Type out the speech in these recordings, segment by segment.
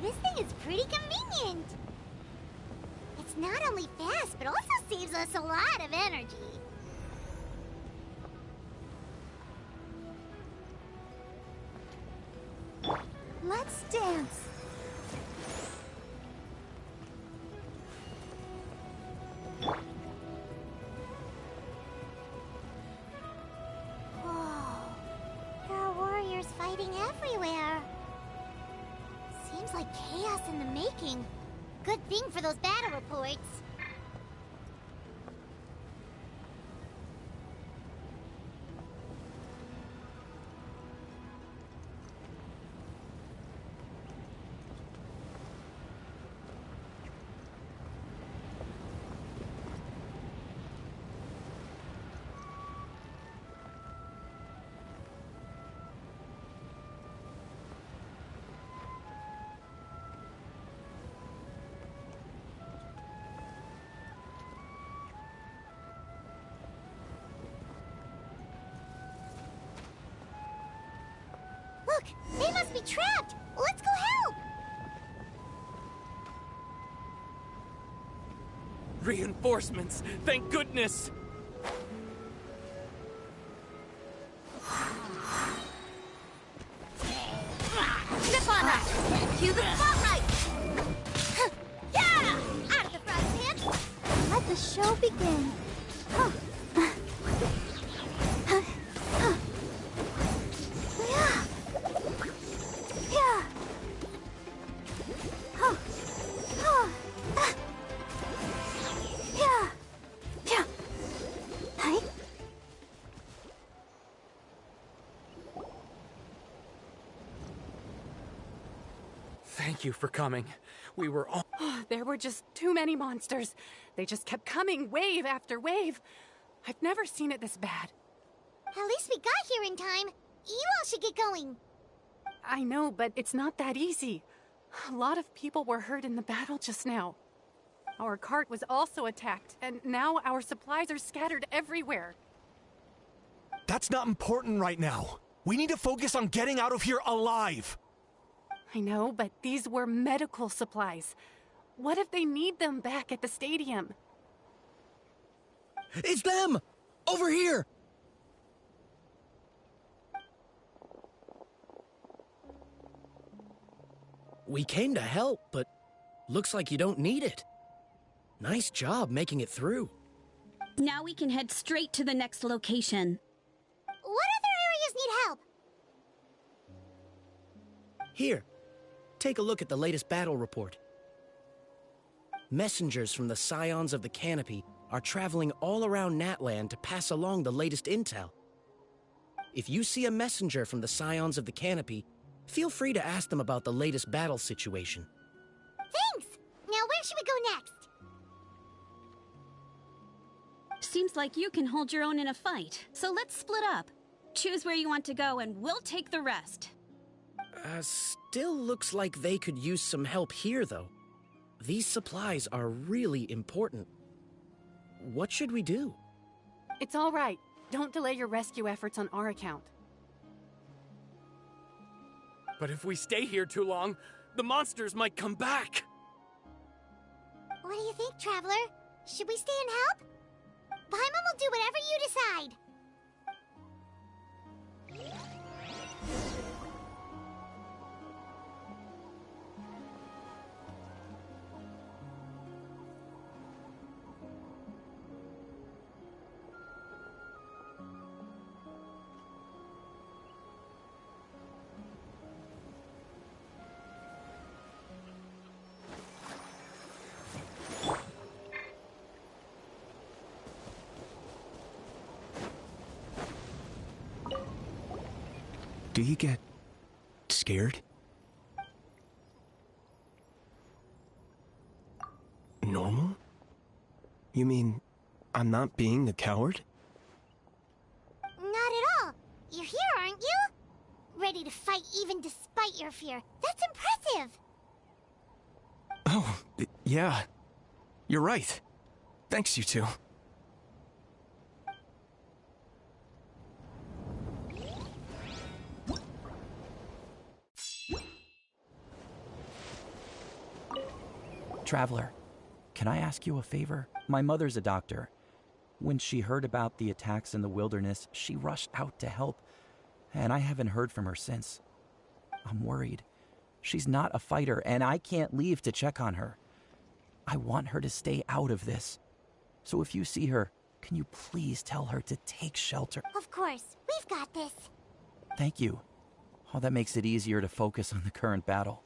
this thing is pretty convenient. It's not only fast, but also saves us a lot of energy. Let's dance. Whoa. There are warriors fighting everywhere. Seems like chaos in the making. Good thing for those battle reports. Look, they must be trapped. Let's go help. Reinforcements! Thank goodness! Step on up. Cue the spotlight. Yeah! Out of the front pit. Let the show begin. Thank you for coming. We were all... There were just too many monsters. They just kept coming, wave after wave. I've never seen it this bad. At least we got here in time. You all should get going. I know, but it's not that easy. A lot of people were hurt in the battle just now. Our cart was also attacked, and now our supplies are scattered everywhere. That's not important right now. We need to focus on getting out of here alive. I know, but these were medical supplies. What if they need them back at the stadium? It's them! Over here! We came to help, but looks like you don't need it. Nice job making it through. Now we can head straight to the next location. What other areas need help? Here, take a look at the latest battle report. Messengers from the Scions of the Canopy are traveling all around Natlan to pass along the latest intel. If you see a messenger from the Scions of the Canopy, feel free to ask them about the latest battle situation. Thanks! Now where should we go next? Seems like you can hold your own in a fight, so let's split up. Choose where you want to go and we'll take the rest. Still looks like they could use some help here, though. These supplies are really important. What should we do? It's all right. Don't delay your rescue efforts on our account. But if we stay here too long, the monsters might come back! What do you think, Traveler? Should we stay and help? Paimon will do whatever you decide. Do you get scared? Normal? You mean I'm not being a coward? Not at all. You're here, aren't you? Ready to fight even despite your fear. That's impressive. Oh, yeah. You're right. Thanks, you two. Traveler, can I ask you a favor? My mother's a doctor. When she heard about the attacks in the wilderness, she rushed out to help, and I haven't heard from her since. I'm worried. She's not a fighter, and I can't leave to check on her. I want her to stay out of this. So if you see her, can you please tell her to take shelter? Of course, we've got this. Thank you. Oh, that makes it easier to focus on the current battle.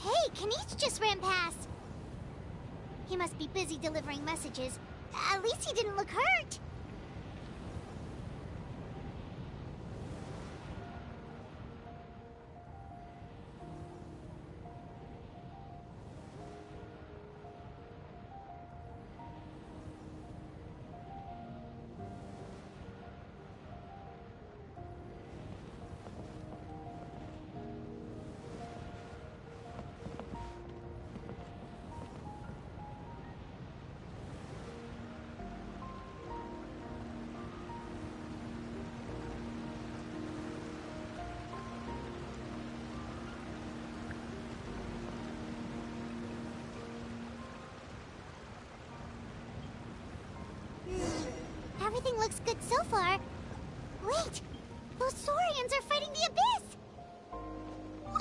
Hey, Kenichi just ran past. He must be busy delivering messages. At least he didn't look hurt. Everything looks good so far. Wait! Those Saurians are fighting the Abyss!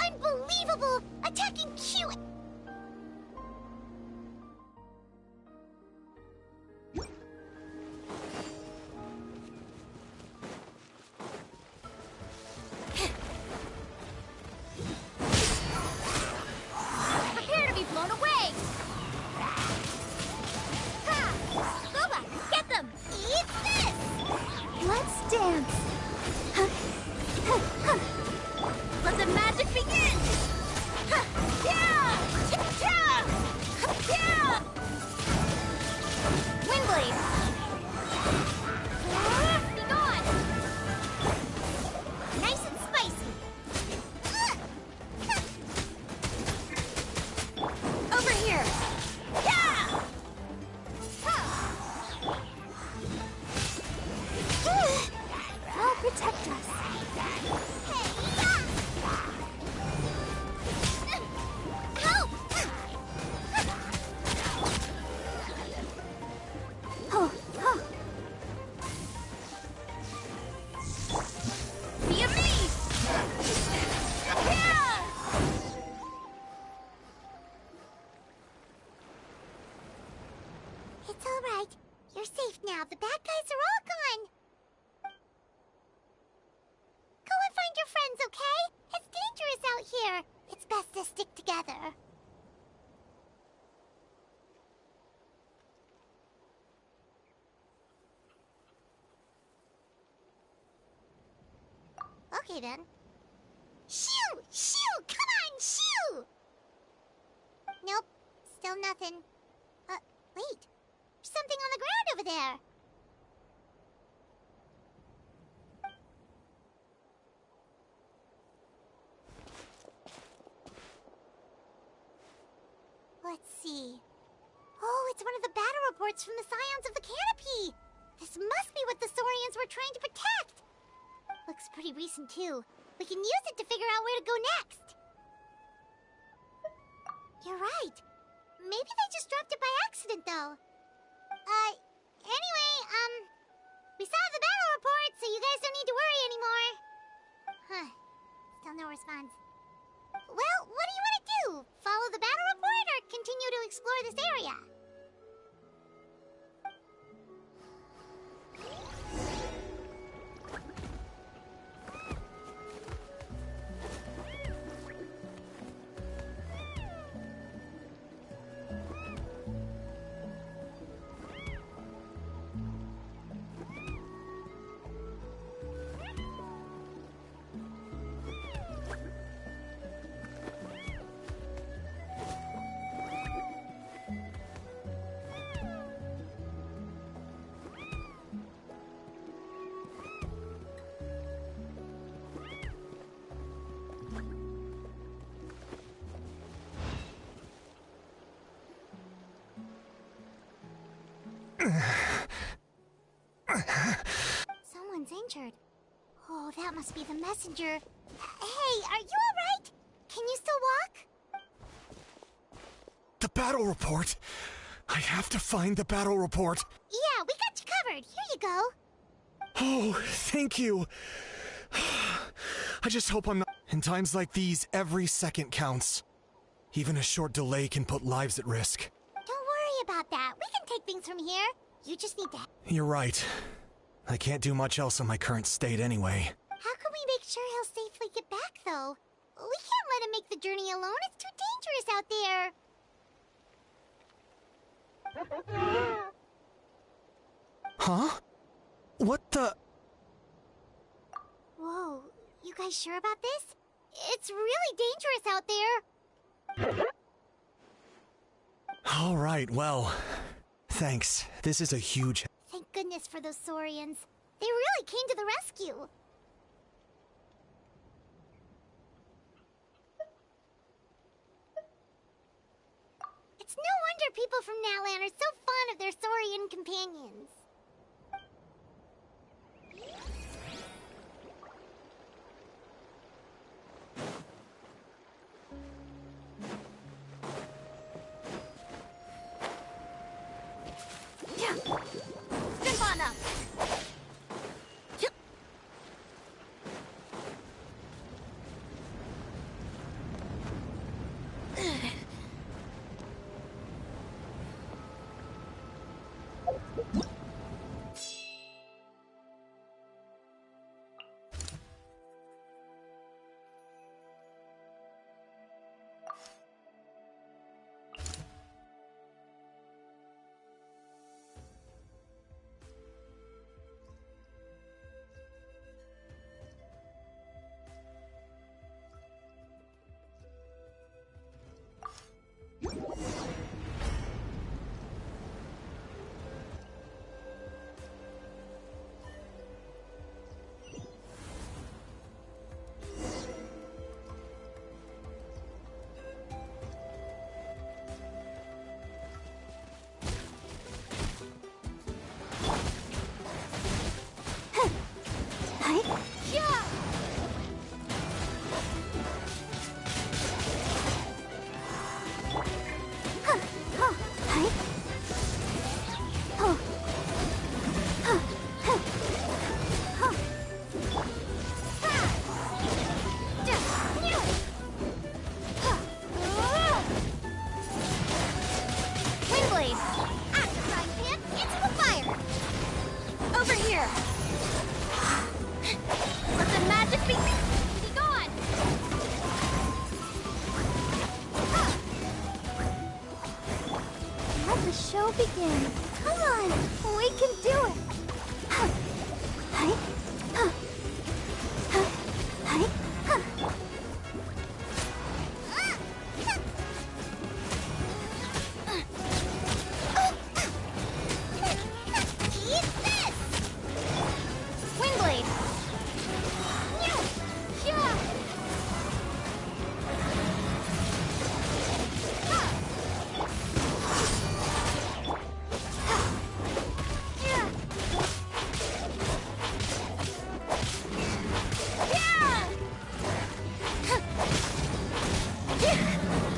Unbelievable! Attacking Q... Prepare to be blown away! Ha! Boba, get them! Eat this! Let's dance! Let the magic begin! Yeah! It's alright. You're safe now. The bad guys are all gone. Go and find your friends, okay? It's dangerous out here. It's best to stick together. Okay then. Shoo! Shoo! Come on, shoo! Nope. Still nothing. Wait. There's something on the ground over there. Let's see. Oh, it's one of the battle reports from the Scions of the Canopy! This must be what the Saurians were trying to protect! Looks pretty recent, too. We can use it to figure out where to go next. You're right. Maybe they just dropped it by accident, though. Anyway, we saw the battle report, so you guys don't need to worry anymore. Huh. Still no response. Well, what do you want to do? Follow the battle report or continue to explore this area? Someone's injured. Oh, that must be the messenger. Hey, are you alright? Can you still walk? The battle report! I have to find the battle report. Yeah, we got you covered. Here you go. Oh, thank you. I just hope I'm not... In times like these, every second counts. Even a short delay can put lives at risk. Don't worry about that. We can take things from here. You just need to... You're right. I can't do much else in my current state anyway. How can we make sure he'll safely get back, though? We can't let him make the journey alone. It's too dangerous out there. Huh? What the... Whoa, you guys sure about this? It's really dangerous out there. All right, well, thanks. This is a huge... Thank goodness for those Saurians. They really came to the rescue. It's no wonder people from Natlan are so fond of their Saurian companions. Step on up. let the show begin. Come on, we can do it. Windblade!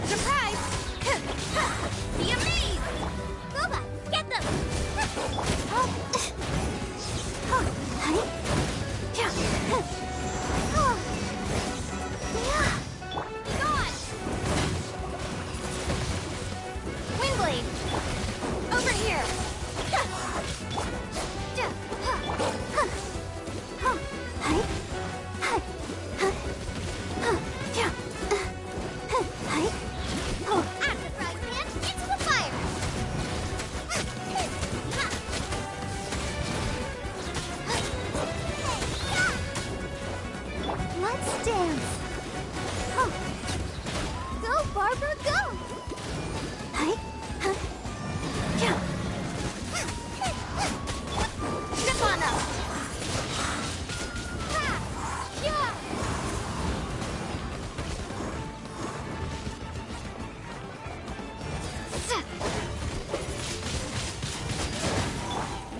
Surprise! Be amazed! Goba, get them! Be gone! Windblade! Over here! Surprise man, into the fire! Let's dance! Go, Barbara, go! Step on up!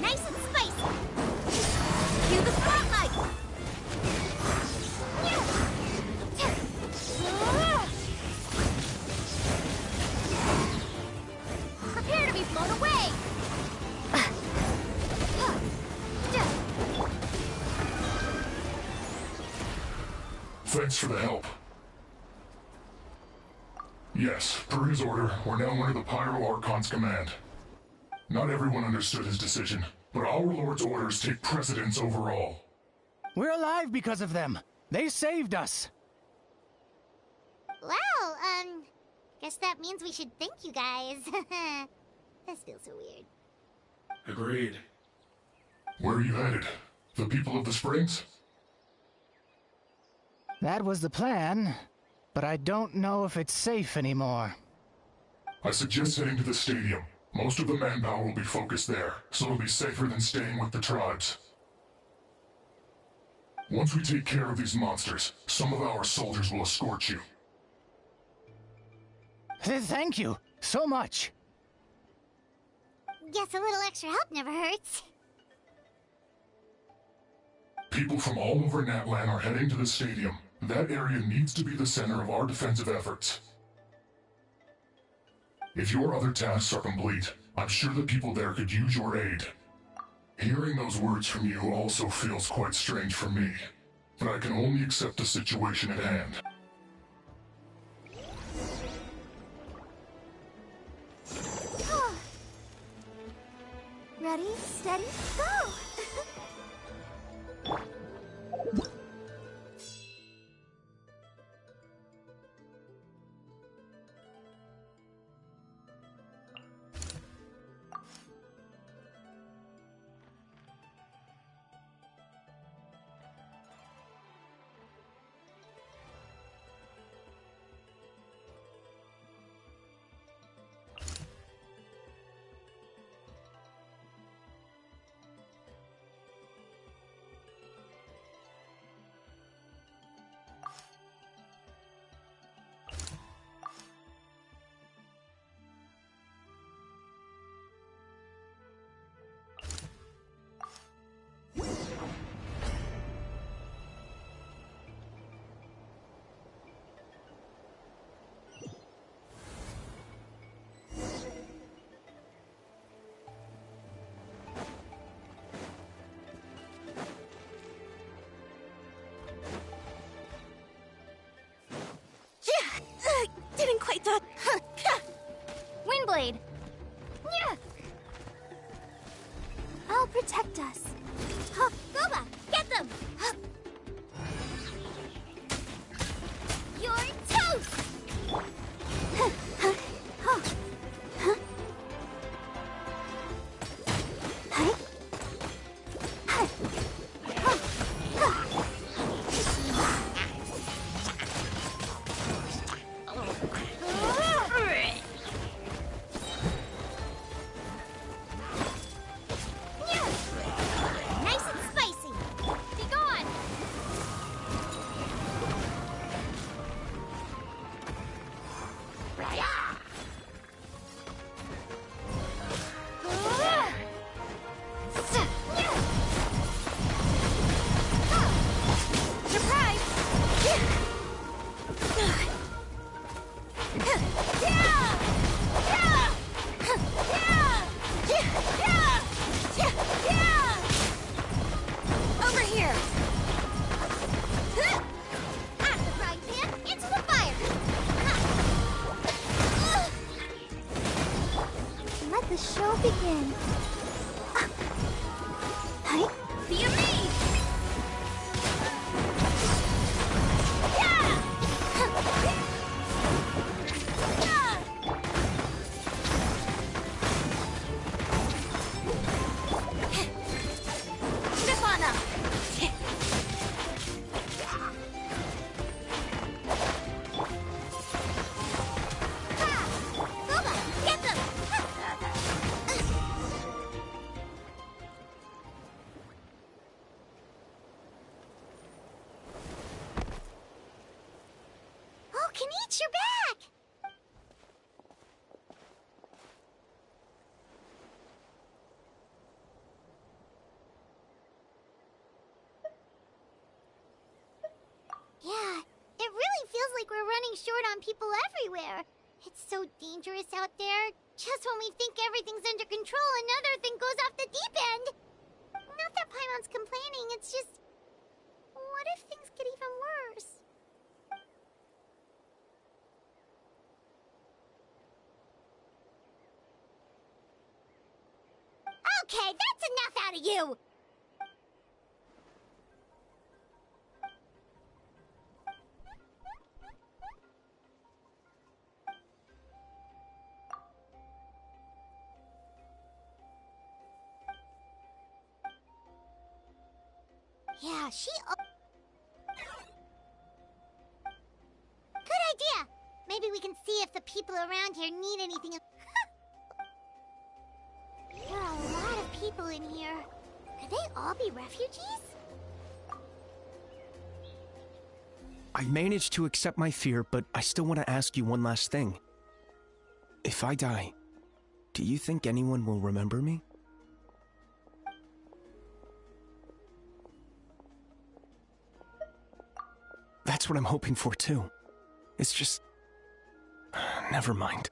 Nice and spicy! Cue the spotlight! Prepare to be blown away! Thanks for the help. Yes, per his order, we're now under the Pyro Archon's command. Not everyone understood his decision, but our Lord's orders take precedence over all. We're alive because of them. They saved us. Well, guess that means we should thank you guys. This feels so weird. Agreed. Where are you headed? The people of the Springs? That was the plan, but I don't know if it's safe anymore. I suggest heading to the stadium. Most of the manpower will be focused there, so it'll be safer than staying with the tribes. Once we take care of these monsters, some of our soldiers will escort you. Thank you so much. Guess a little extra help never hurts. People from all over Natlan are heading to the stadium. That area needs to be the center of our defensive efforts. If your other tasks are complete, I'm sure the people there could use your aid. Hearing those words from you also feels quite strange for me, but I can only accept the situation at hand. Ready, steady, go! Didn't quite done. Windblade! I'll protect us. Goba, get them! You're toast! the show begin. Hey, be me! Kenichi, you're back! Yeah, it really feels like we're running short on people everywhere. It's so dangerous out there. Just when we think everything's under control, another thing goes off the deep end. Not that Paimon's complaining, it's just... what if things get even worse? Okay, that's enough out of you! Yeah, Good idea! Maybe we can see if the people around here need anything. There are a lot of people in here. Could they all be refugees? I managed to accept my fear, but I still want to ask you one last thing. If I die, do you think anyone will remember me? That's what I'm hoping for, too. It's just... never mind.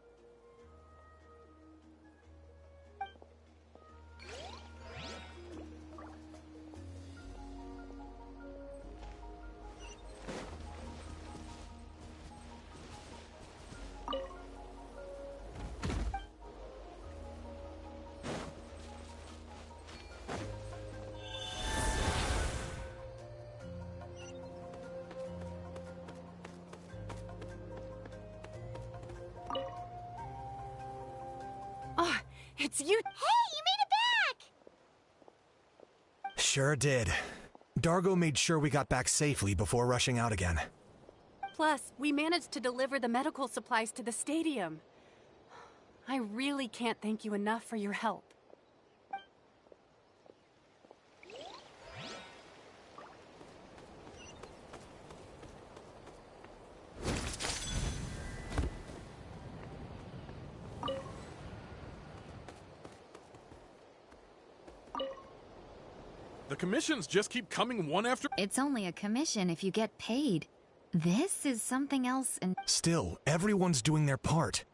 It's you! Hey, you made it back! Sure did. Dargo made sure we got back safely before rushing out again. Plus, we managed to deliver the medical supplies to the stadium. I really can't thank you enough for your help. The commissions just keep coming one after... It's only a commission if you get paid. This is something else and... Still, everyone's doing their part.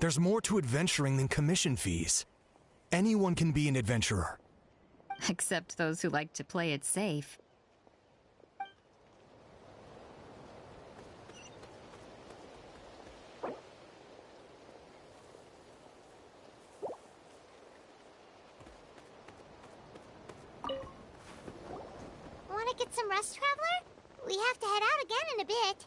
There's more to adventuring than commission fees. Anyone can be an adventurer. Except those who like to play it safe. Want to get some rest, Traveler? We have to head out again in a bit.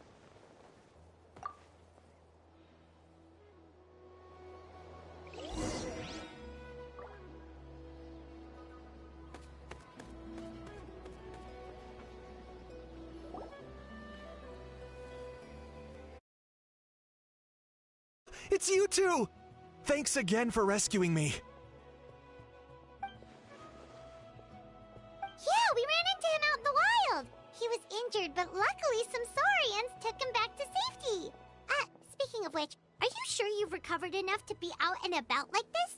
It's you two! Thanks again for rescuing me. Yeah, we ran into him out in the wild. He was injured, but luckily some Saurians took him back to safety. Speaking of which, are you sure you've recovered enough to be out and about like this?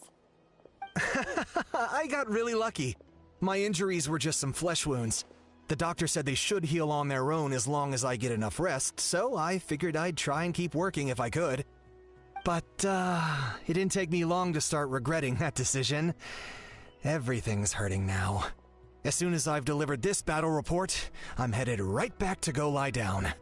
I got really lucky. My injuries were just some flesh wounds. The doctor said they should heal on their own as long as I get enough rest, so I figured I'd try and keep working if I could. But, it didn't take me long to start regretting that decision. Everything's hurting now. As soon as I've delivered this battle report, I'm headed right back to go lie down.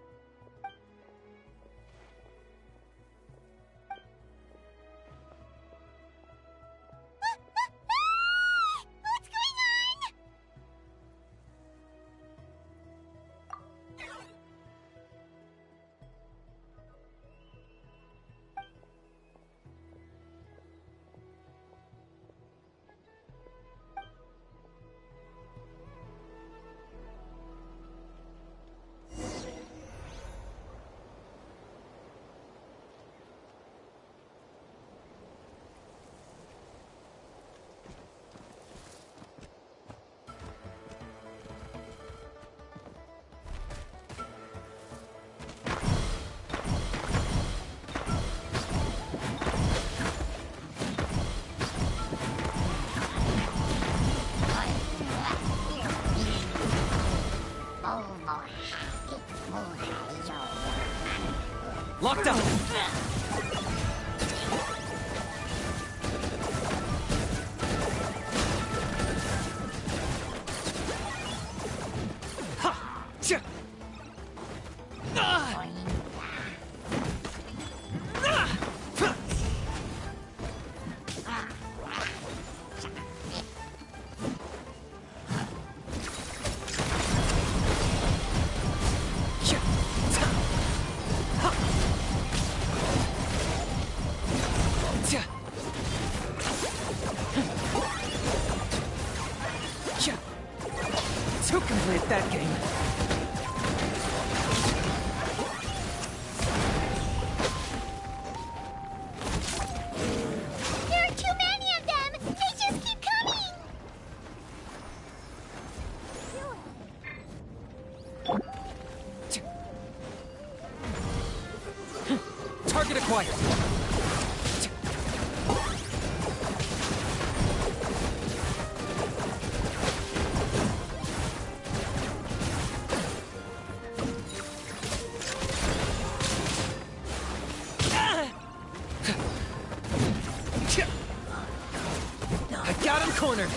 Locked up! Ha! Ch! Ah! Ah! Huh! To complete that game. There are too many of them! They just keep coming! Target acquired. I got him cornered.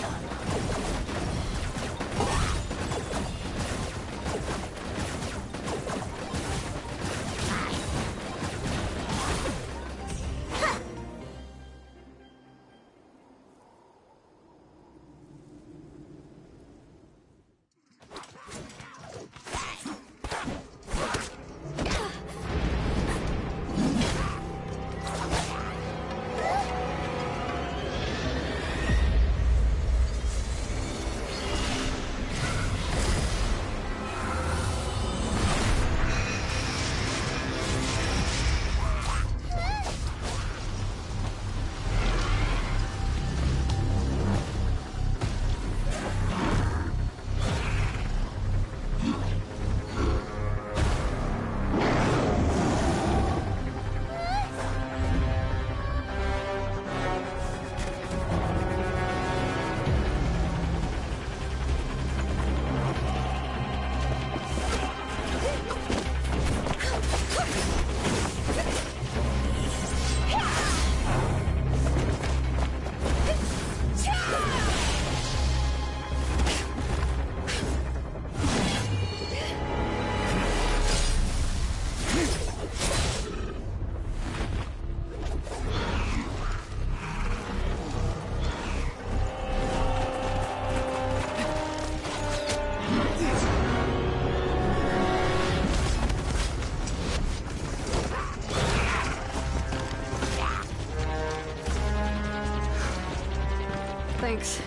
Thanks.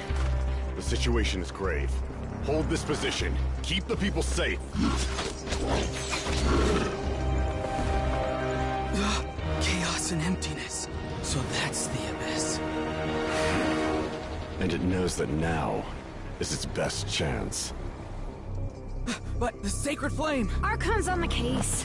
The situation is grave. Hold this position. Keep the people safe. Chaos and emptiness. So that's the Abyss. And it knows that now is its best chance. But the Sacred Flame! Archon's on the case.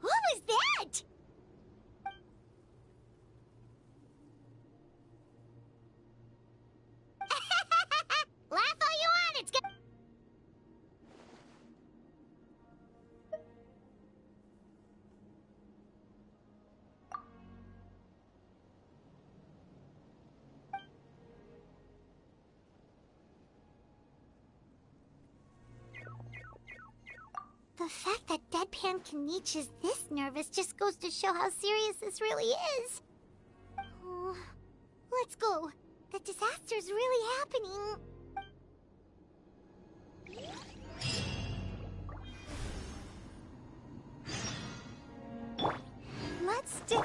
What was that? Laugh all you want, it's good. The fact that Deadpan Kanich is this nervous just goes to show how serious this really is. Oh, let's go. The disaster's really happening. Let's do...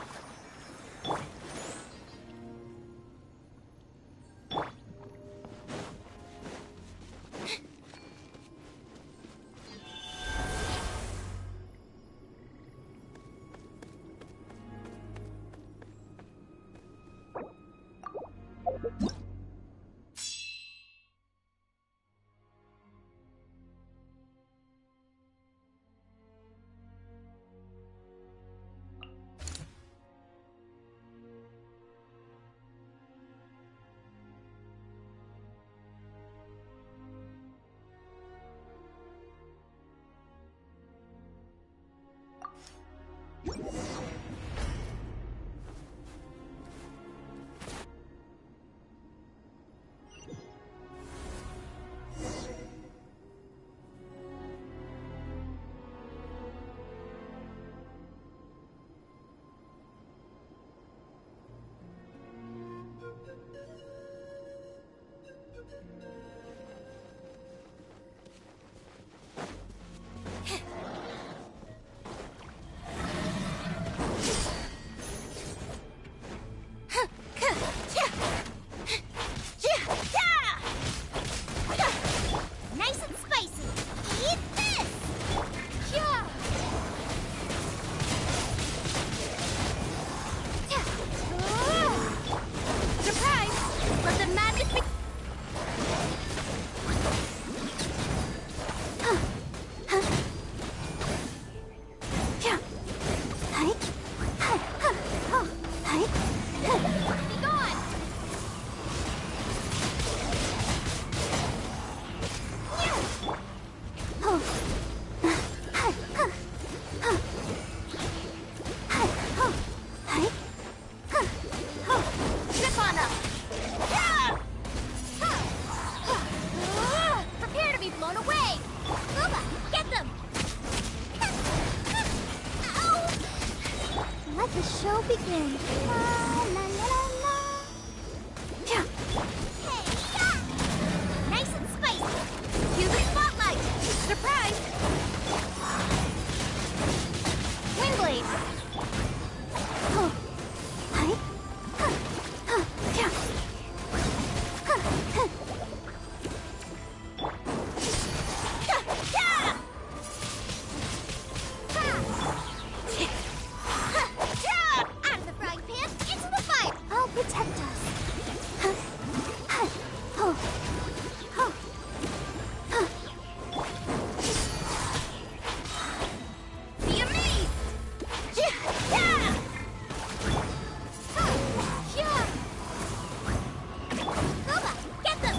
Let the show begin. La la la la la. Yeah. Hey, yeah! Nice and spicy. Use the spotlight. Surprise! Windblade. Oh. Hi. Huh. Huh. Yeah. Huh. Huh. Out of the frying pan, into the fire! I'll protect us. Be amazed! Boba, get them!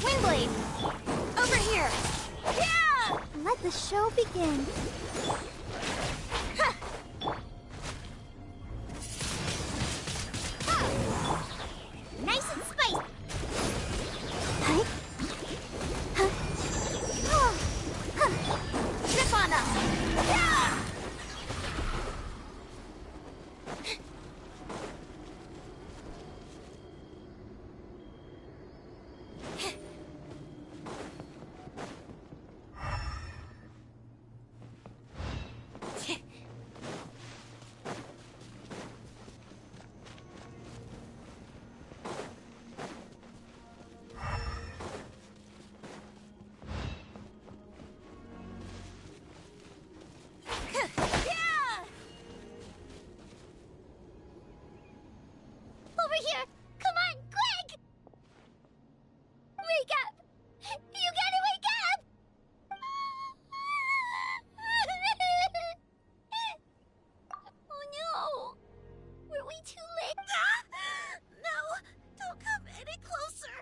Windblade! Over here! Yeah! Let the show begin. Huh. Huh. Nice and spicy! Huh? Huh. Oh. Huh. Trip on them! Yeah! Over here! Come on, quick! Wake up! You gotta wake up! Oh no! Were we too late? No! Don't come any closer!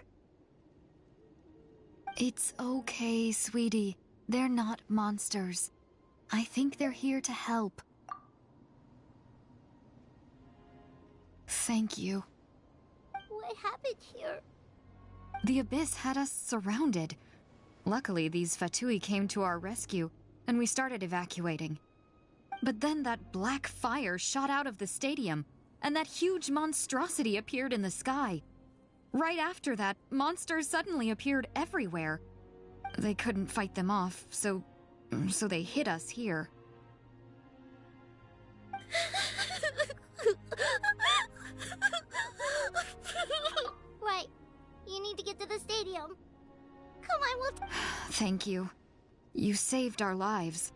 It's okay, sweetie. They're not monsters. I think they're here to help. Thank you. What happened here? The Abyss had us surrounded. Luckily, these Fatui came to our rescue, and we started evacuating. But then that black fire shot out of the stadium, and that huge monstrosity appeared in the sky. Right after that, monsters suddenly appeared everywhere. They couldn't fight them off, so they hit us here. Right. You need to get to the stadium. Come on, we'll... Thank you. You saved our lives.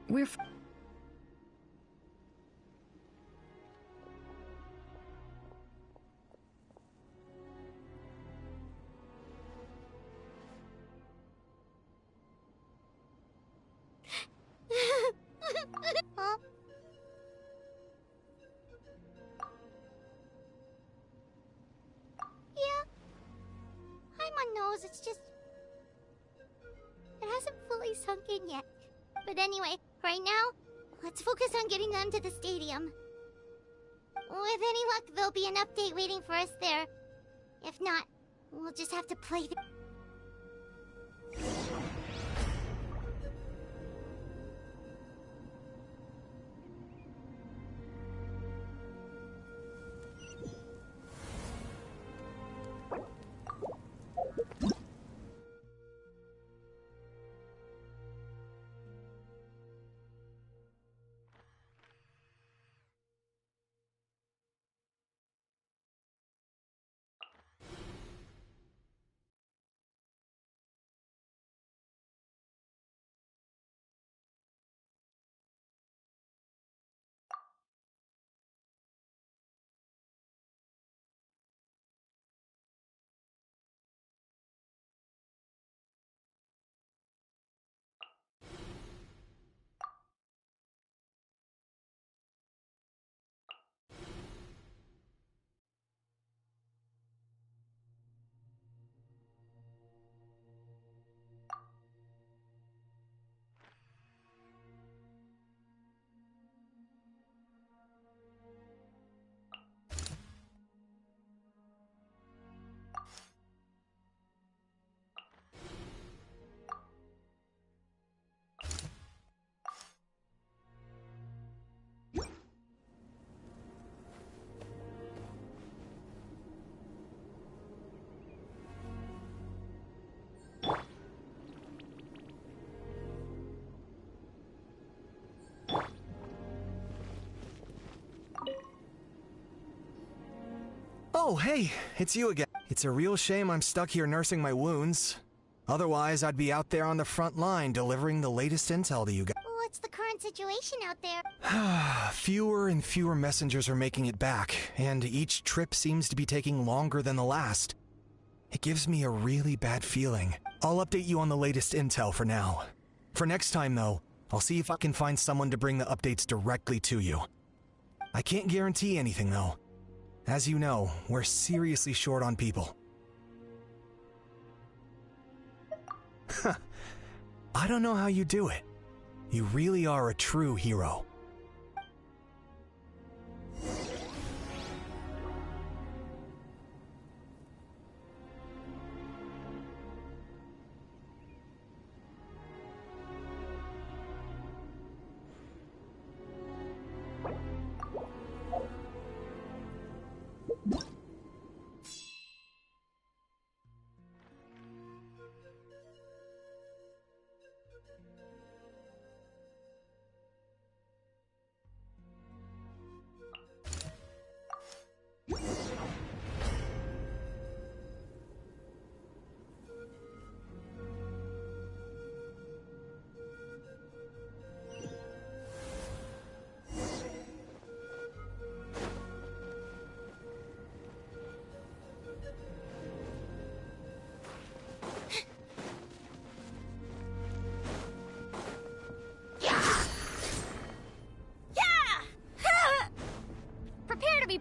We're... Huh? Yeah. I'm on nose, it's just... It hasn't fully sunk in yet. But anyway, right now, let's focus on getting them to the stadium. With any luck, there'll be an update waiting for us there. If not, we'll just have to play the... Oh, hey, it's you again. It's a real shame I'm stuck here nursing my wounds. Otherwise, I'd be out there on the front line delivering the latest intel to you guys. What's the current situation out there? Fewer and fewer messengers are making it back, and each trip seems to be taking longer than the last. It gives me a really bad feeling. I'll update you on the latest intel for now. For next time, though, I'll see if I can find someone to bring the updates directly to you. I can't guarantee anything, though. As you know, we're seriously short on people. I don't know how you do it. You really are a true hero.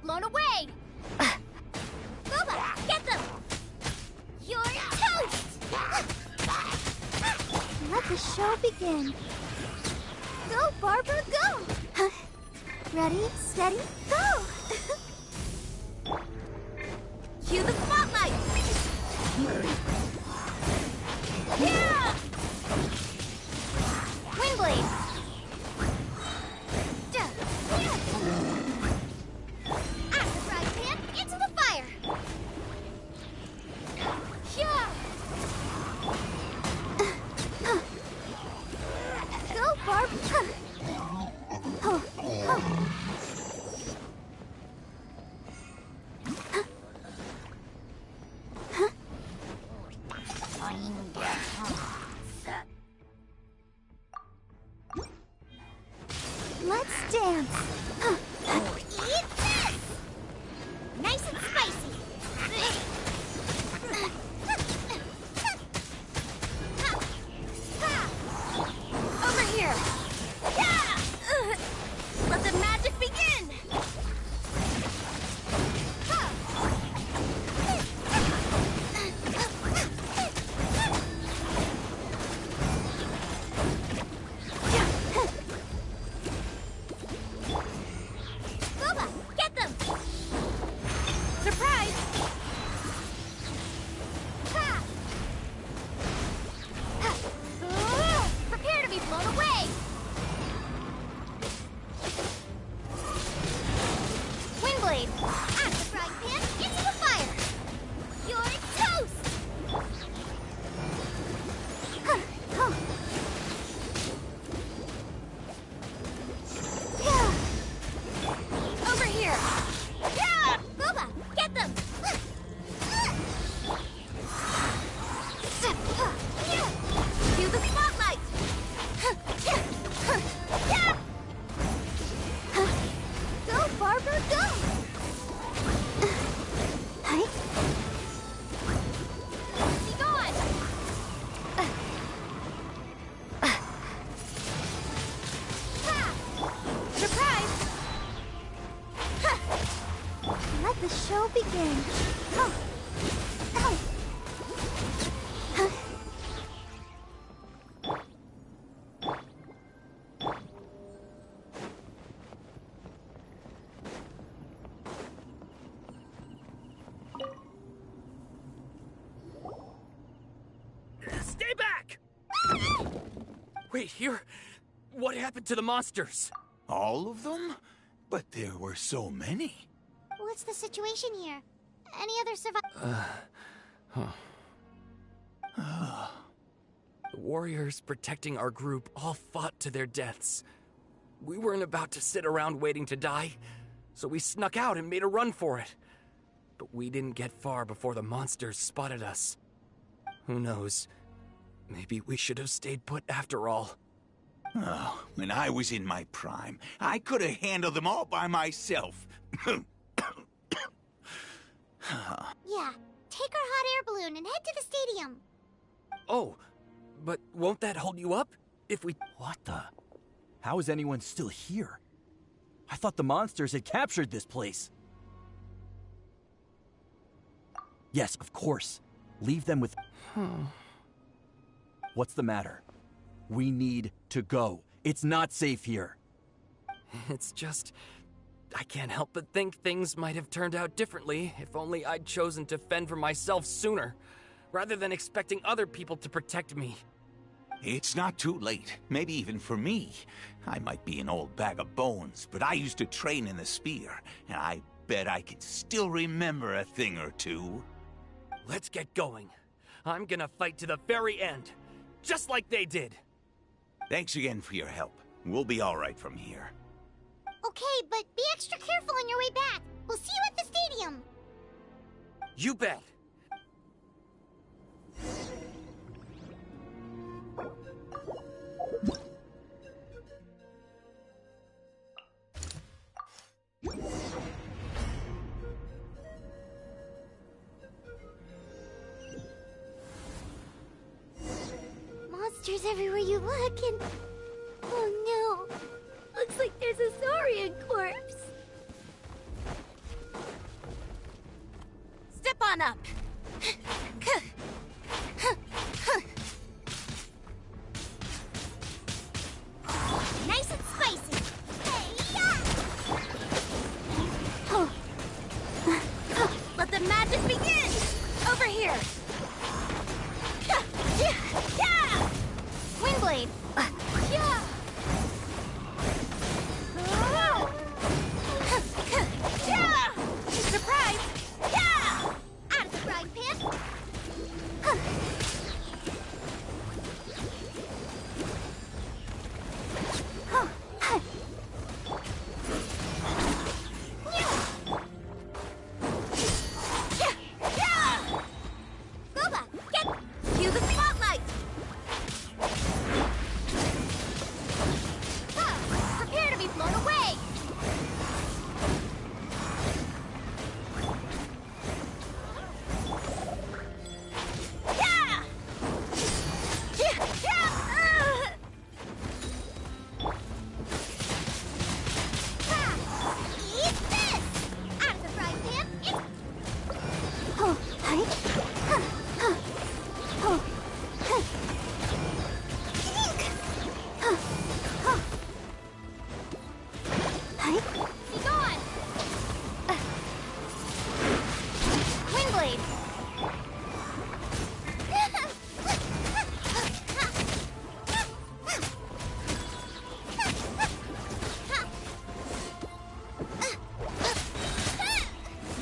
Blown away! Boba, get them! You're toast! Let the show begin. Go, Barbara, go! Ready, steady, go! Cue the spotlight! Yeah! Windblade! Let's dance. Eat this! Nice and spicy. Over here. Let the magic begin. The show begins. Stay back! Wait, here? What happened to the monsters? All of them? But there were so many. What's the situation here? Any other survivors? The warriors protecting our group all fought to their deaths. We weren't about to sit around waiting to die, so we snuck out and made a run for it. But we didn't get far before the monsters spotted us. Who knows? Maybe we should have stayed put after all. Oh, when I was in my prime, I could have handled them all by myself. Yeah, take our hot air balloon and head to the stadium. Oh, but won't that hold you up? If we... What the? How is anyone still here? I thought the monsters had captured this place. Yes, of course. Leave them with... What's the matter? We need to go. It's not safe here. It's just... I can't help but think things might have turned out differently if only I'd chosen to fend for myself sooner, rather than expecting other people to protect me. It's not too late, maybe even for me. I might be an old bag of bones, but I used to train in the spear, and I bet I could still remember a thing or two. Let's get going. I'm gonna fight to the very end, just like they did. Thanks again for your help. We'll be all right from here. Okay, but be extra careful on your way back. We'll see you at the stadium. You bet. Monsters everywhere you look, and... Oh no! Looks like there's a Saurian corpse! Step on up! Nice and spicy! Let the madness begin! Over here! Windblade! Surprise! Out of the frying pan! Boba, get! Cue the spotlight! Prepare to be blown away! Eat this! Out of the frying pan! Be gone! Windblade!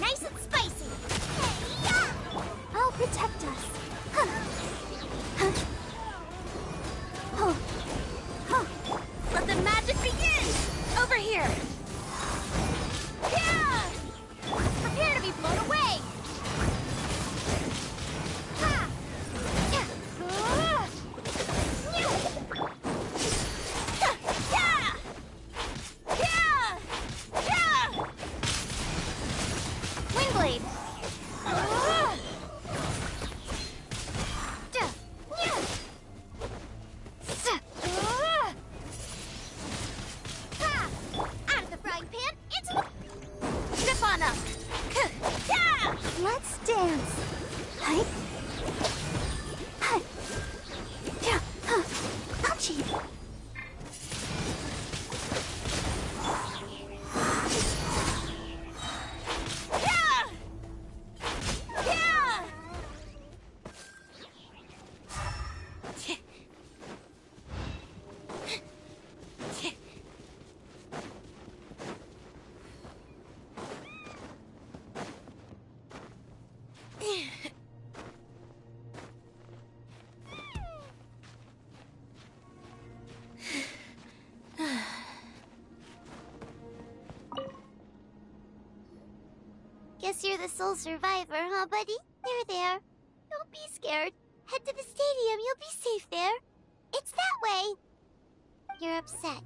Nice and spicy! I'll protect us. Let the magic begin! Over here! Prepare to be blown away! Windblade! Out of Guess you're the sole survivor, huh, buddy? There. Don't be scared. Head to the stadium, you'll be safe there. It's that way. You're upset,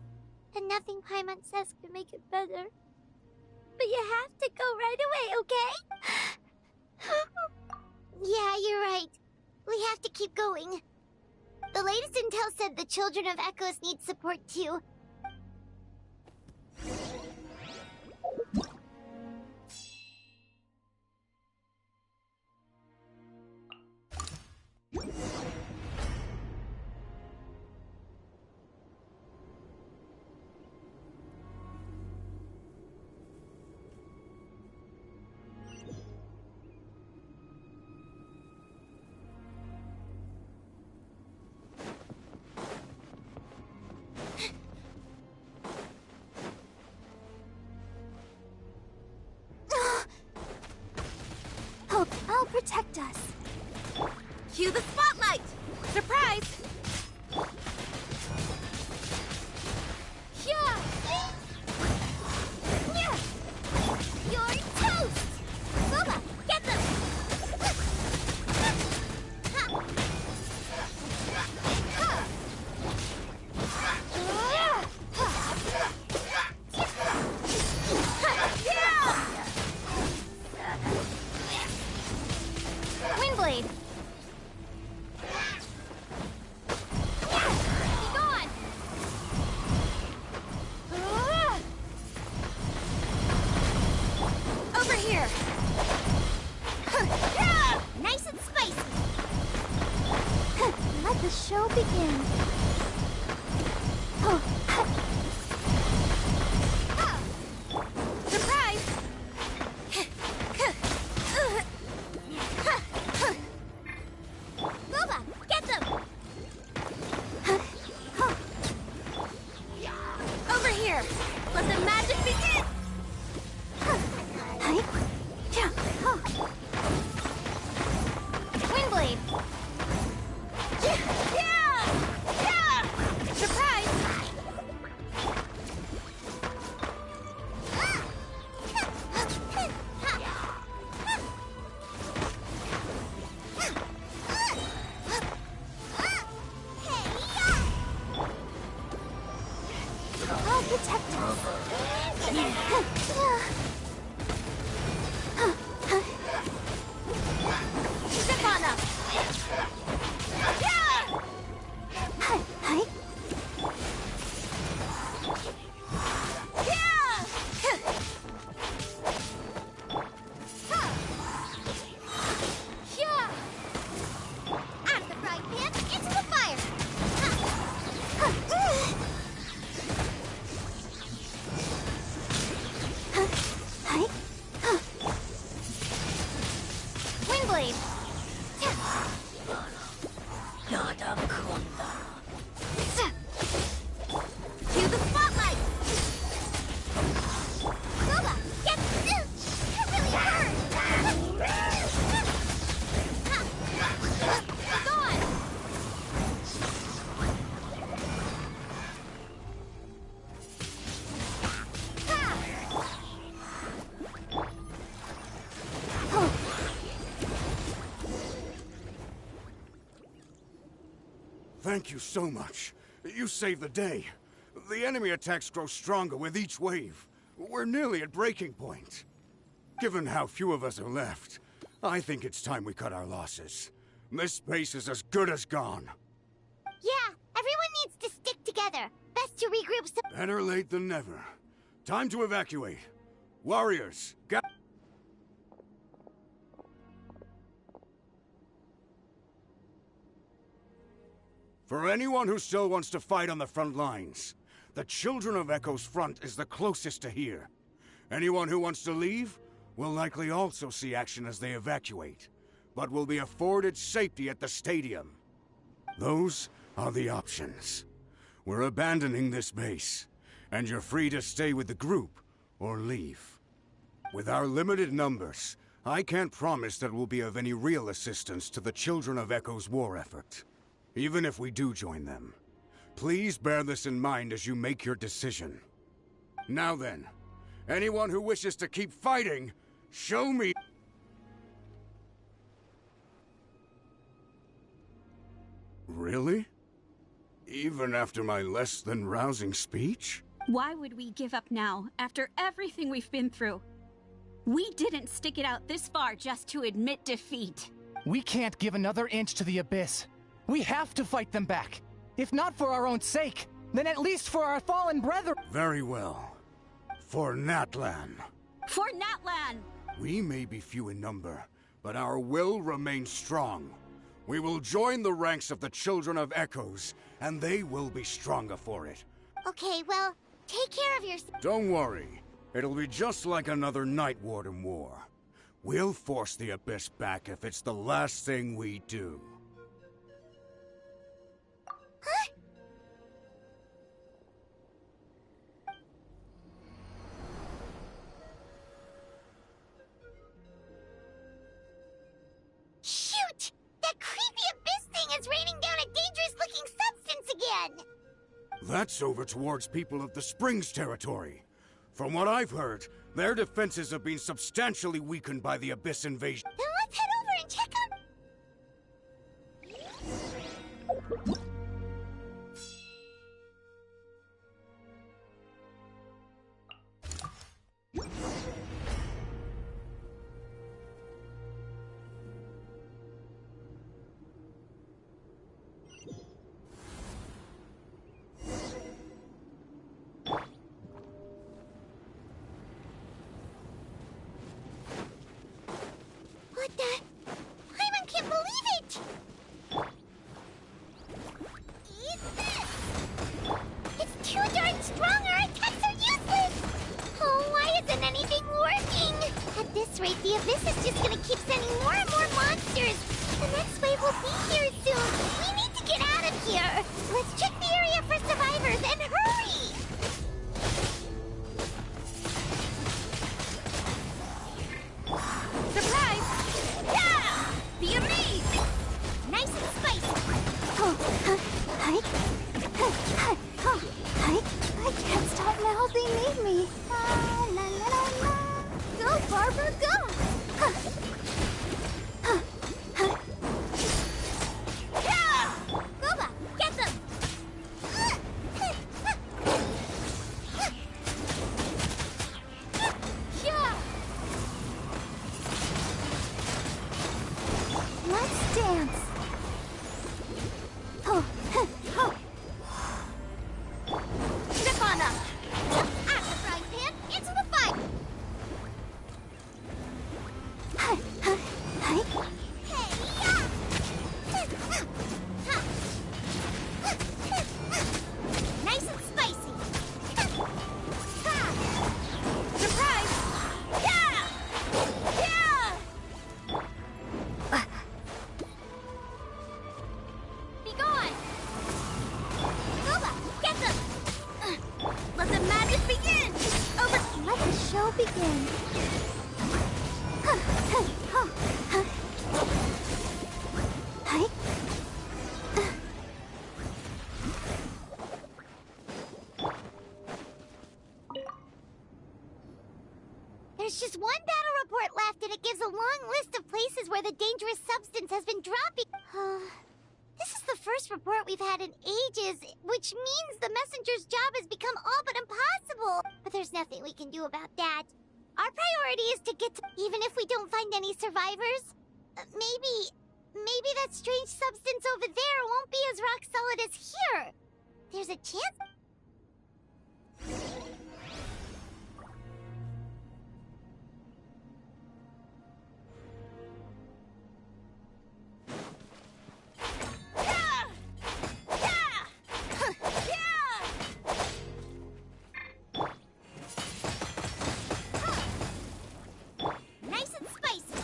and nothing Paimon says can make it better. But you have to go right away, okay? Yeah, you're right. We have to keep going. The latest intel said the Children of Echoes need support too. I'll protect us. Cue the spotlight! Surprise! Yeah! You're toast! Boba, get them! Windblade! Be gone! Over here! Nice and spicy! Let the show begin. Surprise! Boba, get them! Over here! Let the magic begin! Windblade! Surprise! I'll protect us. Step on up. Out of the frying pan, into the fire. Windblade! Cue the spotlight! Boba, get... That really hurt! Gone! Thank you so much. You saved the day. The enemy attacks grow stronger with each wave. We're nearly at breaking point. Given how few of us are left, I think it's time we cut our losses. This base is as good as gone. Yeah, everyone needs to stick together. Best to regroup so... Better late than never. Time to evacuate. Warriors, for anyone who still wants to fight on the front lines, the Children of Echoes front is the closest to here. Anyone who wants to leave will likely also see action as they evacuate, but will be afforded safety at the stadium. Those are the options. We're abandoning this base, and you're free to stay with the group or leave. With our limited numbers, I can't promise that we'll be of any real assistance to the Children of Echoes war effort. Even if we do join them, please bear this in mind as you make your decision. Now then, anyone who wishes to keep fighting, show me... Really? Even after my less than rousing speech? Why would we give up now, after everything we've been through? We didn't stick it out this far just to admit defeat. We can't give another inch to the Abyss. We have to fight them back. If not for our own sake, then at least for our fallen brethren. Very well. For Natlan. For Natlan! We may be few in number, but our will remains strong. We will join the ranks of the Children of Echoes, and they will be stronger for it. Okay, well, take care of yourself. Don't worry. It'll be just like another Night Warden war. We'll force the Abyss back if it's the last thing we do. Huh? Shoot! That creepy Abyss thing is raining down a dangerous-looking substance again! That's over towards people of the Springs territory. From what I've heard, their defenses have been substantially weakened by the Abyss invasion. Then let's head over and check out... What the? Paimon can't believe it! Eat this! It's too darn strong, our attacks are useless! Oh, why isn't anything working? At this rate, the Abyss is just gonna keep sending more and more monsters! The next wave will be here soon! We need to get out of here! Let's check the area for survivors, and hurry! Surprise! Yeah! The Amaze! Nice and spicy! Oh, hi. Oh, hi. I can't stop now, they need me. La, la, la, la, la. Go, Barbara, go! Yeah! Boba, get them! Yeah! Let's dance. Oh, oh. Step on up! At the frying pan, into the fight! Hi, hi, hi. Nice and spicy! Surprise! Yeah! Yeah! Be gone! Boba, get them! Let the magic begin! Over! Let the show begin. Hi. There's just one battle report left, and it gives a long list of places where the dangerous substance has been dropping. This is the first report we've had in ages, which means the messenger's job has become all but impossible. But there's nothing we can do about that. Our priority is to get to... Even if we don't find any survivors, maybe that strange substance over there won't be as rock solid as here. There's a chance... Nice and spicy!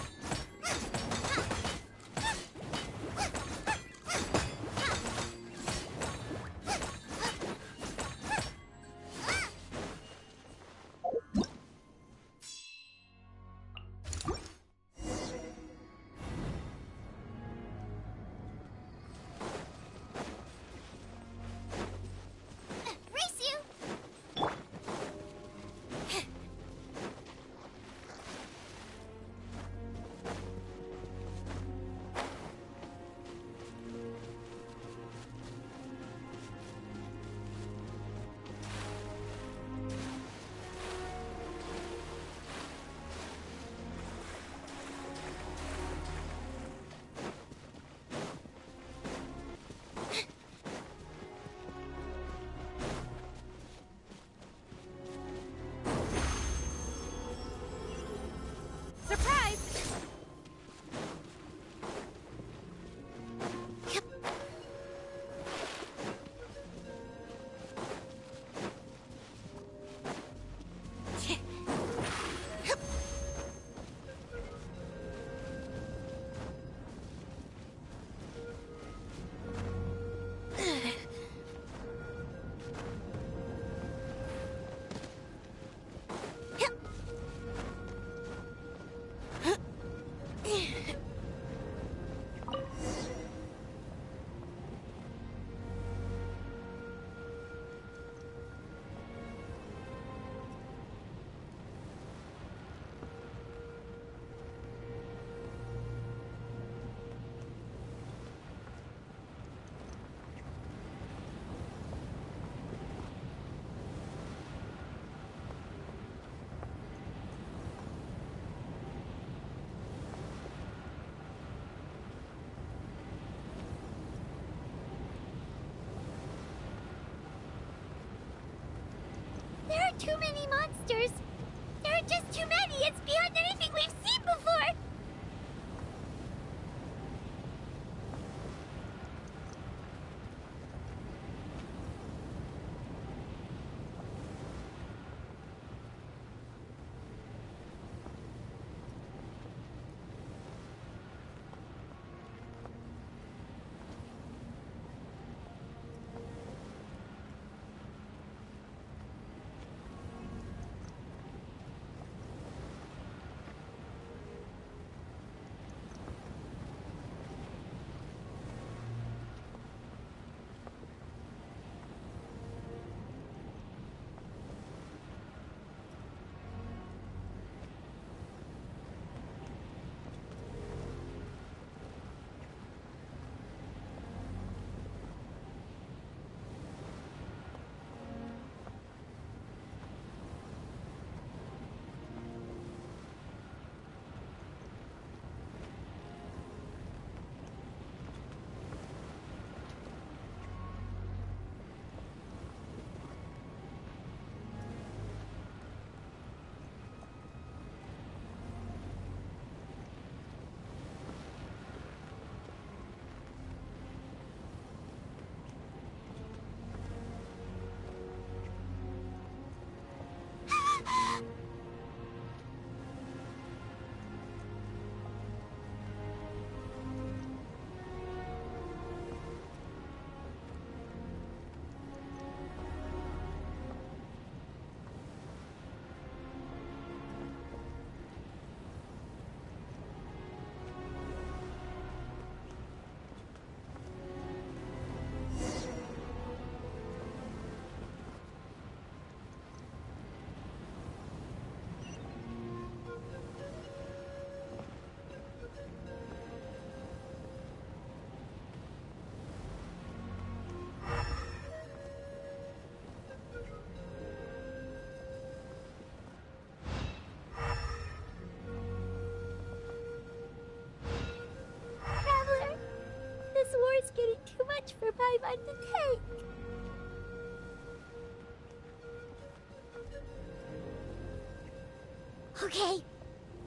trying to take. Okay,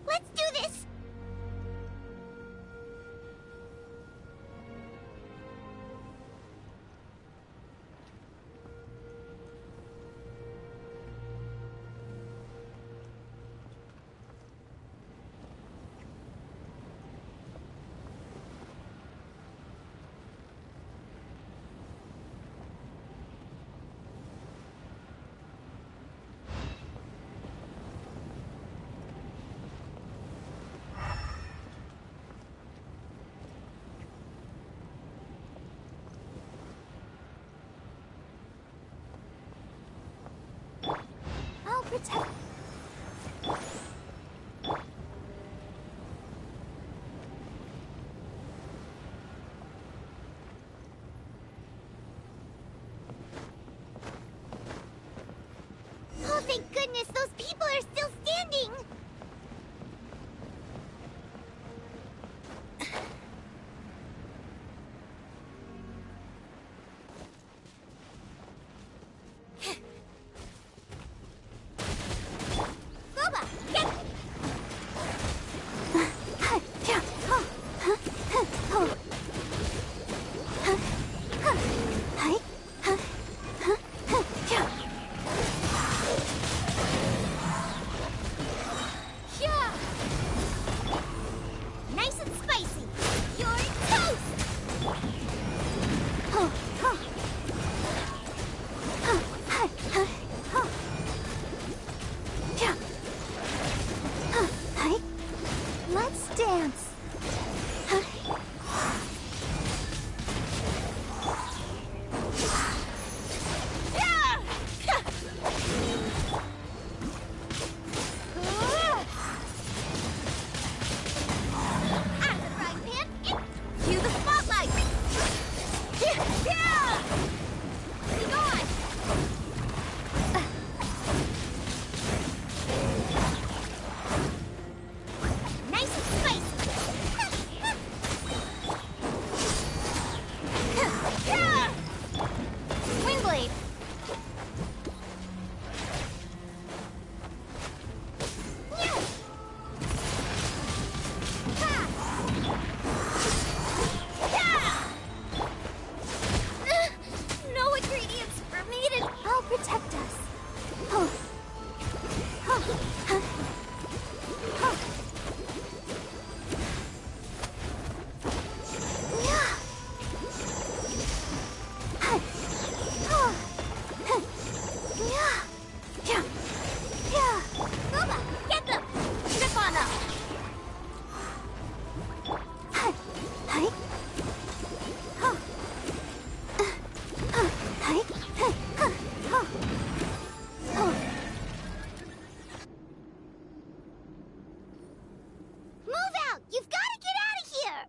let's do this! I'll protect. Oh, thank goodness, those people are still standing! Boba, get... Nice and spicy. You're toast. Let's dance. Cue the spotlight! Hang on! Nice and spicy! Windblade! No ingredients are needed. I'll protect us. Boba, get them! Trip on them! Move out! You've got to get out of here!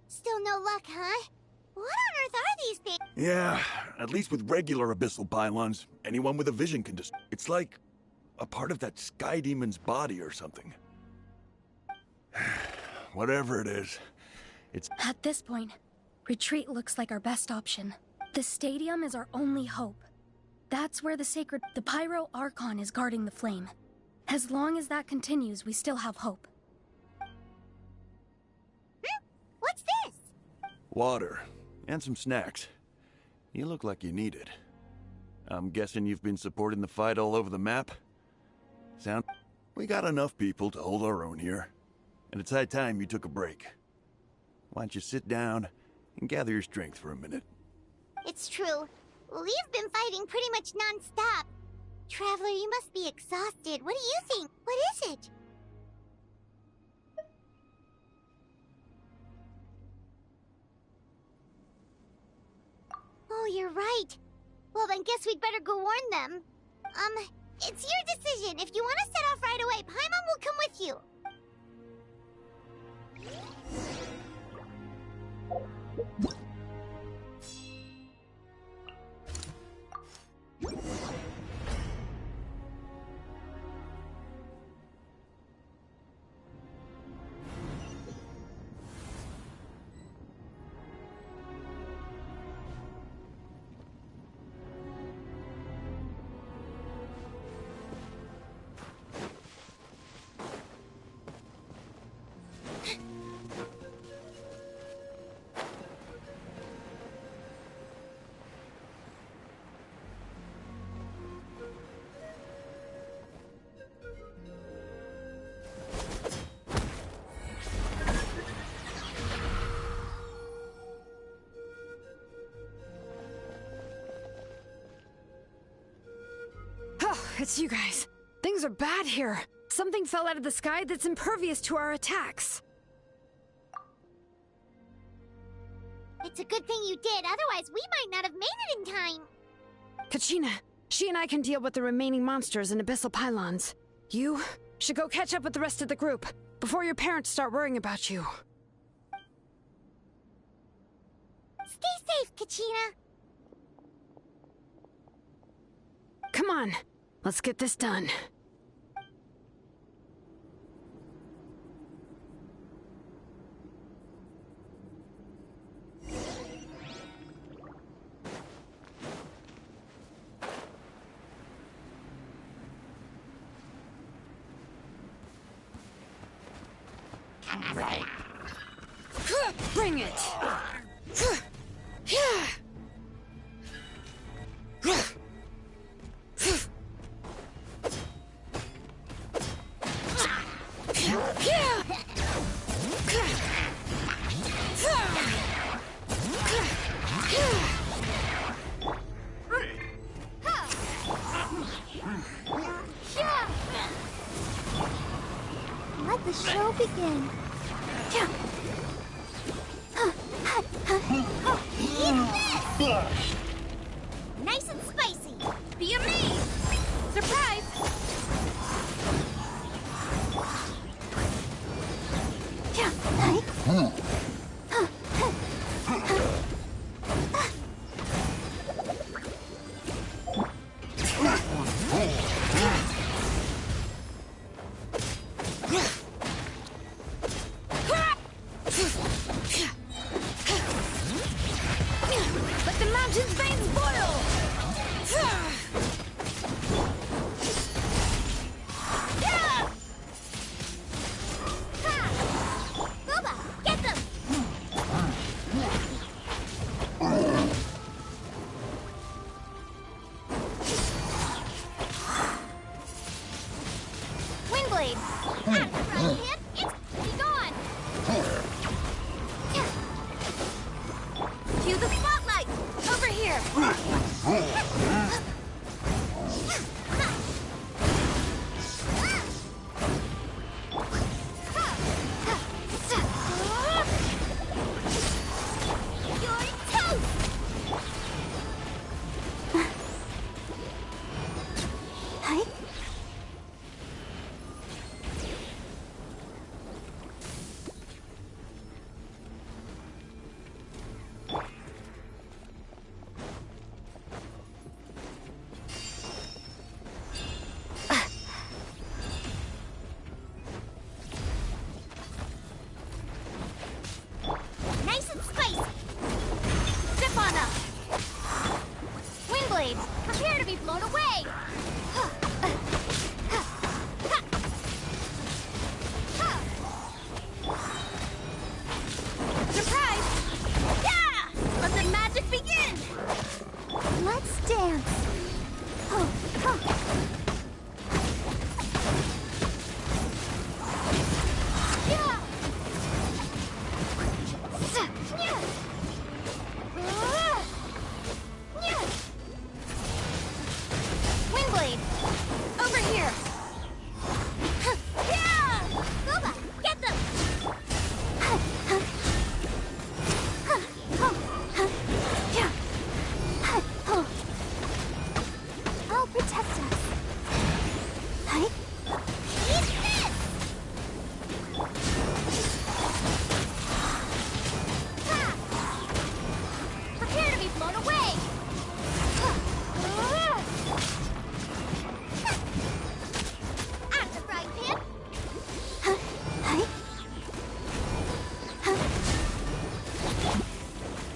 Still no luck, huh? What on earth are these things? Yeah, at least with regular abyssal pylons, anyone with a vision can just... It's like a part of that sky demon's body or something. Whatever it is, it's... At this point, retreat looks like our best option. The stadium is our only hope. That's where the Pyro Archon is guarding the flame. As long as that continues, we still have hope. What's this? Water. And some snacks. You look like you need it. I'm guessing you've been supporting the fight all over the map? We got enough people to hold our own here. And it's high time you took a break. Why don't you sit down and gather your strength for a minute? It's true. We've been fighting pretty much non-stop. Traveler, you must be exhausted. What do you think? What is it? Oh, you're right. Well, then guess we'd better go warn them. It's your decision. If you want to set off right away, Paimon will come with you. It's you guys. Things are bad here. Something fell out of the sky that's impervious to our attacks. It's a good thing you did, otherwise we might not have made it in time. Kachina, she and I can deal with the remaining monsters and abyssal pylons. You should go catch up with the rest of the group before your parents start worrying about you. Stay safe, Kachina. Come on, let's get this done. Bring it! Let the show begin. Nice and spicy. Be amazed. Surprise. Let the mountain's veins boil! Boba, get them! Windblade! After right hip, it's be gone! Cue the spotlight! Over here! You're toast! Hi. Nice and spicy. Zip on up. Windblade, prepare to be blown away. Surprise! Yeah! Let the magic begin. Let's dance. Yeah! Windblade, over here. Yeah! Boba, get them! I'll protect us. Hi. Eat this! Prepare to be blown away! At the frying pan!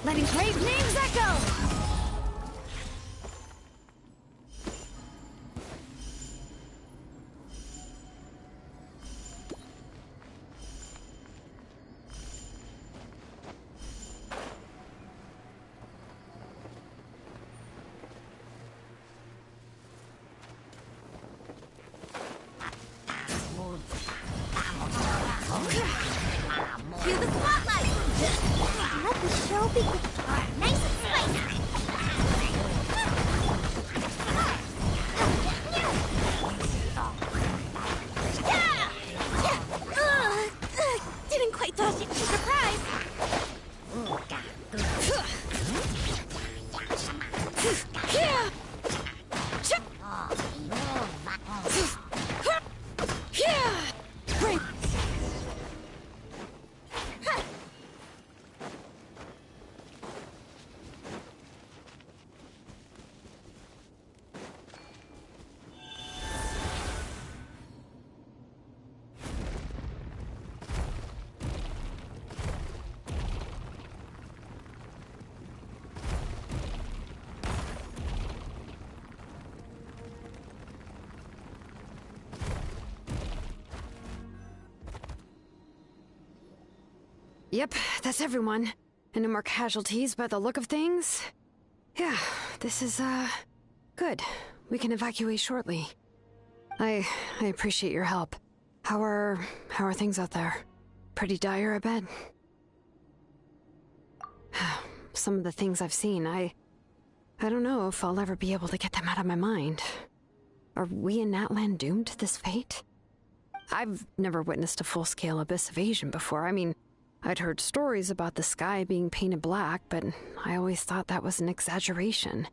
Letting brave names echo! Cue the spotlight! Let the show begin. Nice and spicy! Yep, that's everyone. And no more casualties by the look of things. Yeah, this is, good. We can evacuate shortly. I appreciate your help. How are things out there? Pretty dire, I bet. Some of the things I've seen, I don't know if I'll ever be able to get them out of my mind. Are we in Natlan doomed to this fate? I've never witnessed a full-scale abyss invasion before. I mean, I'd heard stories about the sky being painted black, but I always thought that was an exaggeration.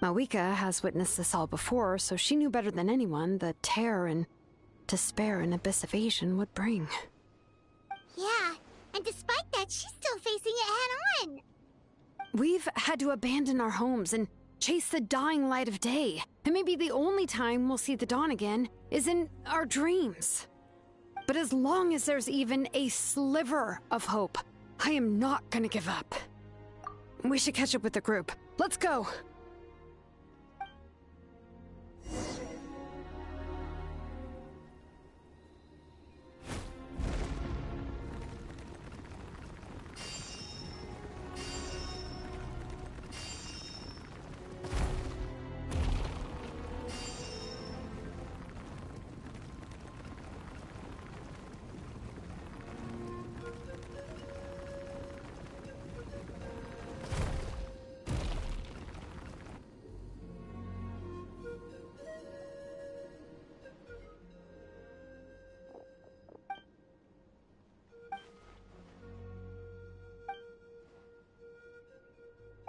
Mawika has witnessed this all before, so she knew better than anyone the terror and despair an abyss invasion would bring. Yeah, and despite that, she's still facing it head-on. We've had to abandon our homes and chase the dying light of day. And maybe the only time we'll see the dawn again is in our dreams. But as long as there's even a sliver of hope, I am not gonna give up. We should catch up with the group. Let's go!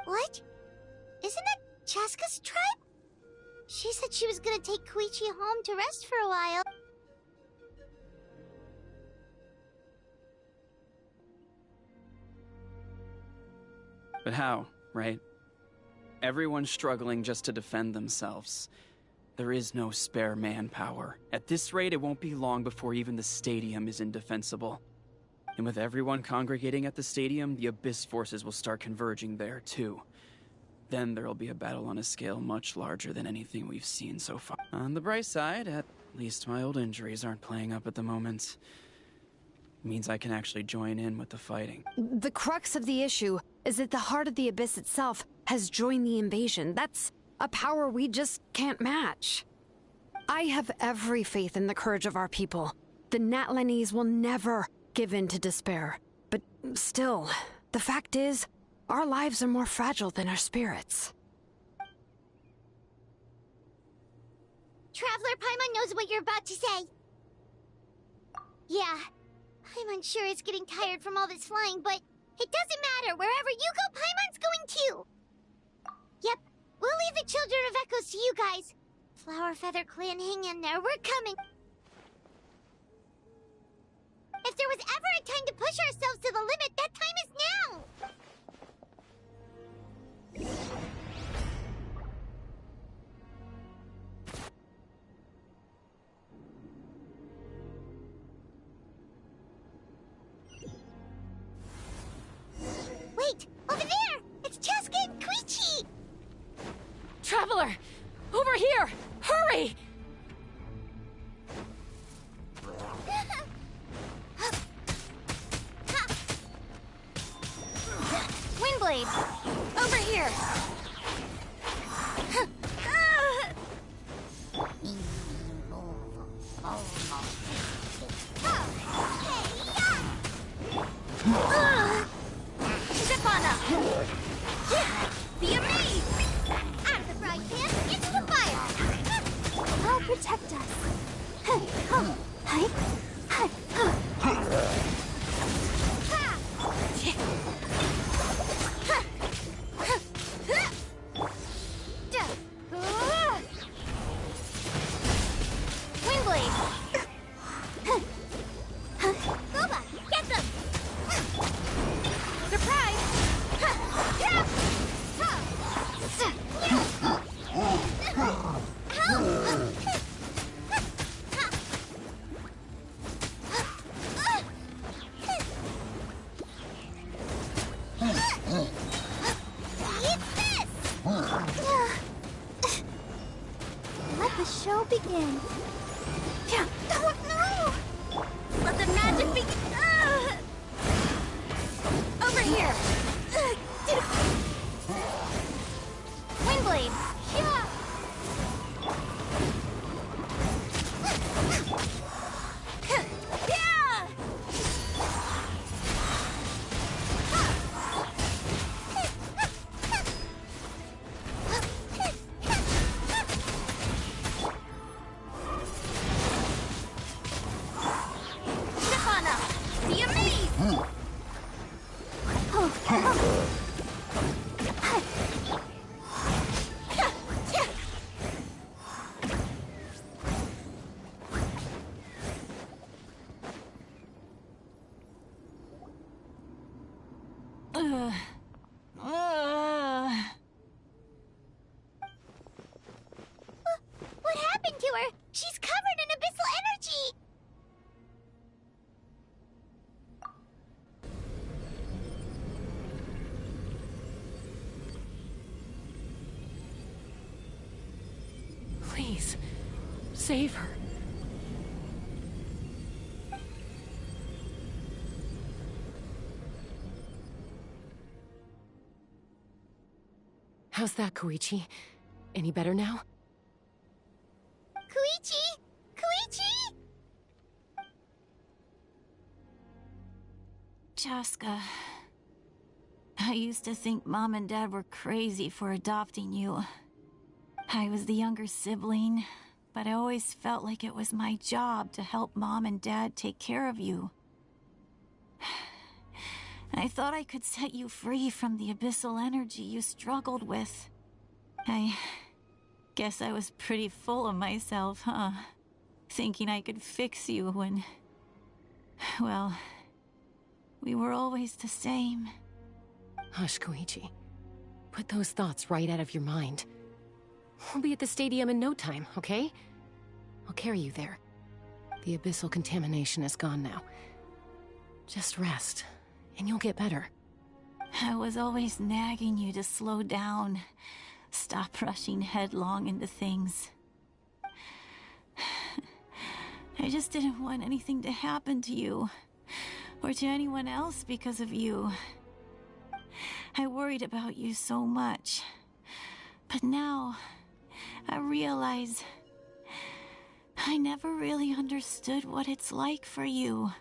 What? Isn't that Chaska's tribe? She said she was gonna take Koichi home to rest for a while. But how, right? Everyone's struggling just to defend themselves. There is no spare manpower. At this rate, it won't be long before even the stadium is indefensible. And with everyone congregating at the stadium, the Abyss forces will start converging there, too. Then there'll be a battle on a scale much larger than anything we've seen so far. On the bright side, at least my old injuries aren't playing up at the moment. It means I can actually join in with the fighting. The crux of the issue is that the heart of the Abyss itself has joined the invasion. That's a power we just can't match. I have every faith in the courage of our people. The Natlanese will never give in to despair. But still, the fact is, our lives are more fragile than our spirits. Traveler Paimon knows what you're about to say. Yeah, I'm unsure it's getting tired from all this flying, but it doesn't matter. Wherever you go, Paimon's going too. Yep, we'll leave the Children of Echoes to you guys. Flower Feather Clan, hang in there. We're coming. If there was ever a time to push ourselves to the limit, that time is now! Wait! Over there! It's Chaska and Koichi! Traveler! Over here! Hurry! Windblade! Over here! Zipana! Via me! Out of the frying pan, into the fire! I'll protect us. Let the show begin. Oh, no! Let the magic begin. See me! What happened to her? She's covered in abyssal energy! Please, save her. How's that, Koichi? Any better now? Koichi! Koichi! Chaska, I used to think Mom and Dad were crazy for adopting you. I was the younger sibling, but I always felt like it was my job to help Mom and Dad take care of you. I thought I could set you free from the abyssal energy you struggled with. I guess I was pretty full of myself, huh? Thinking I could fix you when... well, we were always the same. Hush, Koichi. Put those thoughts right out of your mind. We'll be at the stadium in no time, okay? I'll carry you there. The abyssal contamination is gone now. Just rest, and you'll get better. I was always nagging you to slow down. Stop rushing headlong into things. I just didn't want anything to happen to you, or to anyone else because of you. I worried about you so much. But now, I realize I never really understood what it's like for you.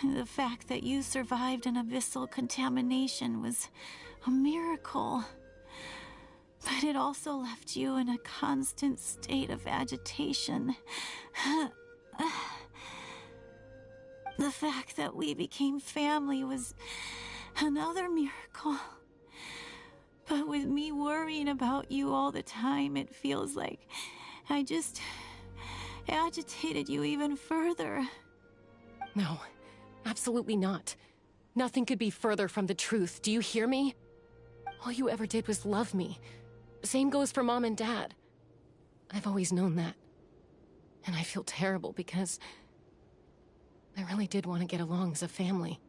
The fact that you survived an abyssal contamination was a miracle. But it also left you in a constant state of agitation. The fact that we became family was another miracle. But with me worrying about you all the time, it feels like I just agitated you even further. No, absolutely not. Nothing could be further from the truth. Do you hear me? All you ever did was love me. Same goes for Mom and Dad. I've always known that. And I feel terrible because I really did want to get along as a family.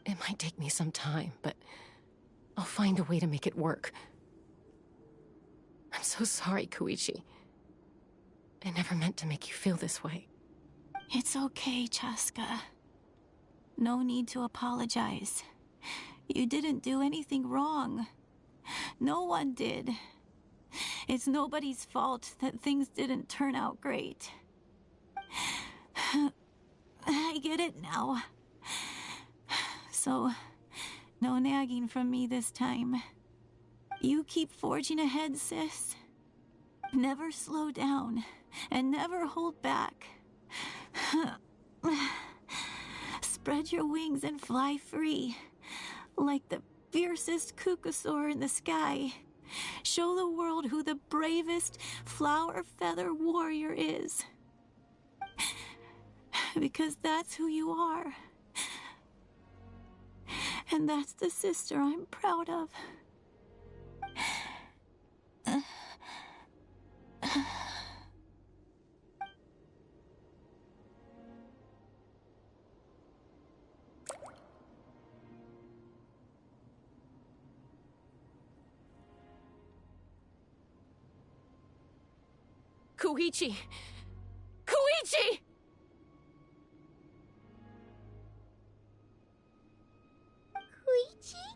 It might take me some time, but I'll find a way to make it work. I'm so sorry, Koichi. I never meant to make you feel this way. It's okay, Chaska. No need to apologize. You didn't do anything wrong. No one did. It's nobody's fault that things didn't turn out great. I get it now. So, no nagging from me this time. You keep forging ahead, sis. Never slow down, and never hold back. Spread your wings and fly free, like the fiercest Kukusaur in the sky. Show the world who the bravest flower feather warrior is. Because that's who you are. And that's the sister I'm proud of. Koichi! Koichi! Koichi?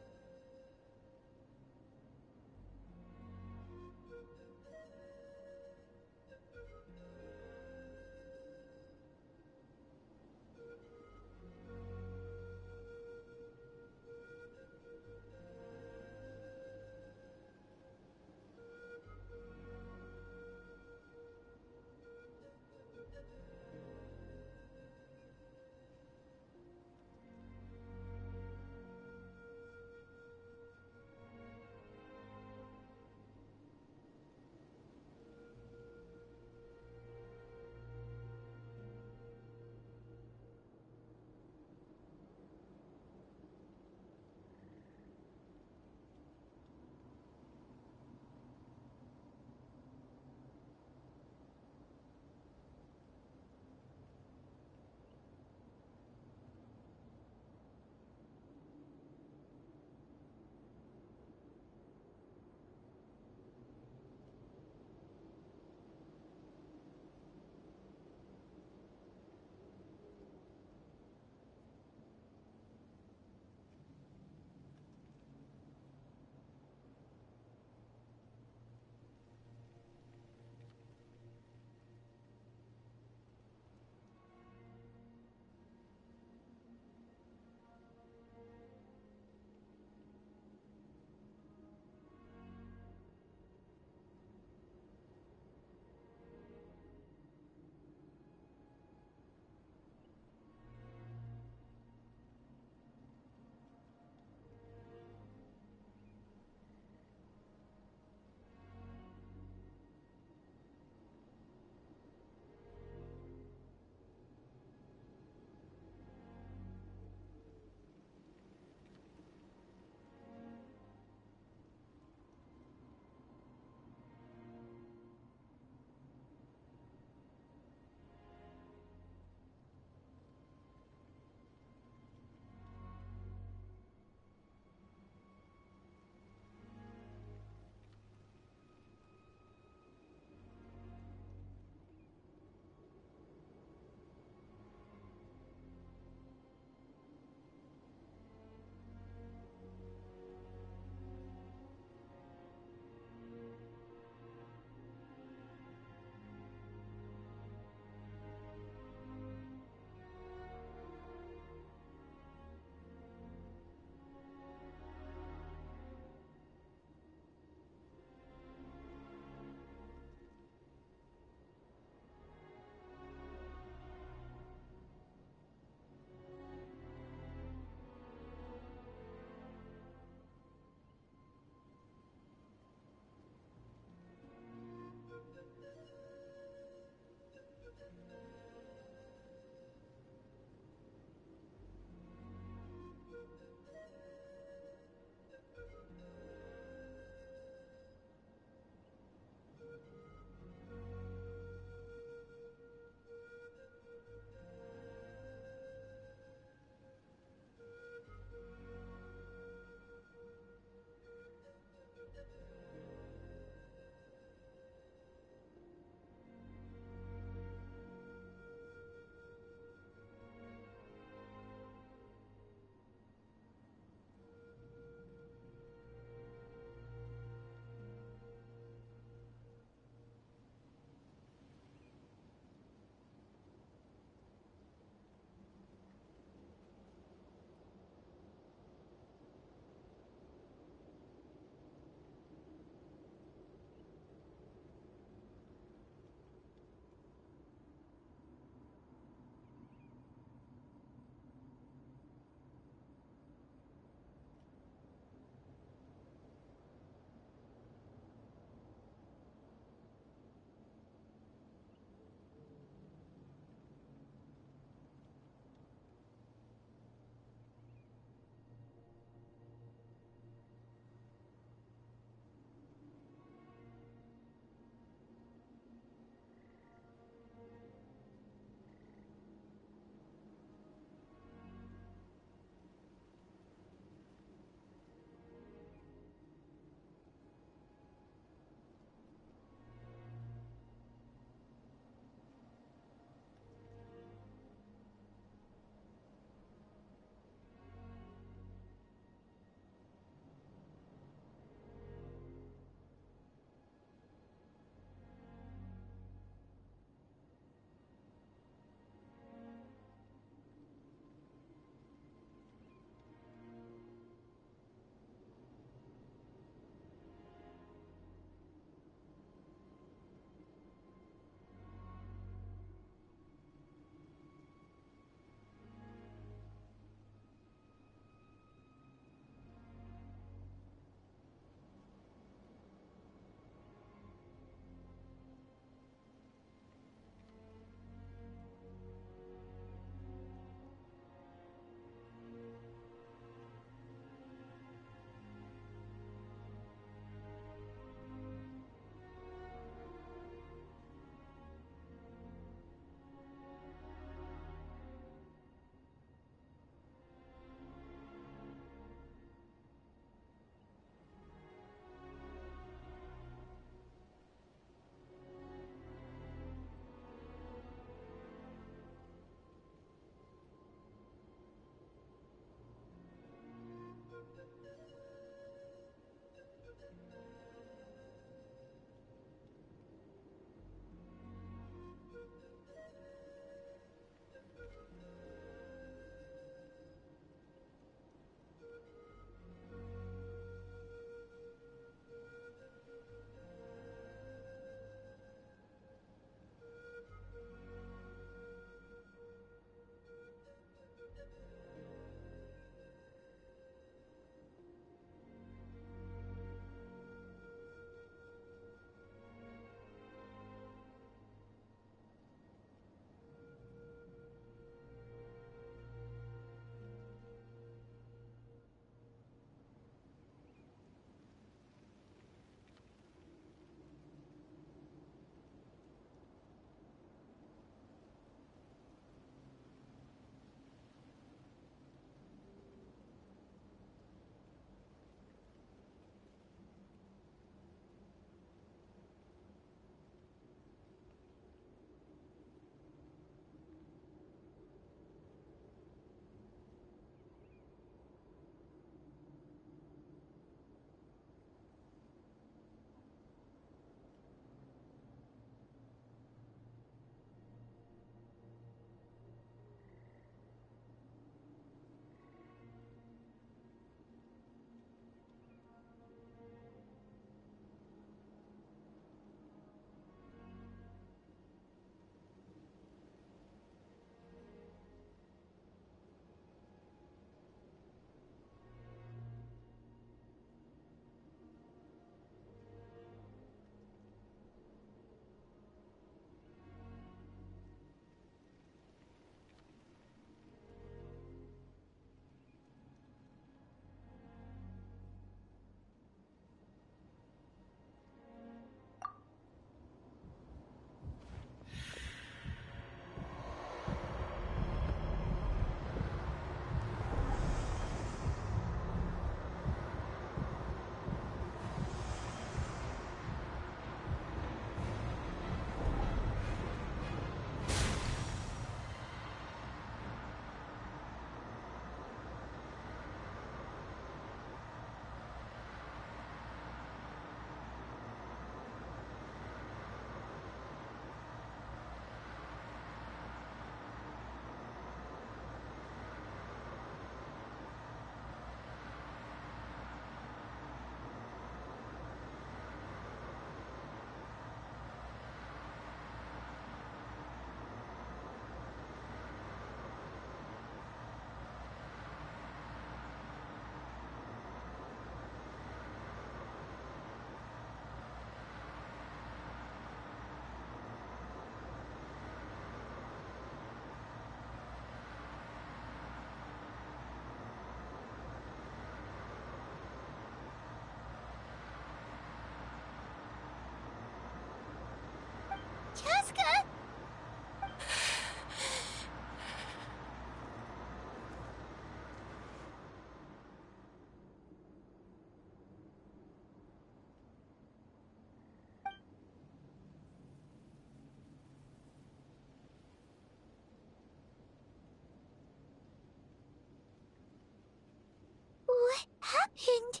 And...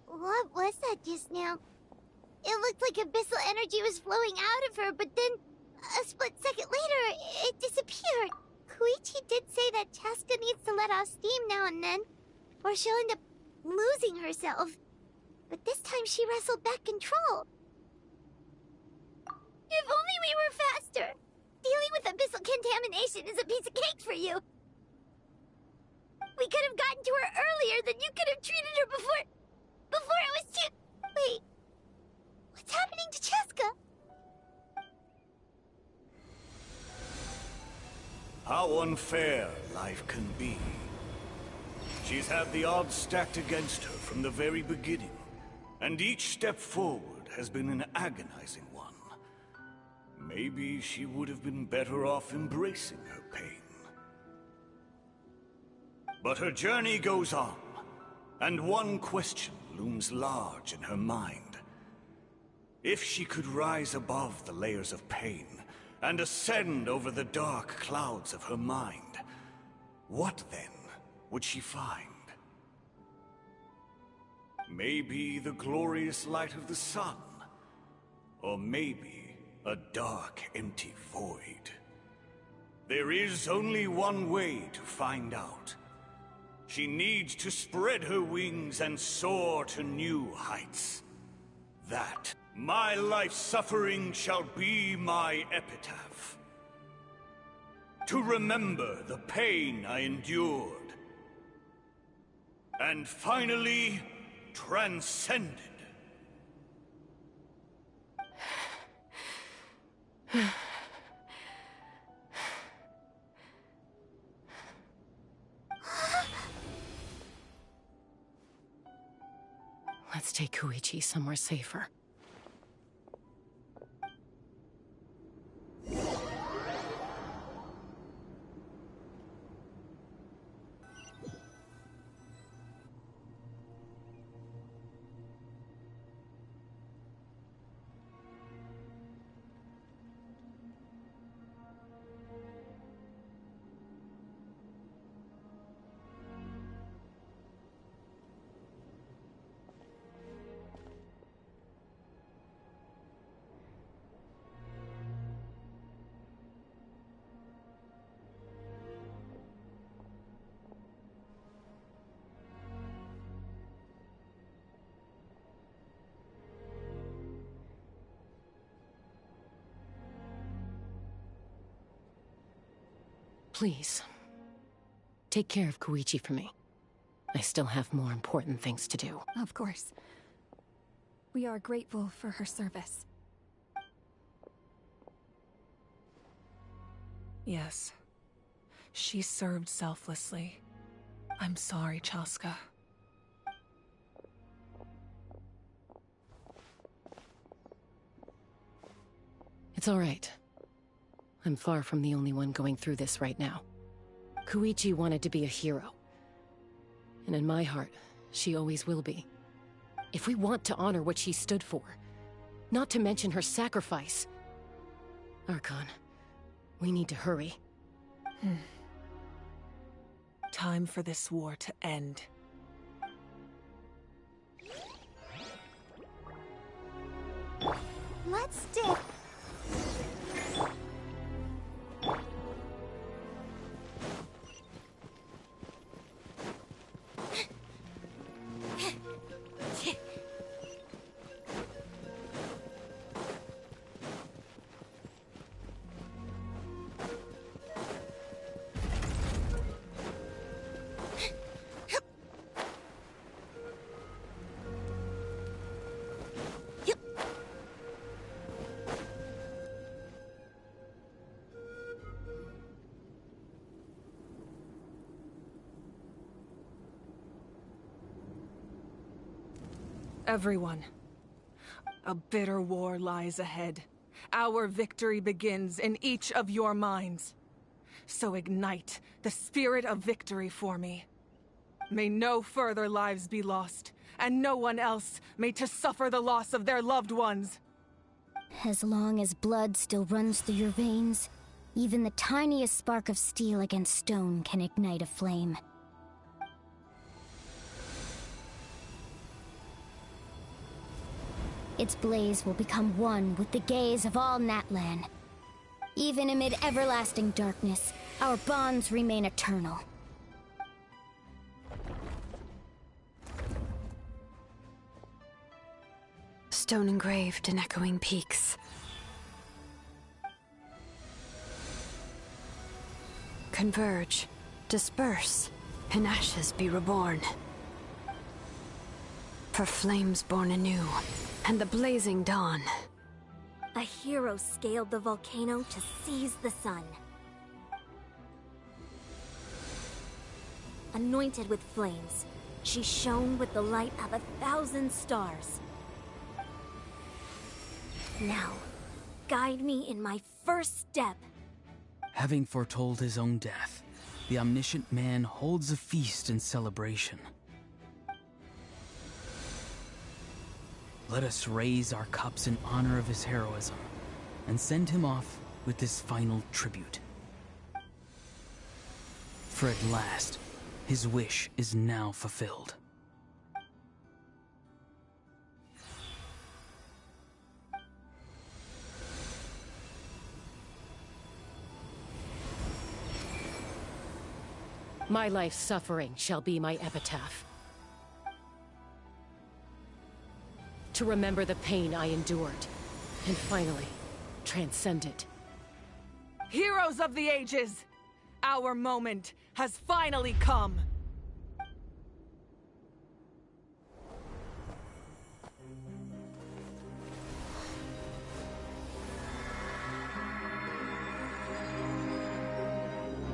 What was that just now? It looked like abyssal energy was flowing out of her, but then a split second later, it disappeared. Koichi did say that Chaska needs to let off steam now and then, or she'll end up losing herself. But this time she wrestled back control. If only we were faster! Dealing with abyssal contamination is a piece of cake for you! We could have gotten to her earlier, then you could have treated her before it was too... Wait. What's happening to Chaska? How unfair life can be. She's had the odds stacked against her from the very beginning, and each step forward has been an agonizing one. Maybe she would have been better off embracing her pain. But her journey goes on, and one question looms large in her mind. If she could rise above the layers of pain and ascend over the dark clouds of her mind, what then would she find? Maybe the glorious light of the sun, or maybe a dark, empty void. There is only one way to find out. She needs to spread her wings and soar to new heights. That, my life's suffering shall be my epitaph. To remember the pain I endured. And finally, transcended. Let's take Koichi somewhere safer. Please, take care of Koichi for me. I still have more important things to do. Of course. We are grateful for her service. Yes. She served selflessly. I'm sorry, Chaska. It's all right. I'm far from the only one going through this right now. Koichi wanted to be a hero. And in my heart, she always will be. If we want to honor what she stood for, not to mention her sacrifice... Archon, we need to hurry. Time for this war to end. Let's dip. Everyone, a bitter war lies ahead. Our victory begins in each of your minds. So ignite the spirit of victory for me. May no further lives be lost, and no one else may to suffer the loss of their loved ones. As long as blood still runs through your veins, even the tiniest spark of steel against stone can ignite a flame. Its blaze will become one with the gaze of all Natlan. Even amid everlasting darkness, our bonds remain eternal. Stone engraved in echoing peaks. Converge, disperse, in ashes be reborn. For flames born anew, and the blazing dawn. A hero scaled the volcano to seize the sun. Anointed with flames, she shone with the light of 1,000 stars. Now, guide me in my first step. Having foretold his own death, the omniscient man holds a feast in celebration. Let us raise our cups in honor of his heroism, and send him off with this final tribute. For at last, his wish is now fulfilled. My life's suffering shall be my epitaph. To remember the pain I endured, and finally, transcend it. Heroes of the ages! Our moment has finally come!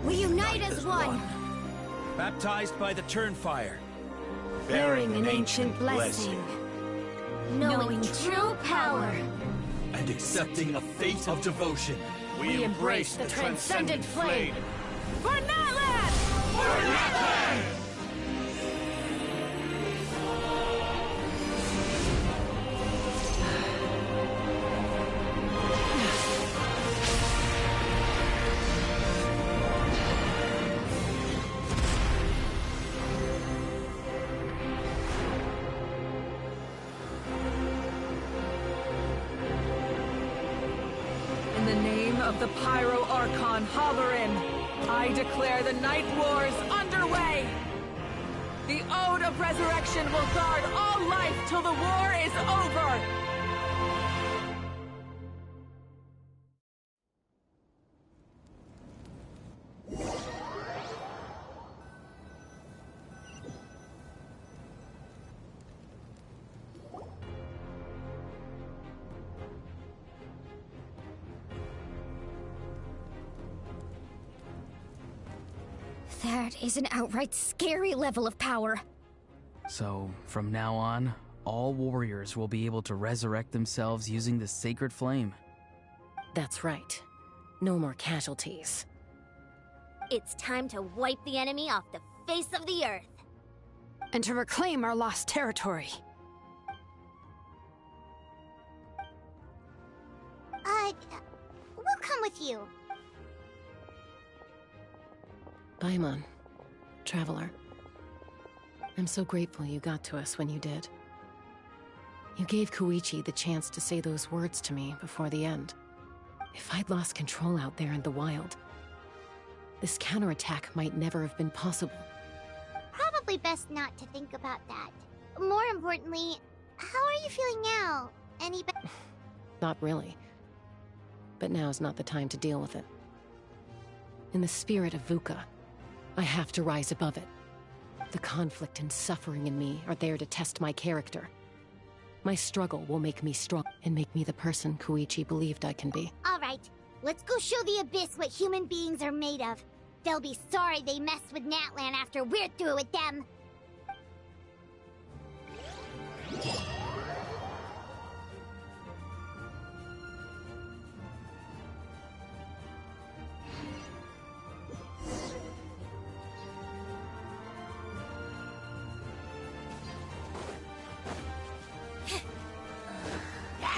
We unite as one! Baptized by the Turnfire. Bearing an ancient blessing. Knowing true power. And accepting a fate of devotion. We embrace the transcendent flame. For Natlan! For Natlan! In the name of the Pyro Archon Halloran, I declare the Night Wars underway! The Ode of Resurrection will guard all life till the war is over! That is an outright scary level of power. So, from now on, all warriors will be able to resurrect themselves using the sacred flame. That's right. No more casualties. It's time to wipe the enemy off the face of the earth. And to reclaim our lost territory. We'll come with you. Paimon, Traveler. I'm so grateful you got to us when you did. You gave Koichi the chance to say those words to me before the end. If I'd lost control out there in the wild, this counterattack might never have been possible. Probably best not to think about that. More importantly, how are you feeling now? Any better? Not really. But now's not the time to deal with it. In the spirit of VUCA, I have to rise above it. The conflict and suffering in me are there to test my character. My struggle will make me strong and make me the person Koichi believed I can be. All right, let's go show the Abyss what human beings are made of. They'll be sorry they messed with Natlan after we're through with them.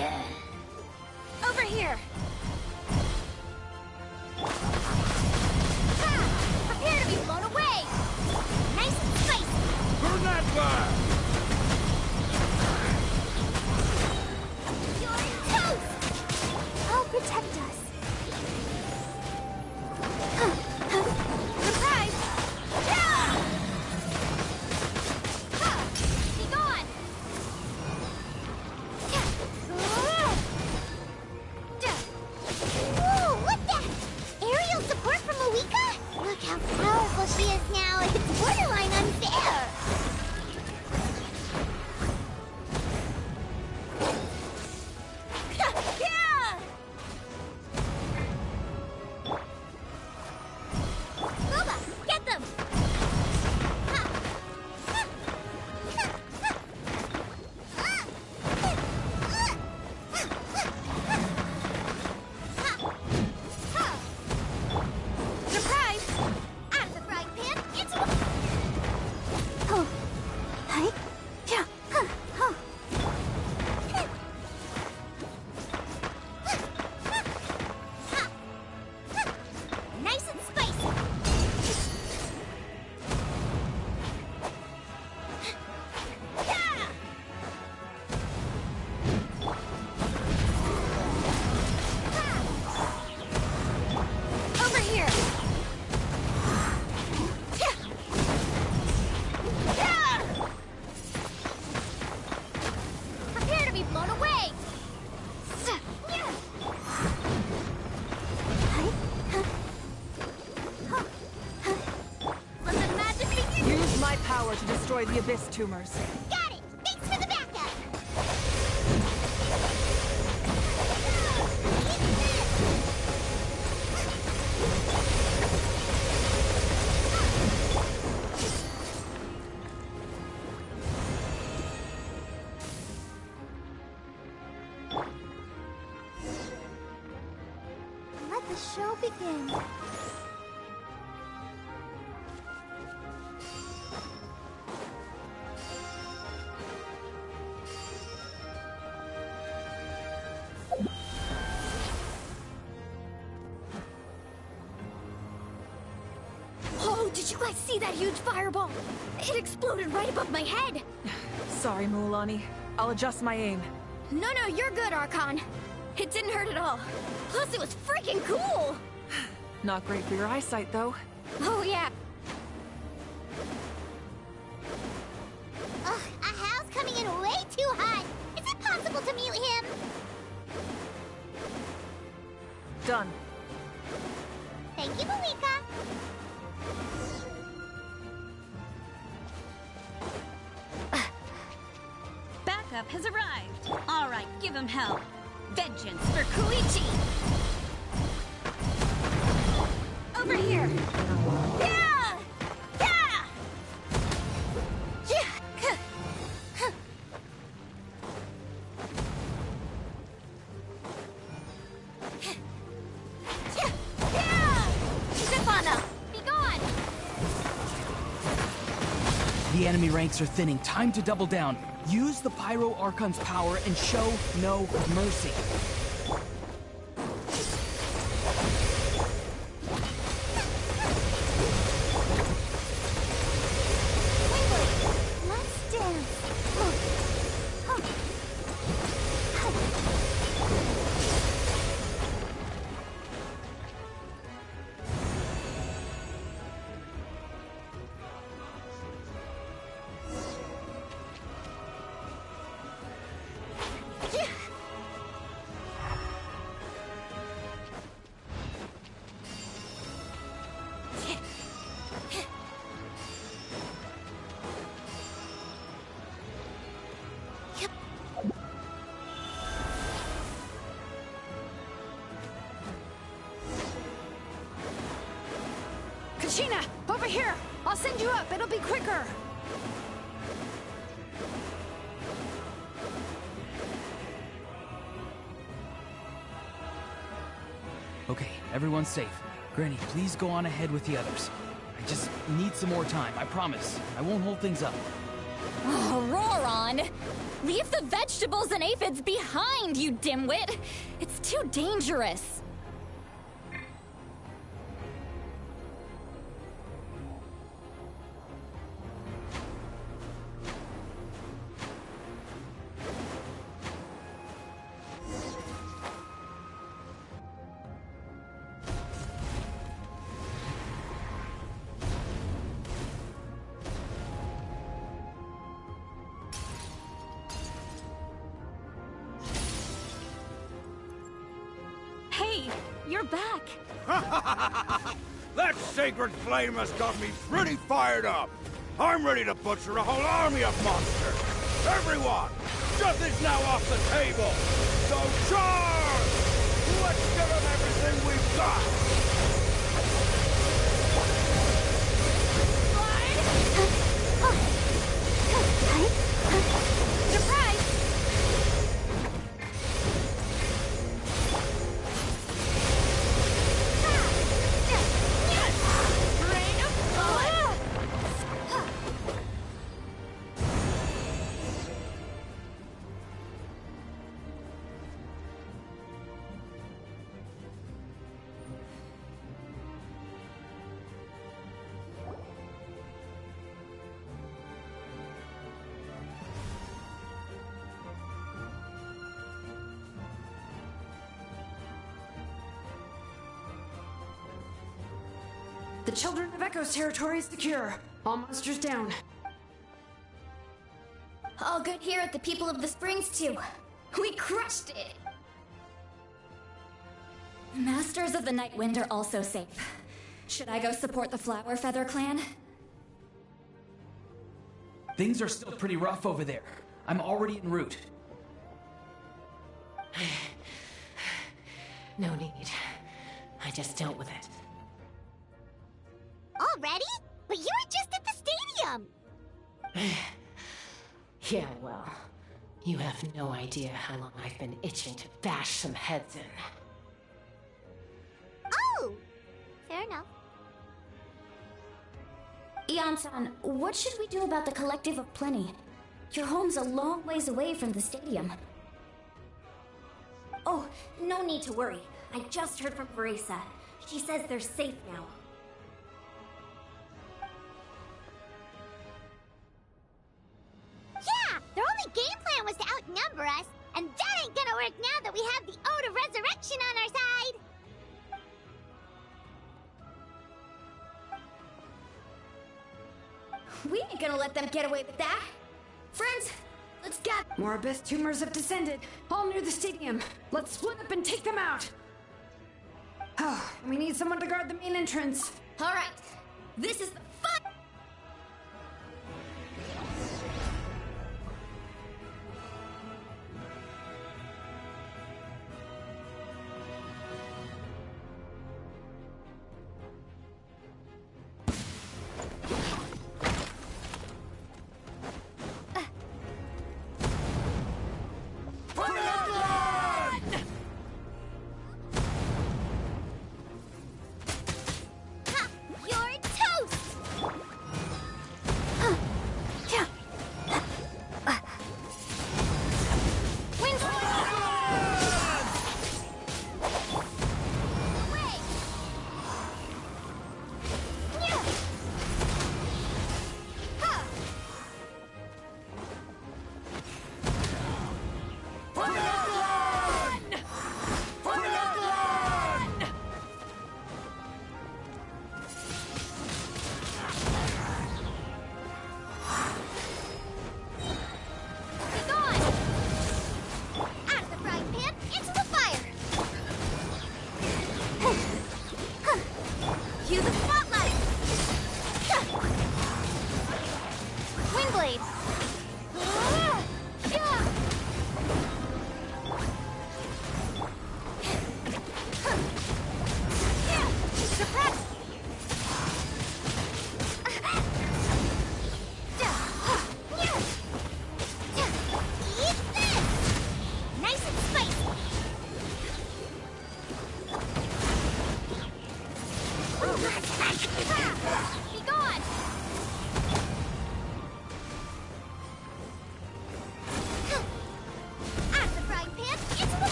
Over here! Ha! Prepare to be blown away! Nice and spicy! Burn that fire! You're toast! I'll protect us. Surprise! Yeah! Ha! Be gone! Whoa, what's that? Aerial support from Moika? Look how powerful she is now. It's borderline unfair. Yeah! Boba, get them! Surprise! Out of the frying pan, into the... Oh. Hi. Yeah. Oh. Nice and spicy. Yeah! Over here. Yeah! Prepare to be blown away. Let the magic begin. Use my power to destroy the Abyss tumors. Got it. Thanks for the backup. Let the show begin. Oh, did you guys see that huge fireball? It exploded right above my head. Sorry, Mualani. I'll adjust my aim. No, you're good, Archon. It didn't hurt at all. Plus, it was freaking cool. Not great for your eyesight, though. Oh, yeah. Ugh, Ahal's coming in way too hot. Is it possible to mute him? Done. Thank you, Malika. Backup has arrived. All right, give him hell. Vengeance for Koichi. Over here. Yeah! Yeah! Yeah! Yeah! Stefana, be gone! The enemy ranks are thinning. Time to double down. Use the Pyro Archon's power and show no mercy. Let's dance. Kachina, over here! I'll send you up, it'll be quicker! Okay, everyone's safe. Granny, please go on ahead with the others. I just need some more time, I promise. I won't hold things up. Oh, Roron! fun. Leave the vegetables and aphids behind, you dimwit! It's too dangerous. Hey, you're back. That sacred flame has got me pretty fired up. I'm ready to butcher a whole army of monsters. Everyone, death is now off the table. So charge! Let's give them everything we've got. Surprise! The Children of Echo's territory is secure. All monsters down. All good here at the People of the Springs, too. We crushed it! Masters of the Night Wind are also safe. Should I go support the Flower Feather Clan? Things are still pretty rough over there. I'm already en route. No need. I just dealt with it. Already? But you were just at the stadium! Yeah, well, you have no idea how long I've been itching to bash some heads in. Oh! Fair enough. Ian-san, what should we do about the Collective of Plenty? Your home's a long ways away from the stadium. Oh, no need to worry. I just heard from Verisa. She says they're safe now. Yeah! Their only game plan was to outnumber us, and that ain't gonna work now that we have the Ode of Resurrection on our side! We ain't gonna let them get away with that. Friends, let's get... More abyss tumors have descended, all near the stadium. Let's split up and take them out. Oh, we need someone to guard the main entrance. All right, this is the fun... You're toast!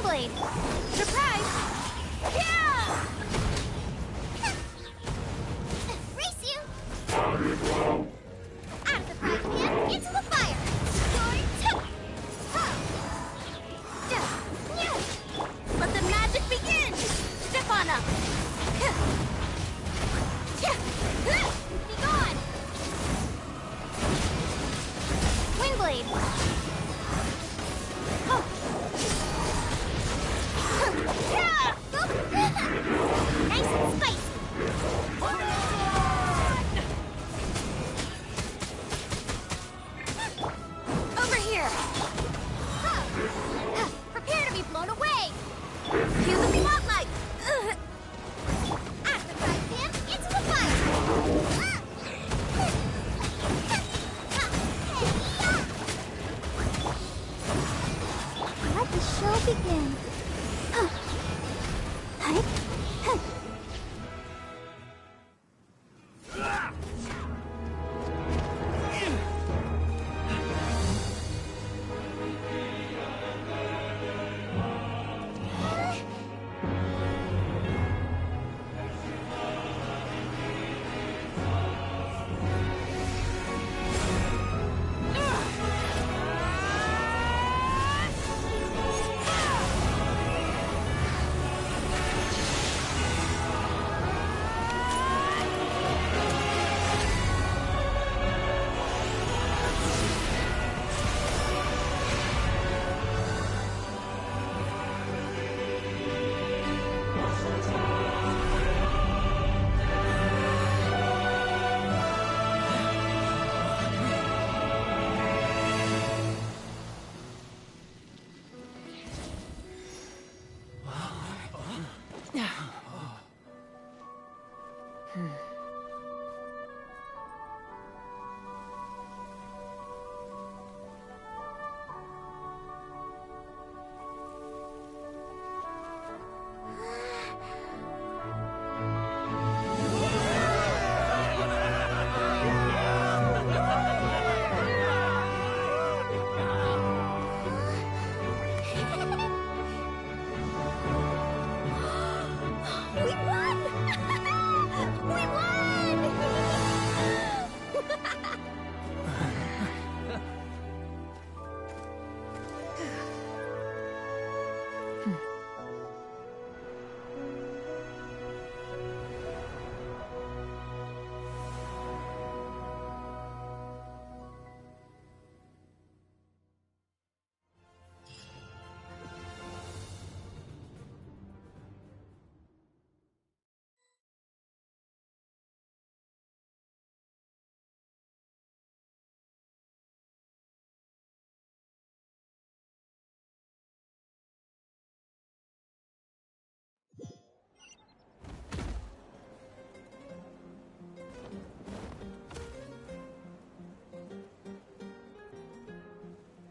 Windblade! Surprise! Yeah! Race you! Out of the frying pan, into the fire! Let the magic begin! Step on up! Be gone! Windblade! Nice and spicy! Over here! Prepare to be blown away! Cue the spotlight! Out of the frying pan, into the fire! Let the show begin.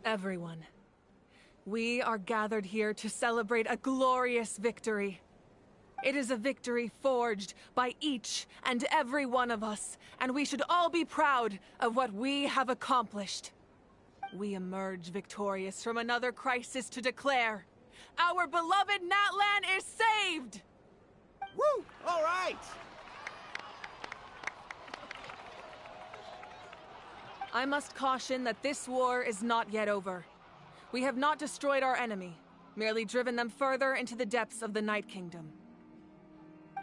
Everyone, we are gathered here to celebrate a glorious victory. It is a victory forged by each and every one of us, and we should all be proud of what we have accomplished. We emerge victorious from another crisis to declare, our beloved Natlan is saved! Woo! All right! I must caution that this war is not yet over. We have not destroyed our enemy, merely driven them further into the depths of the Night Kingdom.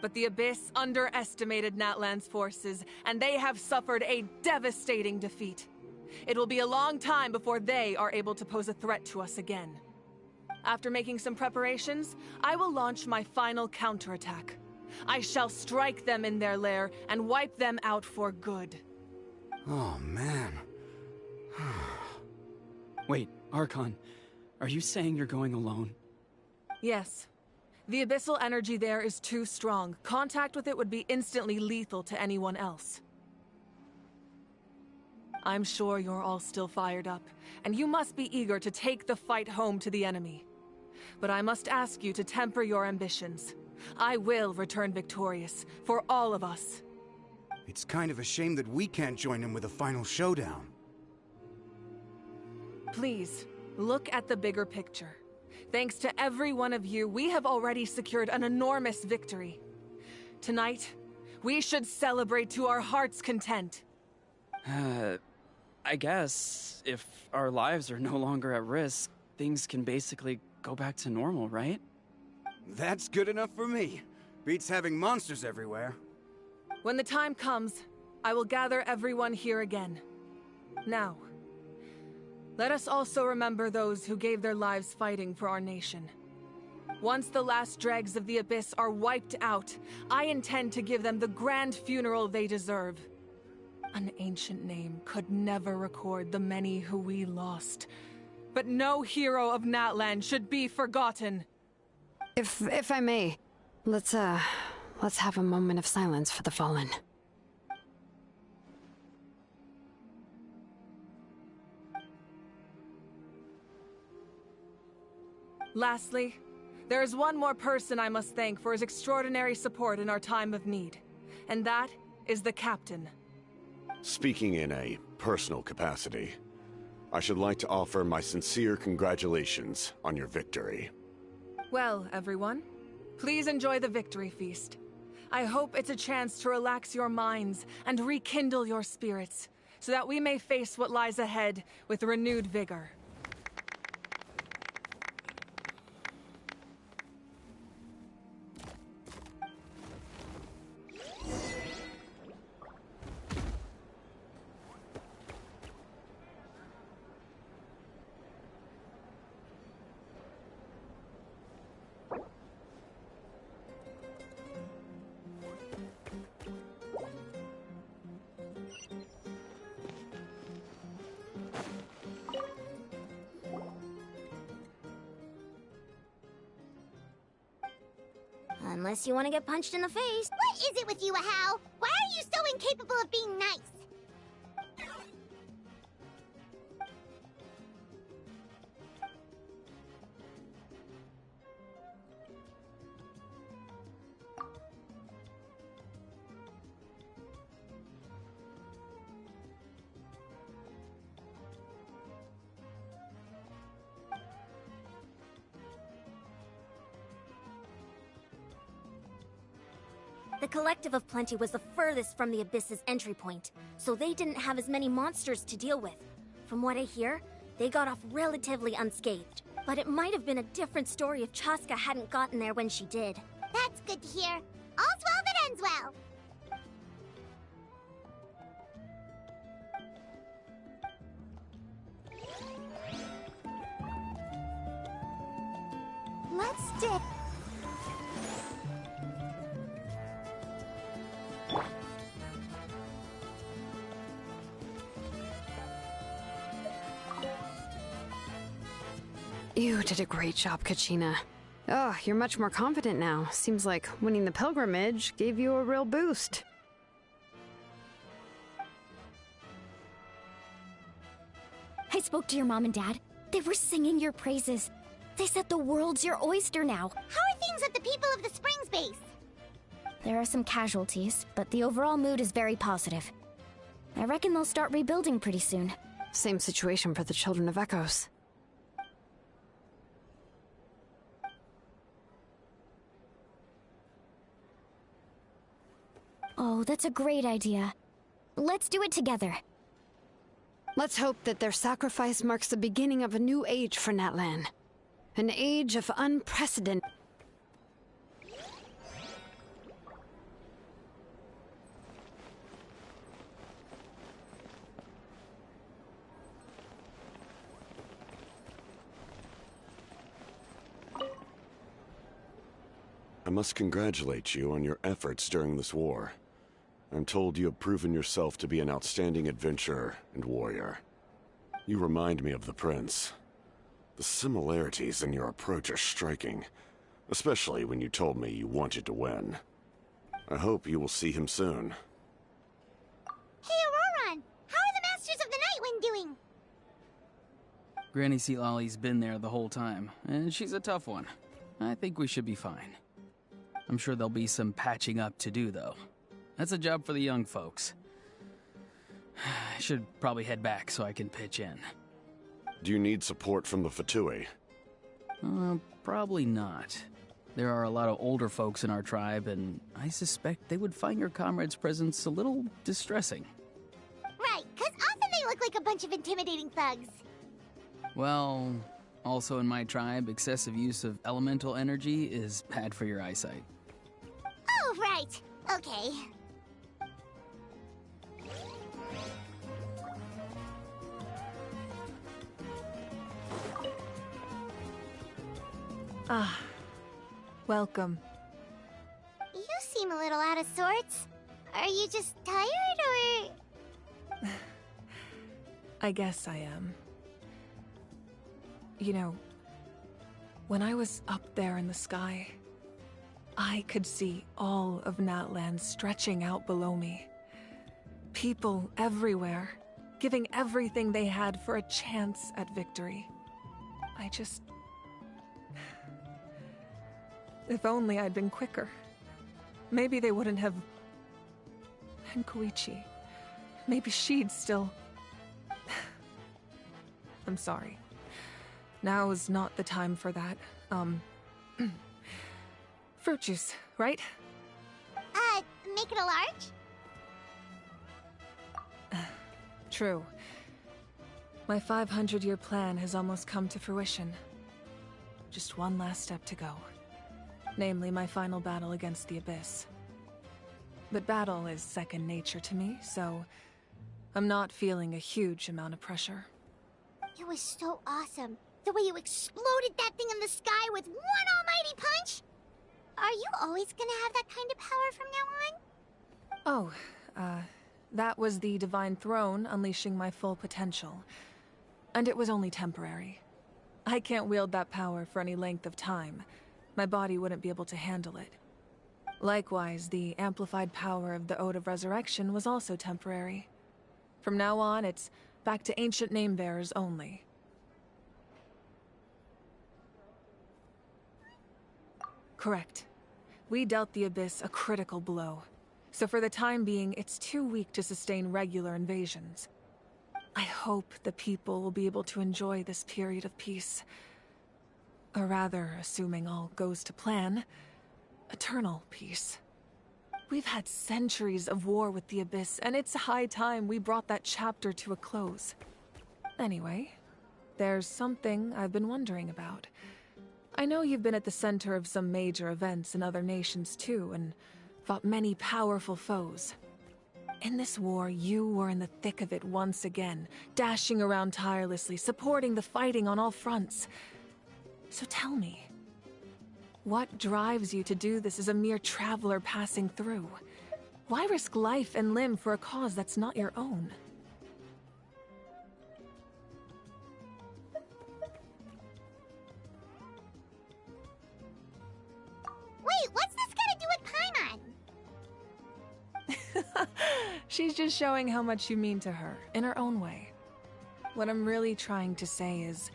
But the Abyss underestimated Natlan's forces, and they have suffered a devastating defeat. It will be a long time before they are able to pose a threat to us again. After making some preparations, I will launch my final counterattack. I shall strike them in their lair and wipe them out for good. Oh, man. Wait, Archon, are you saying you're going alone? Yes. The abyssal energy there is too strong. Contact with it would be instantly lethal to anyone else. I'm sure you're all still fired up, and you must be eager to take the fight home to the enemy. But I must ask you to temper your ambitions. I will return victorious, for all of us. It's kind of a shame that we can't join him with a final showdown. Please, look at the bigger picture. Thanks to every one of you, we have already secured an enormous victory. Tonight, we should celebrate to our heart's content. I guess if our lives are no longer at risk, things can basically go back to normal, right? That's good enough for me. Beats having monsters everywhere. When the time comes, I will gather everyone here again. Now, let us also remember those who gave their lives fighting for our nation. Once the last dregs of the Abyss are wiped out, I intend to give them the grand funeral they deserve. An ancient name could never record the many who we lost. But no hero of Natlan should be forgotten. If I may, let's have a moment of silence for the fallen. Lastly, there is one more person I must thank for his extraordinary support in our time of need, and that is the Captain. Speaking in a personal capacity, I should like to offer my sincere congratulations on your victory. Well, everyone, please enjoy the victory feast. I hope it's a chance to relax your minds and rekindle your spirits, so that we may face what lies ahead with renewed vigor. Unless you want to get punched in the face. What is it with you, Ahau? Why are you so incapable of being nice? The Collective of Plenty was the furthest from the Abyss's entry point, so they didn't have as many monsters to deal with. From what I hear, they got off relatively unscathed. But it might have been a different story if Chaska hadn't gotten there when she did. That's good to hear. All's well that ends well. Let's dig. You did a great job, Kachina. Oh, you're much more confident now. Seems like winning the pilgrimage gave you a real boost. I spoke to your mom and dad. They were singing your praises. They said the world's your oyster now. How are things at the People of the Springs base? There are some casualties, but the overall mood is very positive. I reckon they'll start rebuilding pretty soon. Same situation for the Children of Echoes. Oh, that's a great idea. Let's do it together. Let's hope that their sacrifice marks the beginning of a new age for Natlan. An age of unprecedented... I must congratulate you on your efforts during this war. I'm told you have proven yourself to be an outstanding adventurer and warrior. You remind me of the Prince. The similarities in your approach are striking, especially when you told me you wanted to win. I hope you will see him soon. Hey, Auroran! How are the Masters of the Nightwind doing? Granny Sealali's been there the whole time, and she's a tough one. I think we should be fine. I'm sure there'll be some patching up to do, though. That's a job for the young folks. I should probably head back so I can pitch in. Do you need support from the Fatui? Probably not. There are a lot of older folks in our tribe, and I suspect they would find your comrade's presence a little distressing. Right, because often they look like a bunch of intimidating thugs. Well, also in my tribe, excessive use of elemental energy is bad for your eyesight. Oh, right. Okay. Ah, welcome. You seem a little out of sorts. Are you just tired, or...? I guess I am. You know, when I was up there in the sky, I could see all of Natlan stretching out below me. People everywhere, giving everything they had for a chance at victory. I just... If only I'd been quicker. Maybe they wouldn't have... And Koichi. Maybe she'd still... I'm sorry. Now is not the time for that. Fruit juice, right? Make it a large? True. My 500-year plan has almost come to fruition. Just one last step to go. Namely, my final battle against the Abyss. But battle is second nature to me, so I'm not feeling a huge amount of pressure. It was so awesome. The way you exploded that thing in the sky with one almighty punch! Are you always gonna have that kind of power from now on? Oh, that was the Divine Throne unleashing my full potential. And it was only temporary. I can't wield that power for any length of time. My body wouldn't be able to handle it. Likewise, the amplified power of the Ode of Resurrection was also temporary. From now on, it's back to ancient name-bearers only. Correct. We dealt the Abyss a critical blow. So for the time being, it's too weak to sustain regular invasions. I hope the people will be able to enjoy this period of peace. Or rather, assuming all goes to plan, eternal peace. We've had centuries of war with the Abyss, and it's high time we brought that chapter to a close. Anyway, there's something I've been wondering about. I know you've been at the center of some major events in other nations too, and fought many powerful foes. In this war, you were in the thick of it once again, dashing around tirelessly, supporting the fighting on all fronts. So tell me, what drives you to do this as a mere traveler passing through? Why risk life and limb for a cause that's not your own? Wait, what's this got to do with Paimon? She's just showing how much you mean to her, in her own way. What I'm really trying to say is,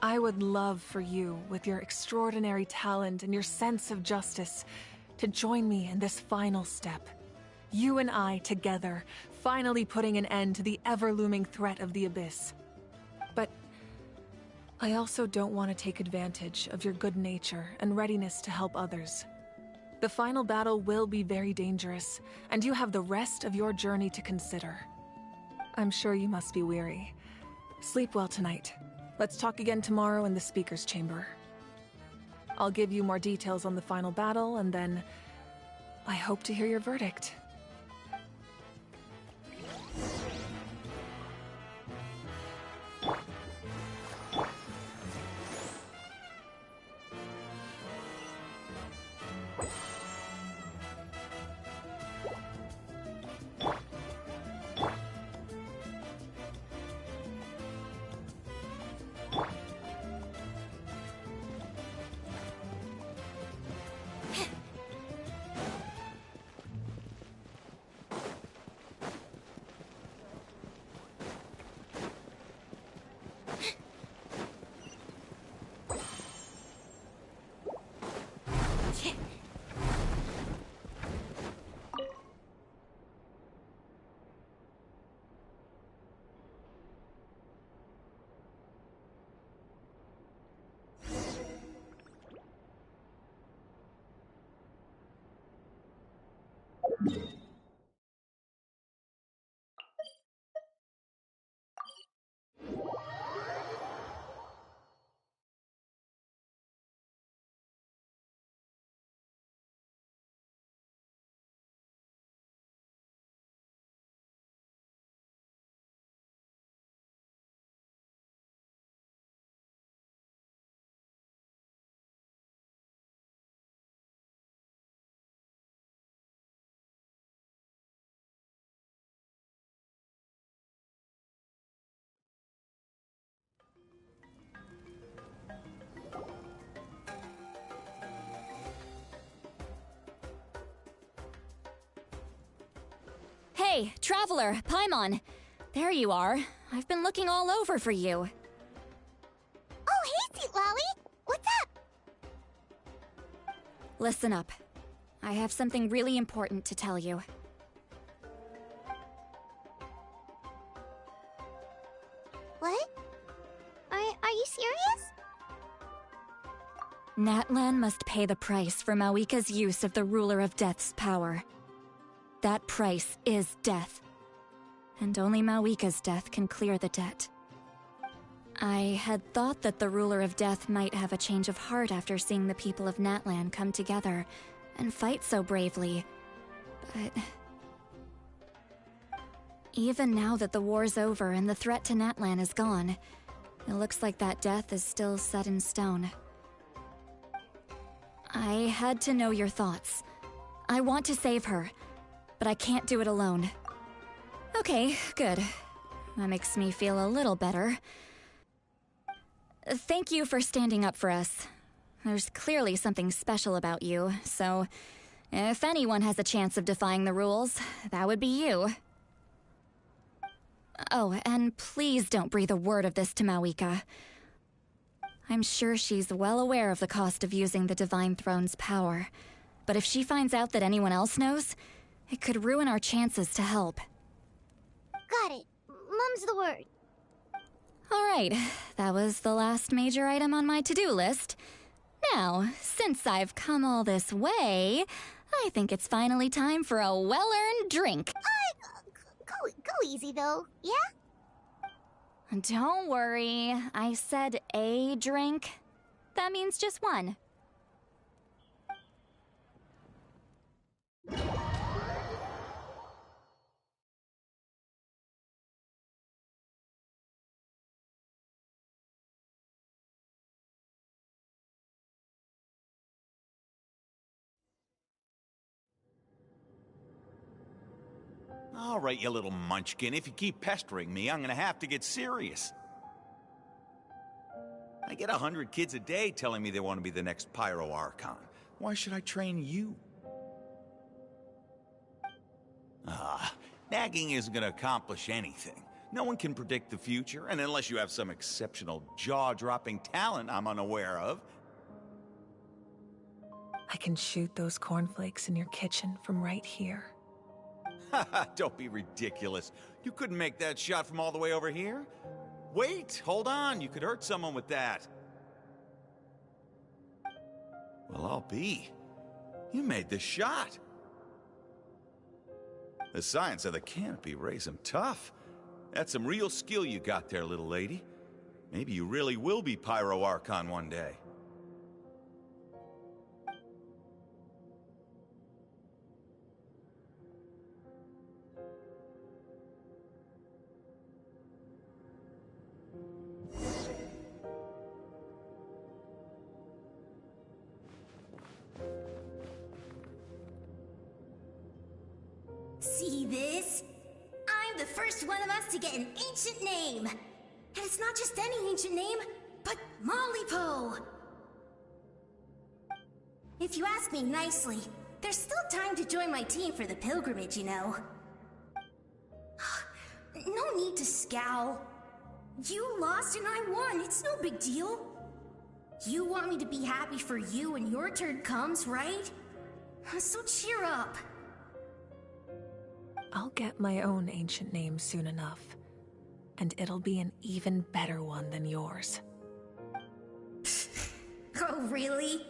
I would love for you, with your extraordinary talent and your sense of justice, to join me in this final step. You and I together, finally putting an end to the ever-looming threat of the Abyss. But I also don't want to take advantage of your good nature and readiness to help others. The final battle will be very dangerous, and you have the rest of your journey to consider. I'm sure you must be weary. Sleep well tonight. Let's talk again tomorrow in the Speaker's Chamber. I'll give you more details on the final battle, and then I hope to hear your verdict. Hey, Traveler, Paimon. There you are. I've been looking all over for you. Oh, hey, Seat Lolly! What's up? Listen up. I have something really important to tell you. What? Are you serious? Natlan must pay the price for Mawika's use of the Ruler of Death's power. That price is death. And only Mawika's death can clear the debt. I had thought that the Ruler of Death might have a change of heart after seeing the people of Natlan come together and fight so bravely, but... even now that the war's over and the threat to Natlan is gone, it looks like that death is still set in stone. I had to know your thoughts. I want to save her, but I can't do it alone. Okay, good. That makes me feel a little better. Thank you for standing up for us. There's clearly something special about you, so if anyone has a chance of defying the rules, that would be you. Oh, and please don't breathe a word of this to Mawika. I'm sure she's well aware of the cost of using the Divine Throne's power, but if she finds out that anyone else knows, it could ruin our chances to help. Got it. Mum's the word. Alright, that was the last major item on my to-do list. Now, since I've come all this way, I think it's finally time for a well-earned drink. Go easy, though, yeah? Don't worry, I said a drink. That means just one. All right, you little munchkin. If you keep pestering me, I'm gonna have to get serious. I get 100 kids a day telling me they want to be the next Pyro Archon. Why should I train you? Nagging isn't gonna accomplish anything. No one can predict the future, and unless you have some exceptional jaw-dropping talent I'm unaware of... I can shoot those cornflakes in your kitchen from right here. Don't be ridiculous. You couldn't make that shot from all the way over here? Wait, hold on. You could hurt someone with that. Well, I'll be. You made the shot. The science of the canopy raised him tough. That's some real skill you got there, little lady. Maybe you really will be Pyro Archon one day. See this? I'm the first one of us to get an ancient name. And it's not just any ancient name, but Malipo. If you ask me nicely, there's still time to join my team for the pilgrimage, you know. No need to scowl. You lost and I won, it's no big deal. You want me to be happy for you when your turn comes, right? So cheer up. I'll get my own ancient name soon enough. And it'll be an even better one than yours. Oh, really?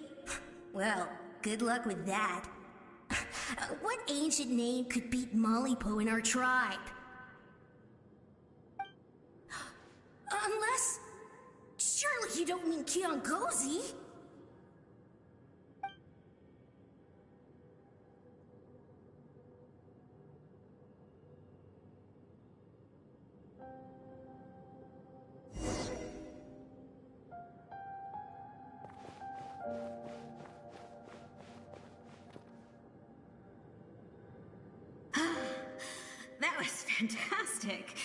Well, good luck with that. What ancient name could beat Malipo in our tribe? Unless... surely you don't mean Kiangozi? That was fantastic.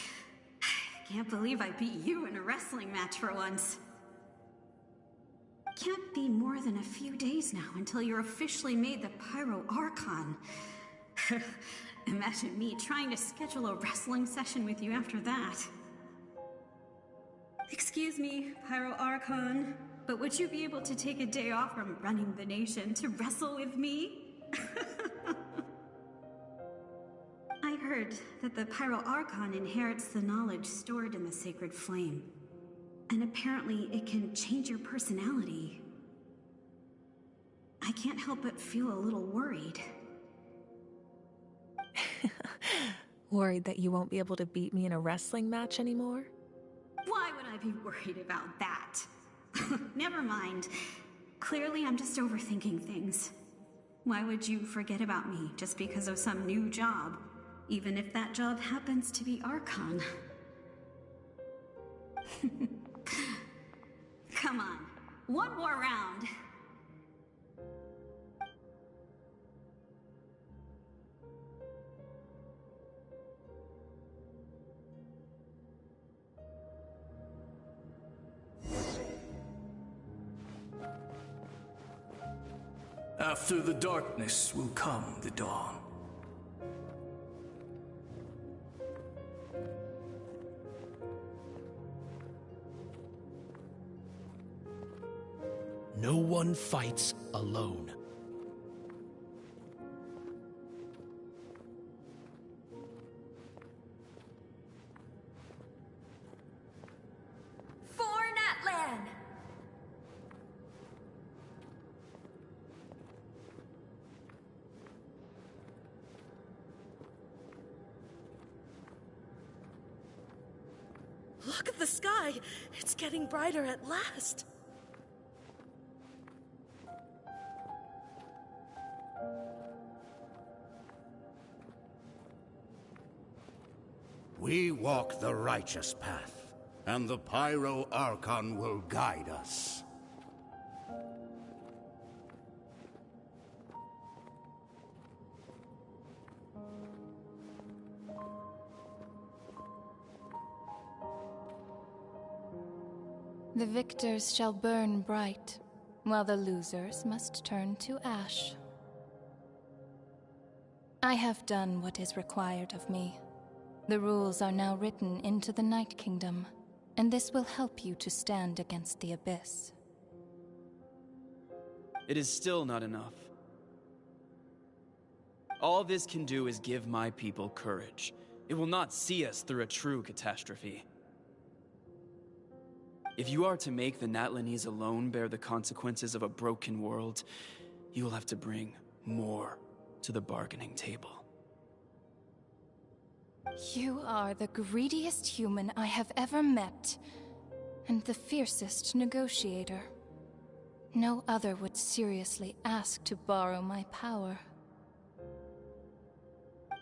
I can't believe I beat you in a wrestling match for once. Can't be more than a few days now until you're officially made the Pyro Archon. Imagine me trying to schedule a wrestling session with you after that. Excuse me, Pyro Archon, but would you be able to take a day off from running the nation to wrestle with me? I heard that the Pyro Archon inherits the knowledge stored in the Sacred Flame. And apparently it can change your personality. I can't help but feel a little worried. Worried that you won't be able to beat me in a wrestling match anymore? Why would I be worried about that? Never mind. Clearly I'm just overthinking things. Why would you forget about me just because of some new job? Even if that job happens to be Archon. Come on, one more round. After the darkness will come the dawn. No one fights alone. For Natlan! Look at the sky! It's getting brighter at last! We walk the righteous path, and the Pyro Archon will guide us. The victors shall burn bright, while the losers must turn to ash. I have done what is required of me. The rules are now written into the Night Kingdom, and this will help you to stand against the Abyss. It is still not enough. All this can do is give my people courage. It will not see us through a true catastrophe. If you are to make the Natlanese alone bear the consequences of a broken world, you will have to bring more to the bargaining table. You are the greediest human I have ever met, and the fiercest negotiator. No other would seriously ask to borrow my power.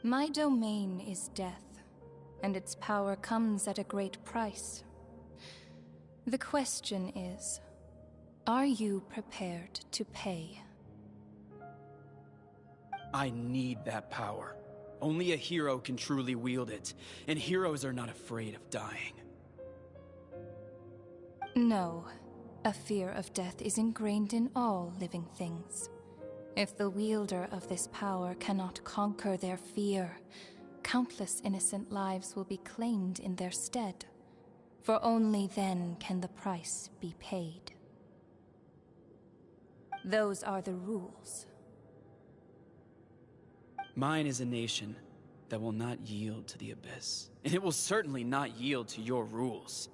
My domain is death, and its power comes at a great price. The question is, are you prepared to pay? I need that power. Only a hero can truly wield it, and heroes are not afraid of dying. No, a fear of death is ingrained in all living things. If the wielder of this power cannot conquer their fear, countless innocent lives will be claimed in their stead. For only then can the price be paid. Those are the rules. Mine is a nation that will not yield to the Abyss, and it will certainly not yield to your rules.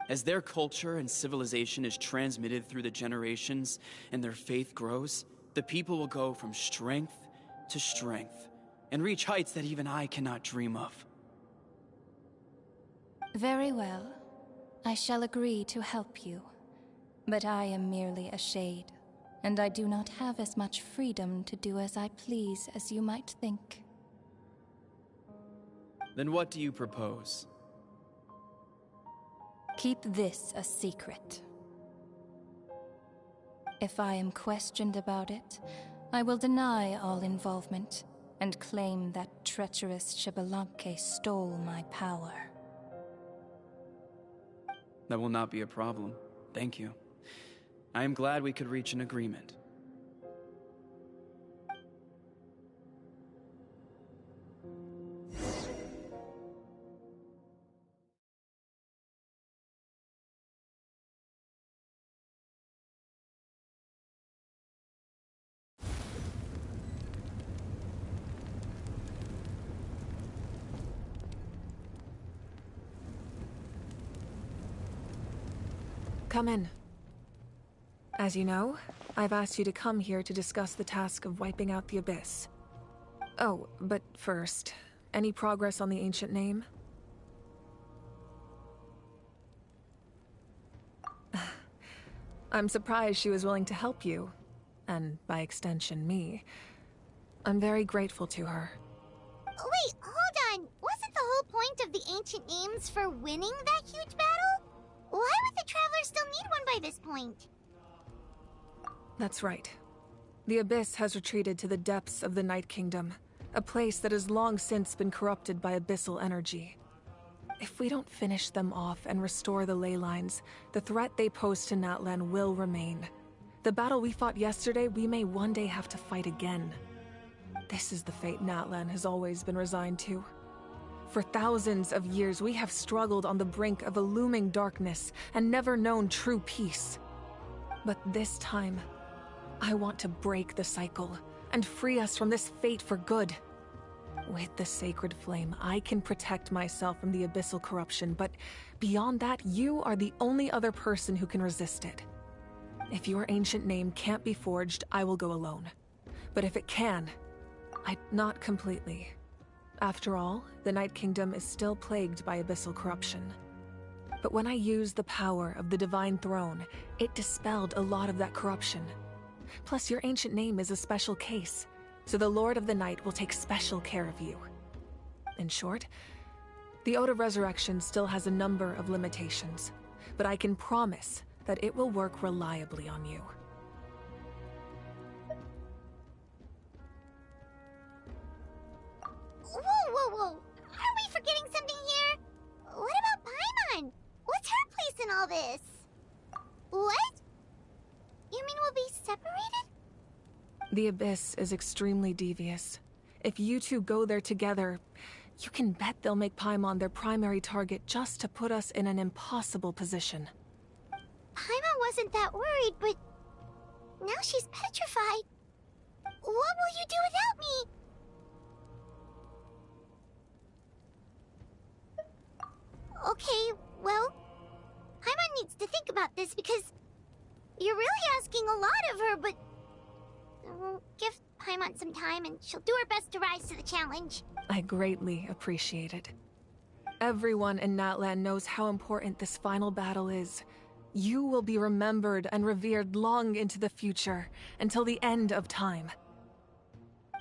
As their culture and civilization is transmitted through the generations and their faith grows, the people will go from strength to strength and reach heights that even I cannot dream of. Very well. I shall agree to help you. But I am merely a shade, and I do not have as much freedom to do as I please as you might think. Then what do you propose? Keep this a secret. If I am questioned about it, I will deny all involvement and claim that treacherous Xbalanque stole my power. That will not be a problem. Thank you. I am glad we could reach an agreement. Come in. As you know, I've asked you to come here to discuss the task of wiping out the Abyss. Oh, but first, any progress on the ancient name? I'm surprised she was willing to help you, and by extension, me. I'm very grateful to her. Wait, hold on. Wasn't the whole point of the ancient names for winning that huge battle? Why would the Travelers still need one by this point? That's right. The Abyss has retreated to the depths of the Night Kingdom, a place that has long since been corrupted by abyssal energy. If we don't finish them off and restore the ley lines, the threat they pose to Natlan will remain. The battle we fought yesterday, we may one day have to fight again. This is the fate Natlan has always been resigned to. For thousands of years, we have struggled on the brink of a looming darkness and never known true peace. But this time, I want to break the cycle and free us from this fate for good. With the Sacred Flame, I can protect myself from the abyssal corruption, but beyond that, you are the only other person who can resist it. If your ancient name can't be forged, I will go alone. But if it can, not completely. After all, the Night Kingdom is still plagued by abyssal corruption. But when I used the power of the Divine Throne, it dispelled a lot of that corruption. Plus, your ancient name is a special case, so the Lord of the Night will take special care of you. In short, the Ode of Resurrection still has a number of limitations, but I can promise that it will work reliably on you. Whoa! Are we forgetting something here? What about Paimon? What's her place in all this? What? You mean we'll be separated? The Abyss is extremely devious. If you two go there together, you can bet they'll make Paimon their primary target just to put us in an impossible position. Paimon wasn't that worried, but now she's petrified. What will you do without me? Okay, well, Paimon needs to think about this because you're really asking a lot of her, but give Paimon some time and she'll do her best to rise to the challenge. I greatly appreciate it. Everyone in Natlan knows how important this final battle is. You will be remembered and revered long into the future, until the end of time.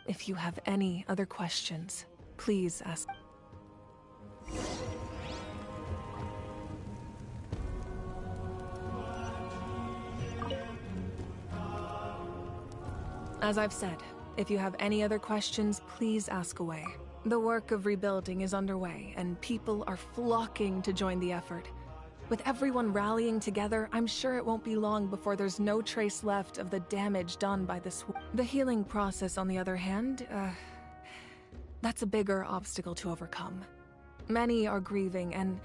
If you have any other questions, please ask. As I've said, if you have any other questions, please ask away. The work of rebuilding is underway, and people are flocking to join the effort. With everyone rallying together, I'm sure it won't be long before there's no trace left of the damage done by this war. The healing process, on the other hand, that's a bigger obstacle to overcome. Many are grieving, and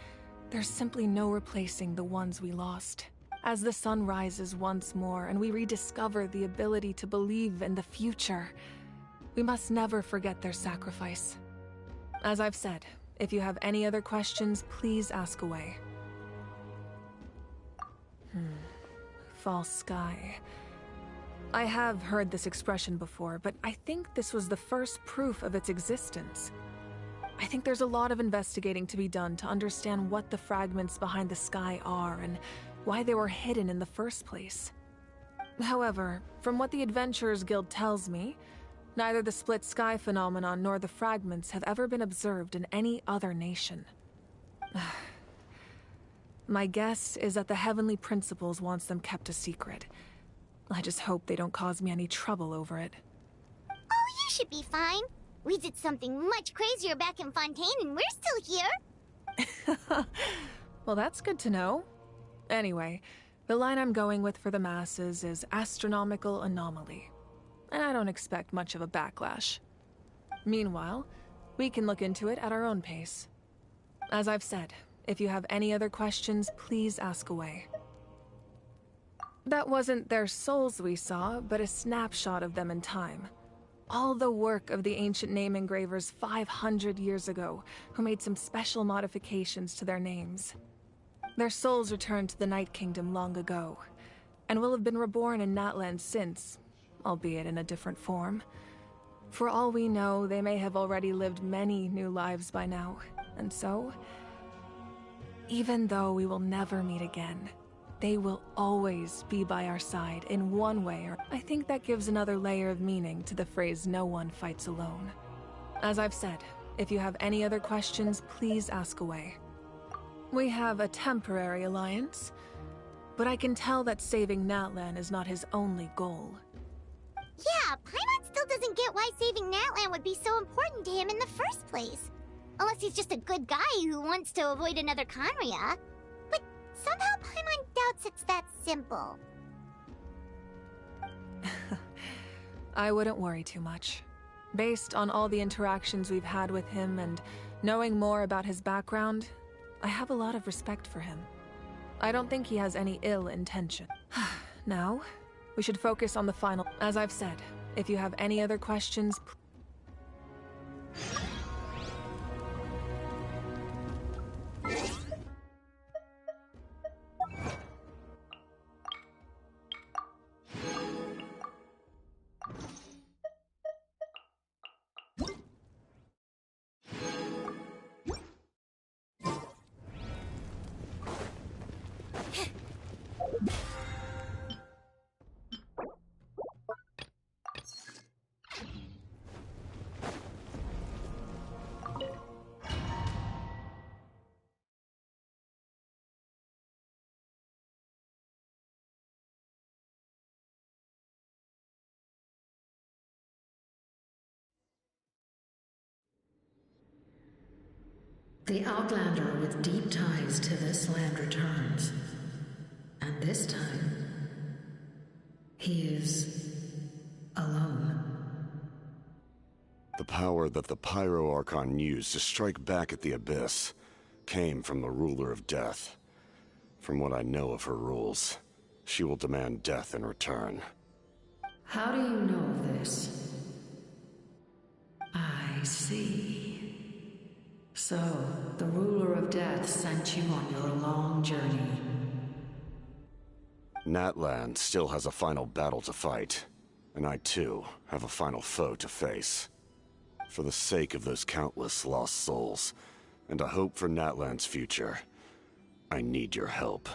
there's simply no replacing the ones we lost. As the sun rises once more and we rediscover the ability to believe in the future, we must never forget their sacrifice. As I've said, if you have any other questions, please ask away. False sky. I have heard this expression before, but I think this was the first proof of its existence. I think there's a lot of investigating to be done to understand what the fragments behind the sky are and why they were hidden in the first place. However, from what the Adventurers Guild tells me, neither the split sky phenomenon nor the fragments have ever been observed in any other nation. My guess is that the Heavenly Principles wants them kept a secret. I just hope they don't cause me any trouble over it. Oh, you should be fine. We did something much crazier back in Fontaine and we're still here. Well, that's good to know. Anyway, the line I'm going with for the masses is astronomical anomaly, and I don't expect much of a backlash. Meanwhile, we can look into it at our own pace. As I've said, if you have any other questions, please ask away. That wasn't their souls we saw, but a snapshot of them in time. All the work of the ancient name engravers 500 years ago, who made some special modifications to their names. Their souls returned to the Night Kingdom long ago, and will have been reborn in Natlan since, albeit in a different form. For all we know, they may have already lived many new lives by now, and so, even though we will never meet again, they will always be by our side in one way or I think that gives another layer of meaning to the phrase "no one fights alone." As I've said, if you have any other questions, please ask away. We have a temporary alliance, but I can tell that saving Natlan is not his only goal. Yeah, Paimon still doesn't get why saving Natlan would be so important to him in the first place. Unless he's just a good guy who wants to avoid another Khaenri'ah. But somehow Paimon doubts it's that simple. I wouldn't worry too much. Based on all the interactions we've had with him and knowing more about his background, I have a lot of respect for him. I don't think he has any ill intention. Now, we should focus on the final. As I've said, if you have any other questions, The Outlander with deep ties to this land returns. And this time, he is alone. The power that the Pyro Archon used to strike back at the Abyss came from the Ruler of Death. From what I know of her rules, she will demand death in return. How do you know of this? I see. So, the Ruler of Death sent you on your long journey. Natlan still has a final battle to fight, and I too have a final foe to face. For the sake of those countless lost souls, and a hope for Natlan's future, I need your help.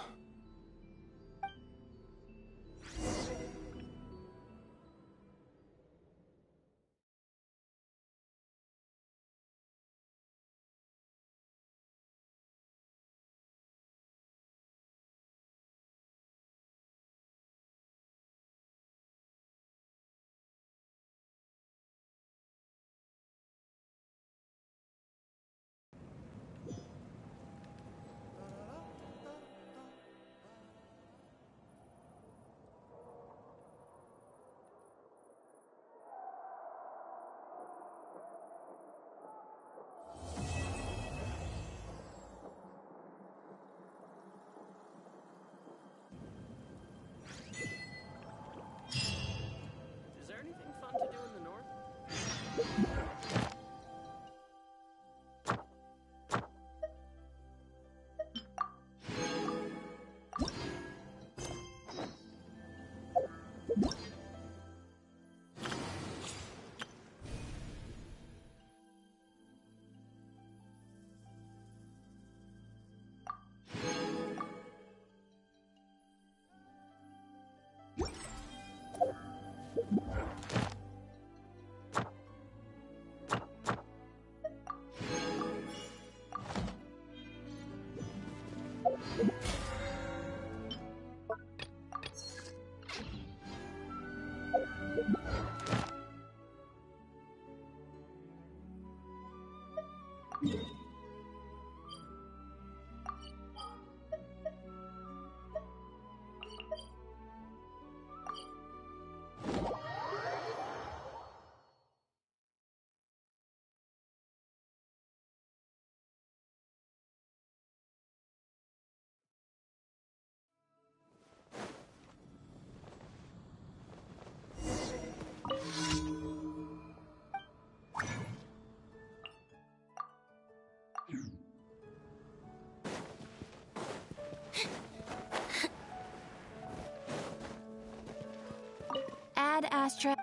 Ad Astra.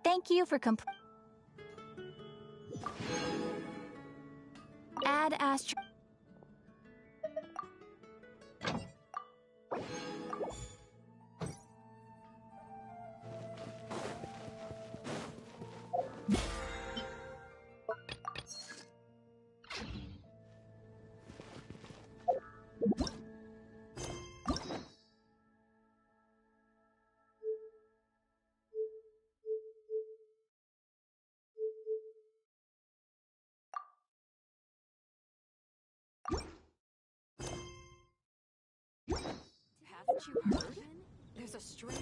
Thank you for Ad Astra. Haven't you heard? There's a strange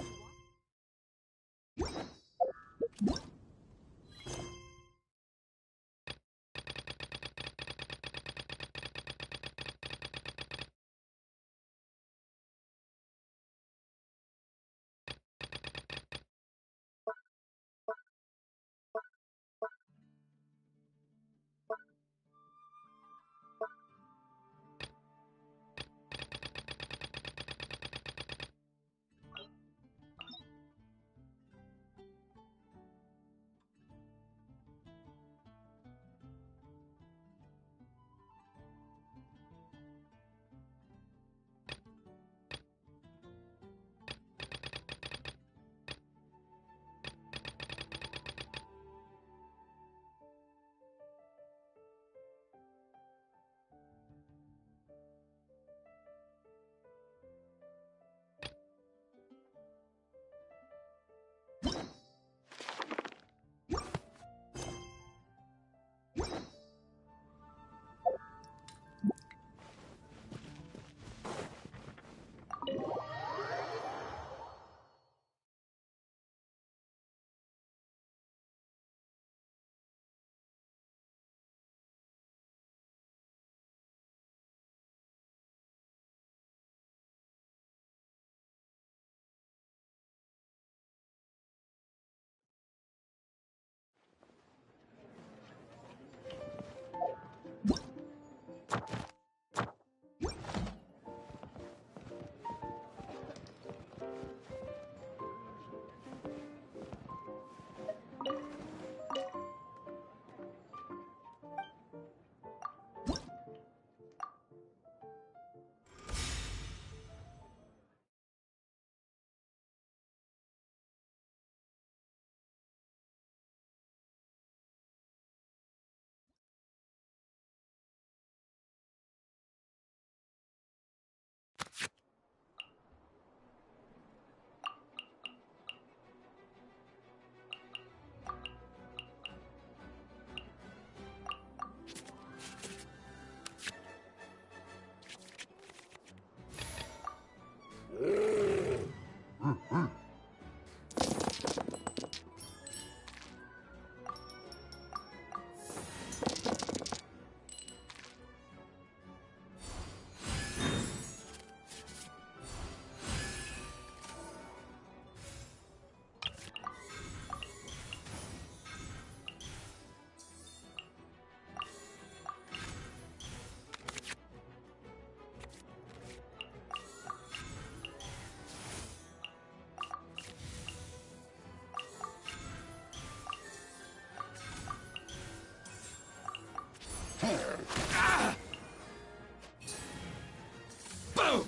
Boom!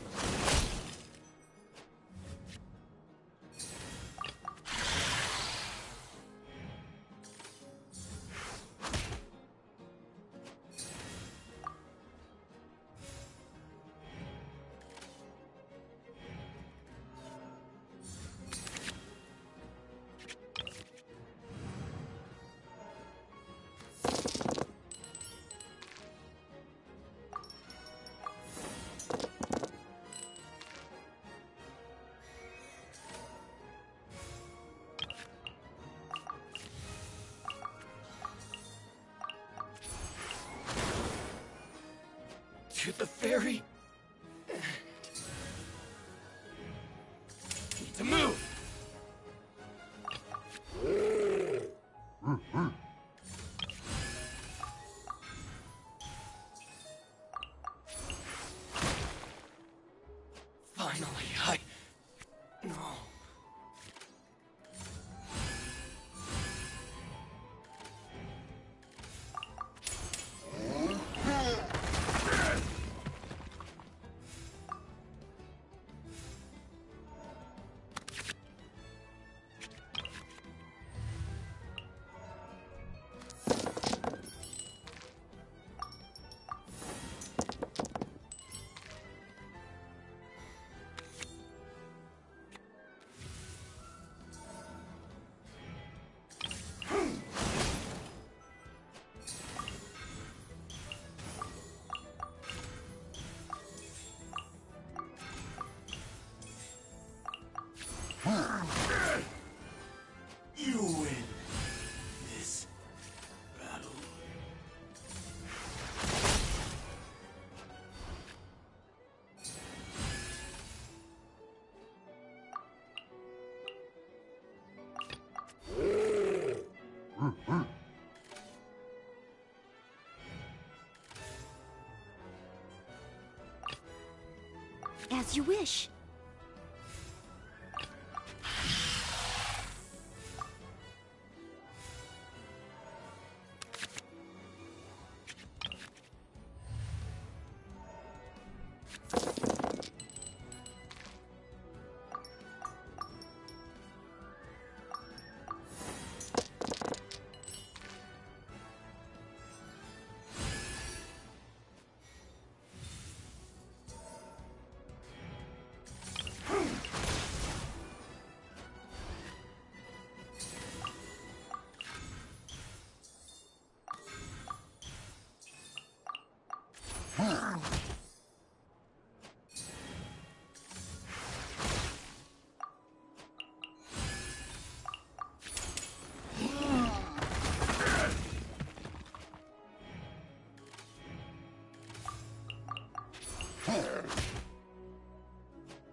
To the ferry. Need to move. Finally, You win this battle. As you wish.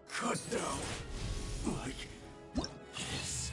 Cut down like this.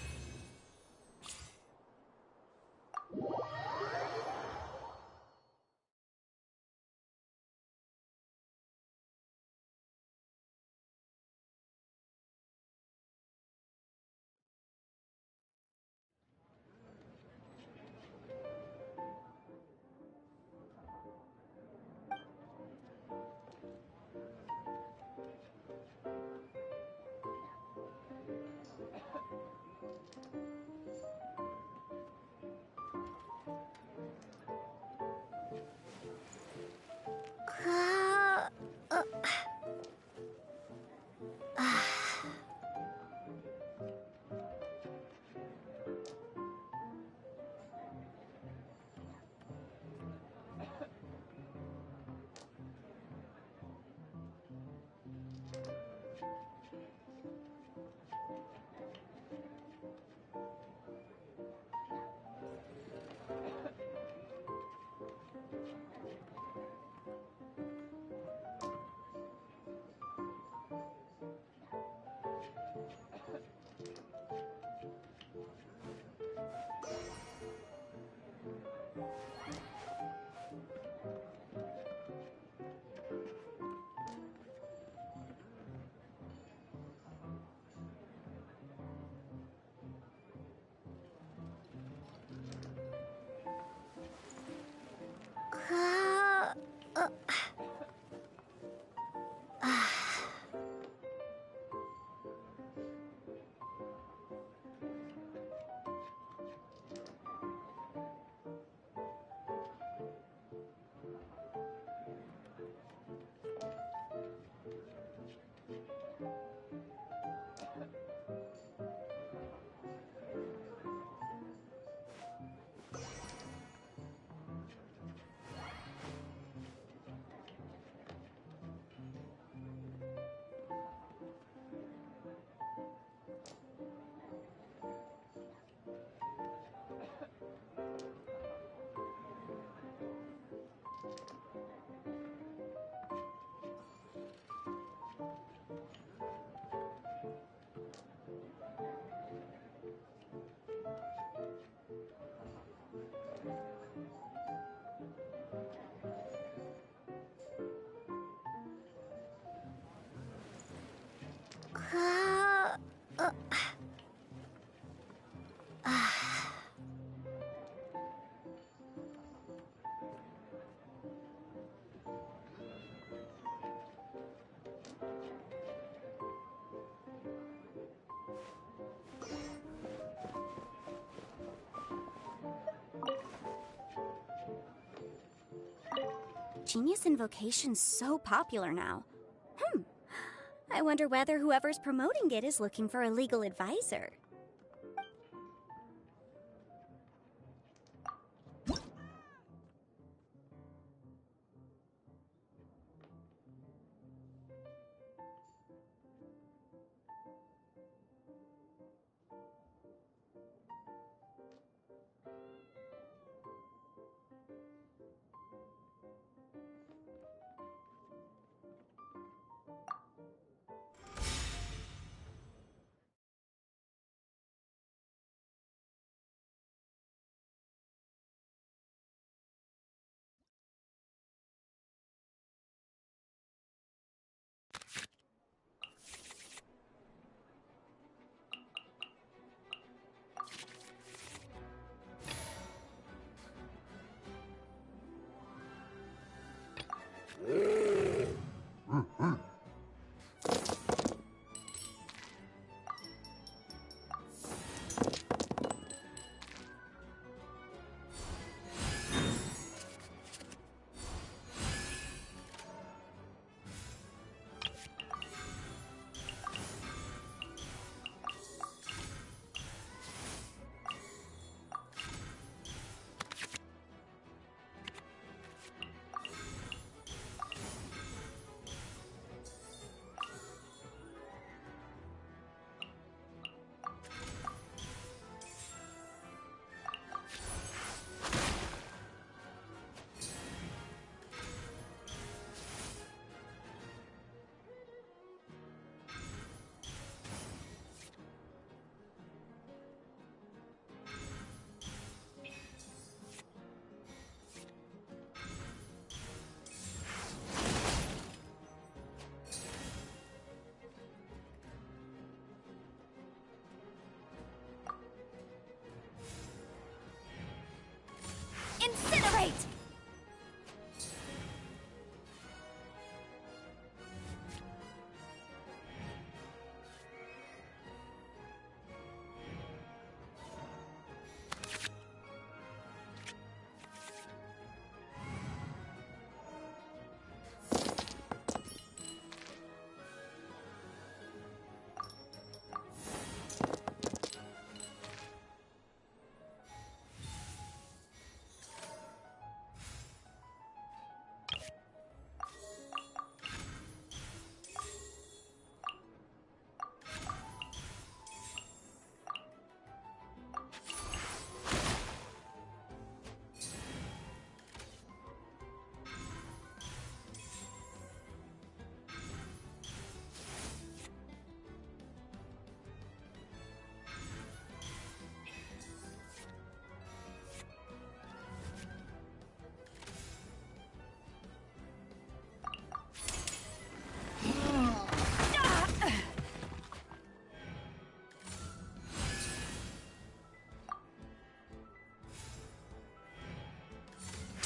Genius Invocation's so popular now. I wonder whether whoever's promoting it is looking for a legal advisor.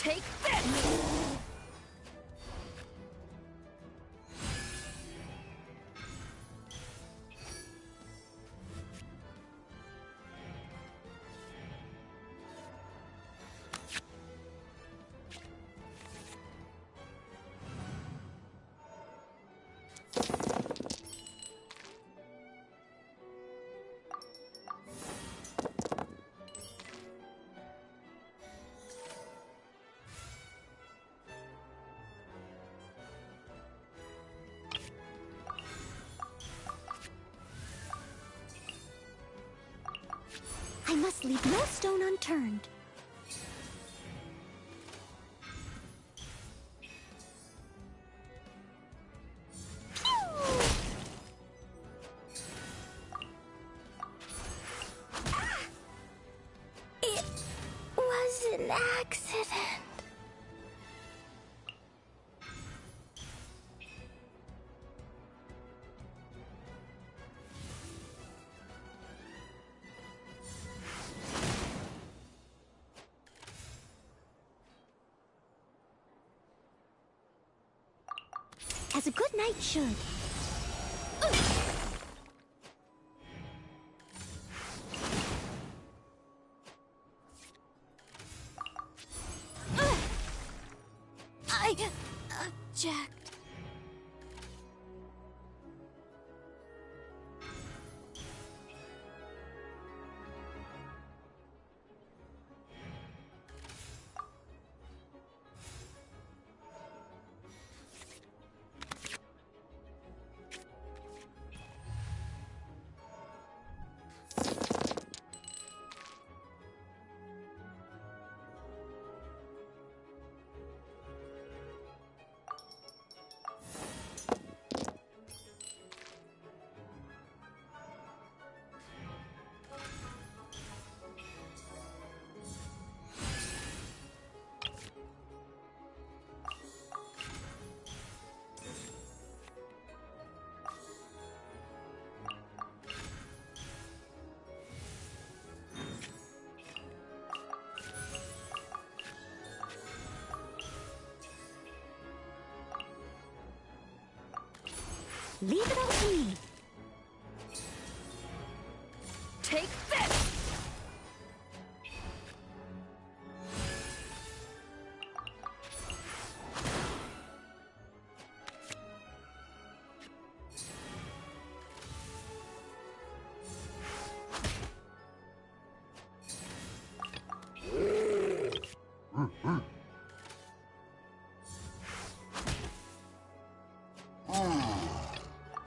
Take this! I must leave no stone unturned. It was an accident. As a good knight should. I object. Leave it all to me. Take this!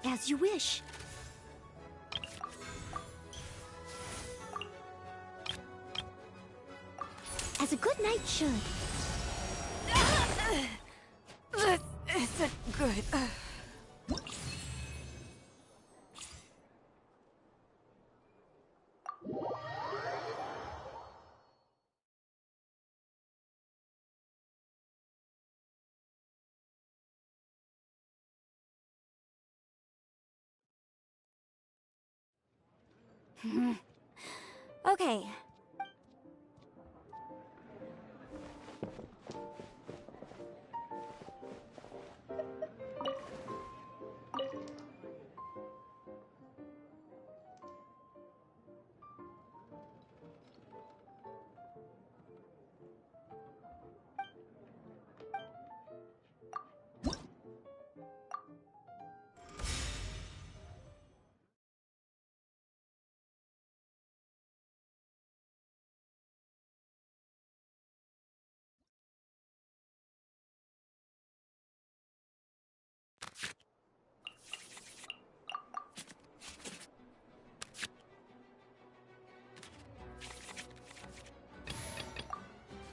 As you wish. As a good knight should. This isn't good. Okay.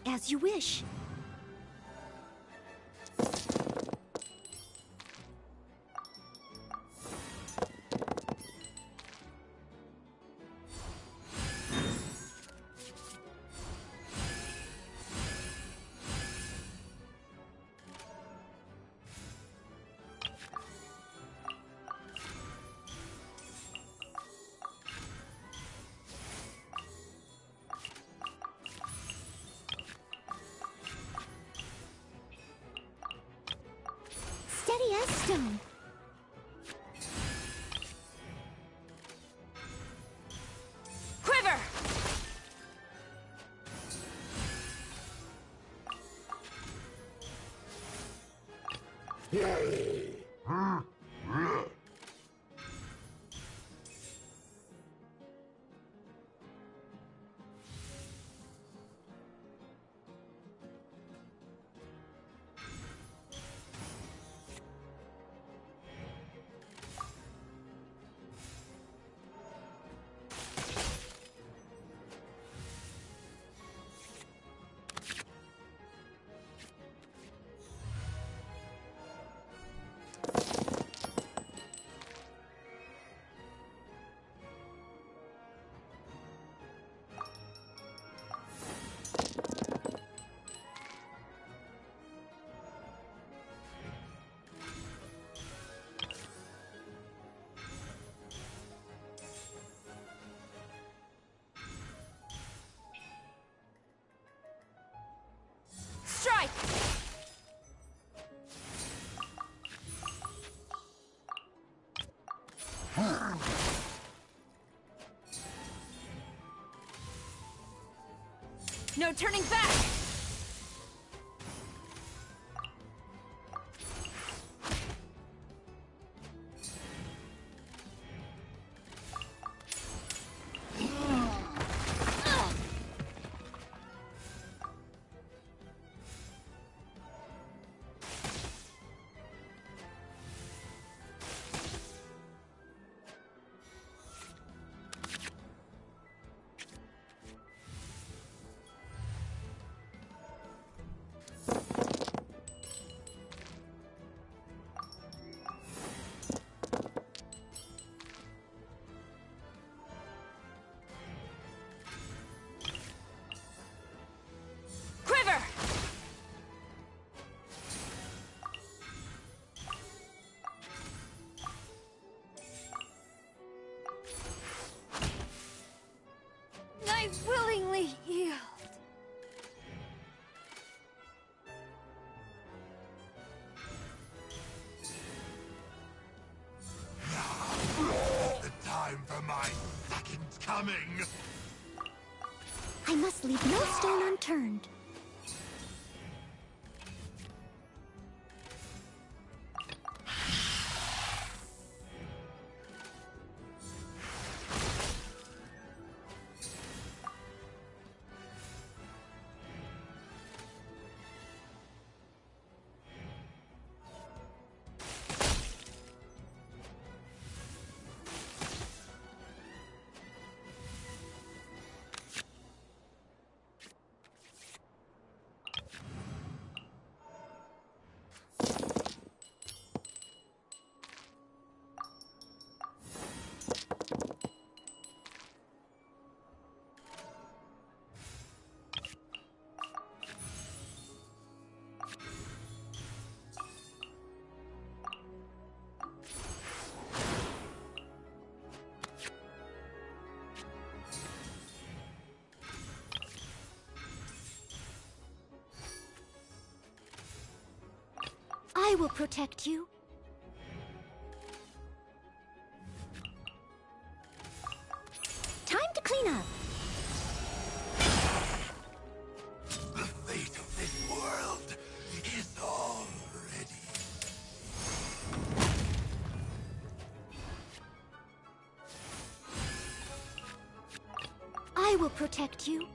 As you wish. AS stone. Quiver! Strike! No turning back! Quiver! I willingly yield. The time for my second coming! I must leave no stone unturned. I will protect you. Time to clean up. The fate of this world is already. I will protect you.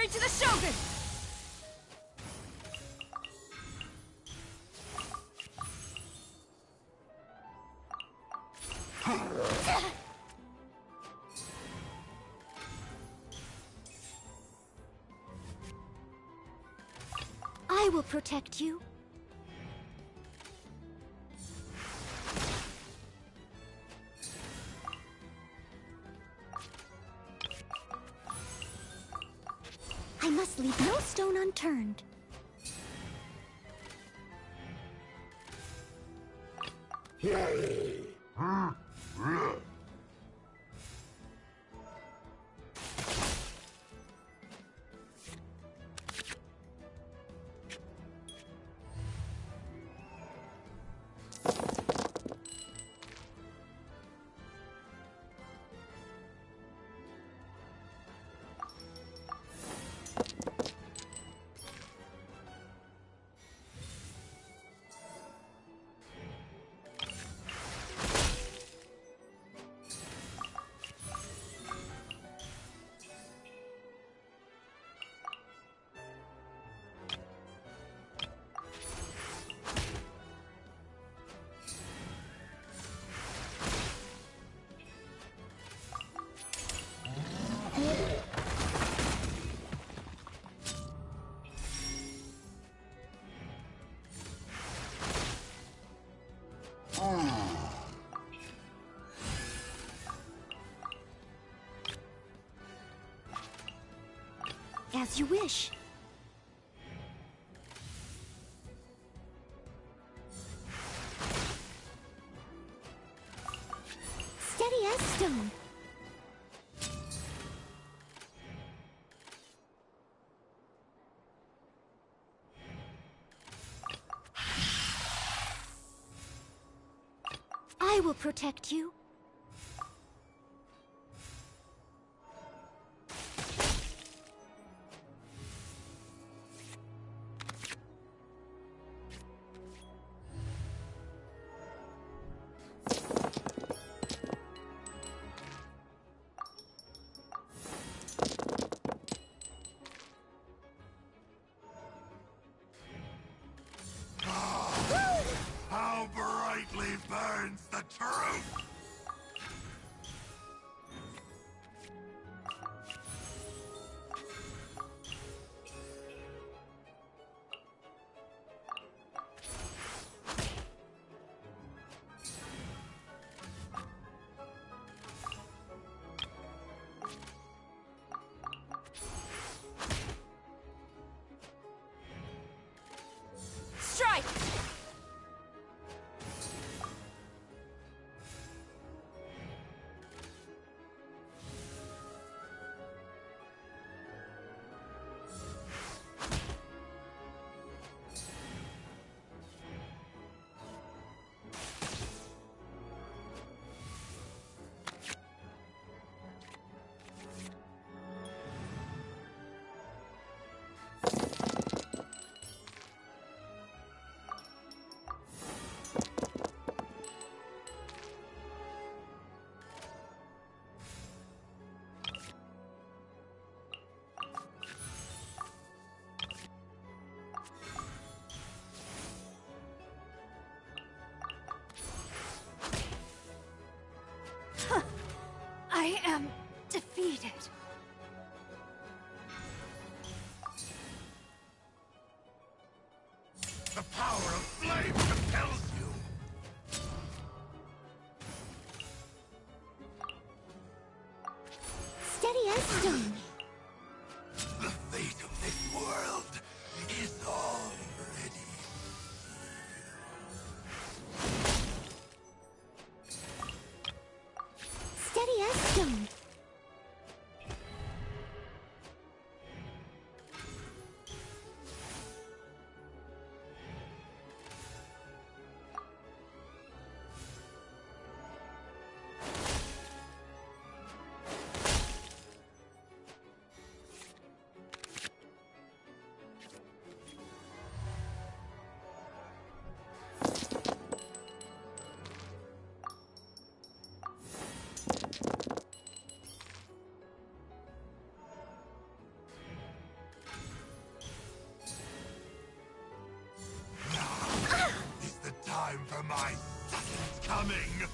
Glory to the Shogun! I will protect you. I must leave no stone unturned. As you wish. Steady as stone. I will protect you. How brightly burns the truth! Strike! I am defeated. The power of flame compels you! Steady as stone. The fate of this world is already... Steady as stone. my sustenance coming!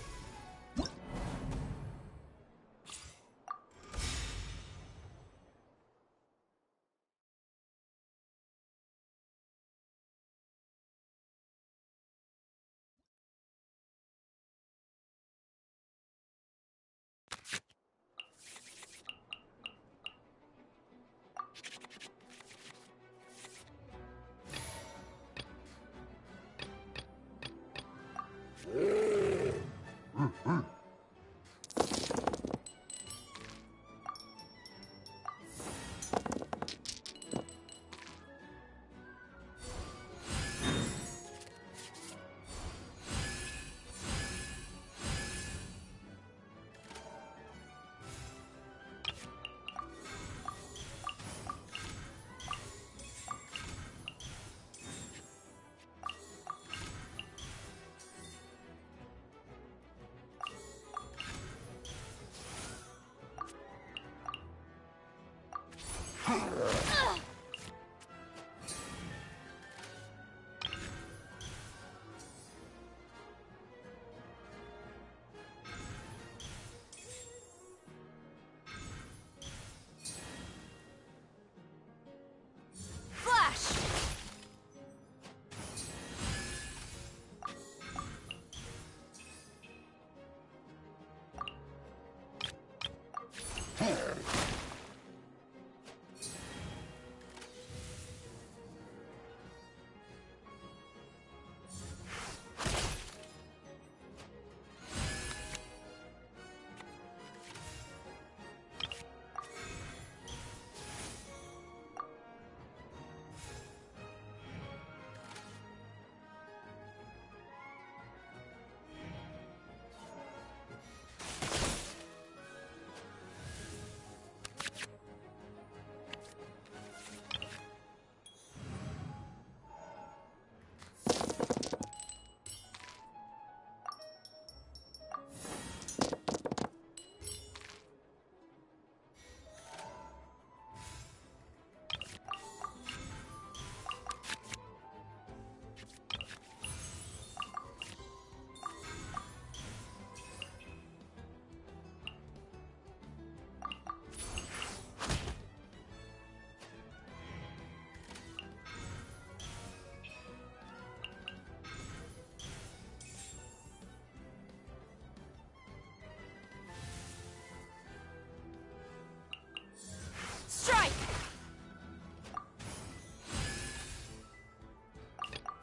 Strike!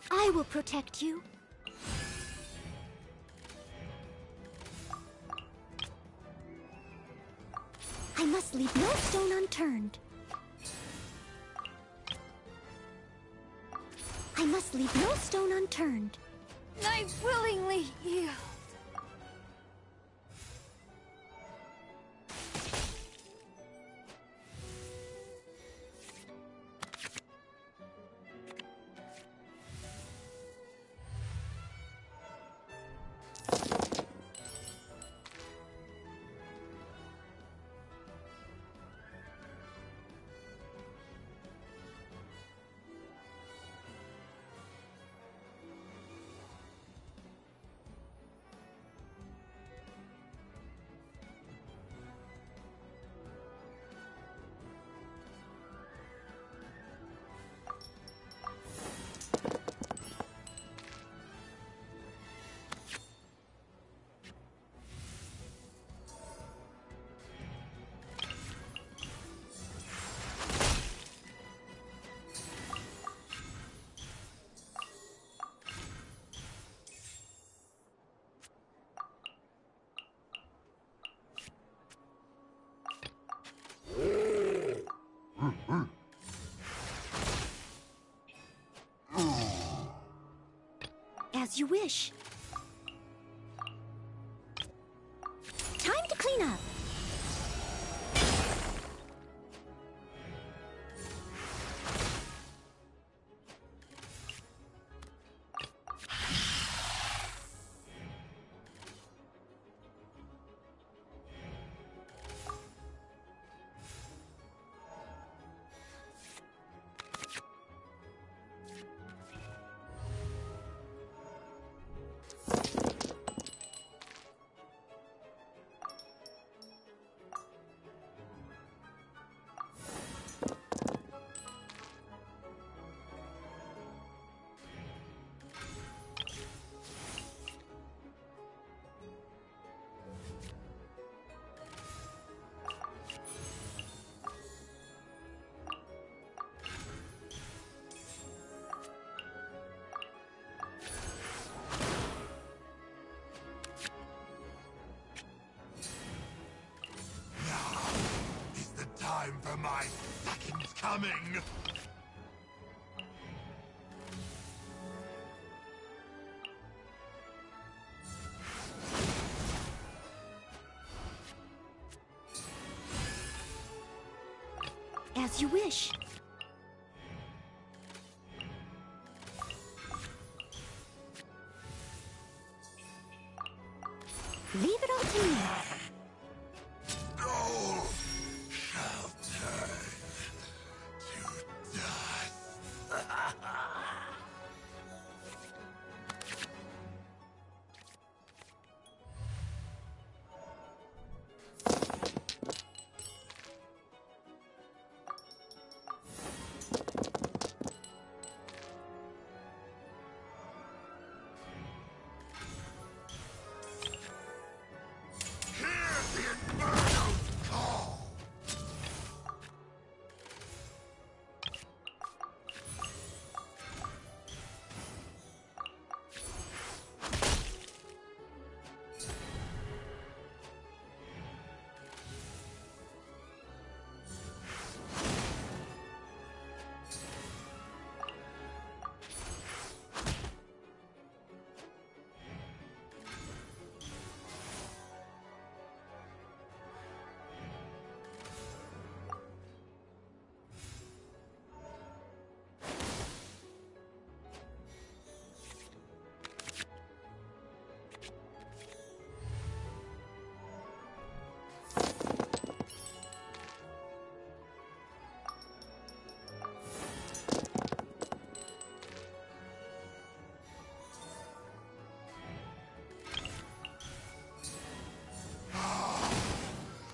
I will protect you. I must leave no stone unturned. I must leave no stone unturned. I willingly yield. As you wish. Time to clean up. are my seconds coming? As you wish. Leave it all to me. All shall turn to dust.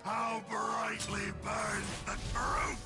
How brightly burns the truth!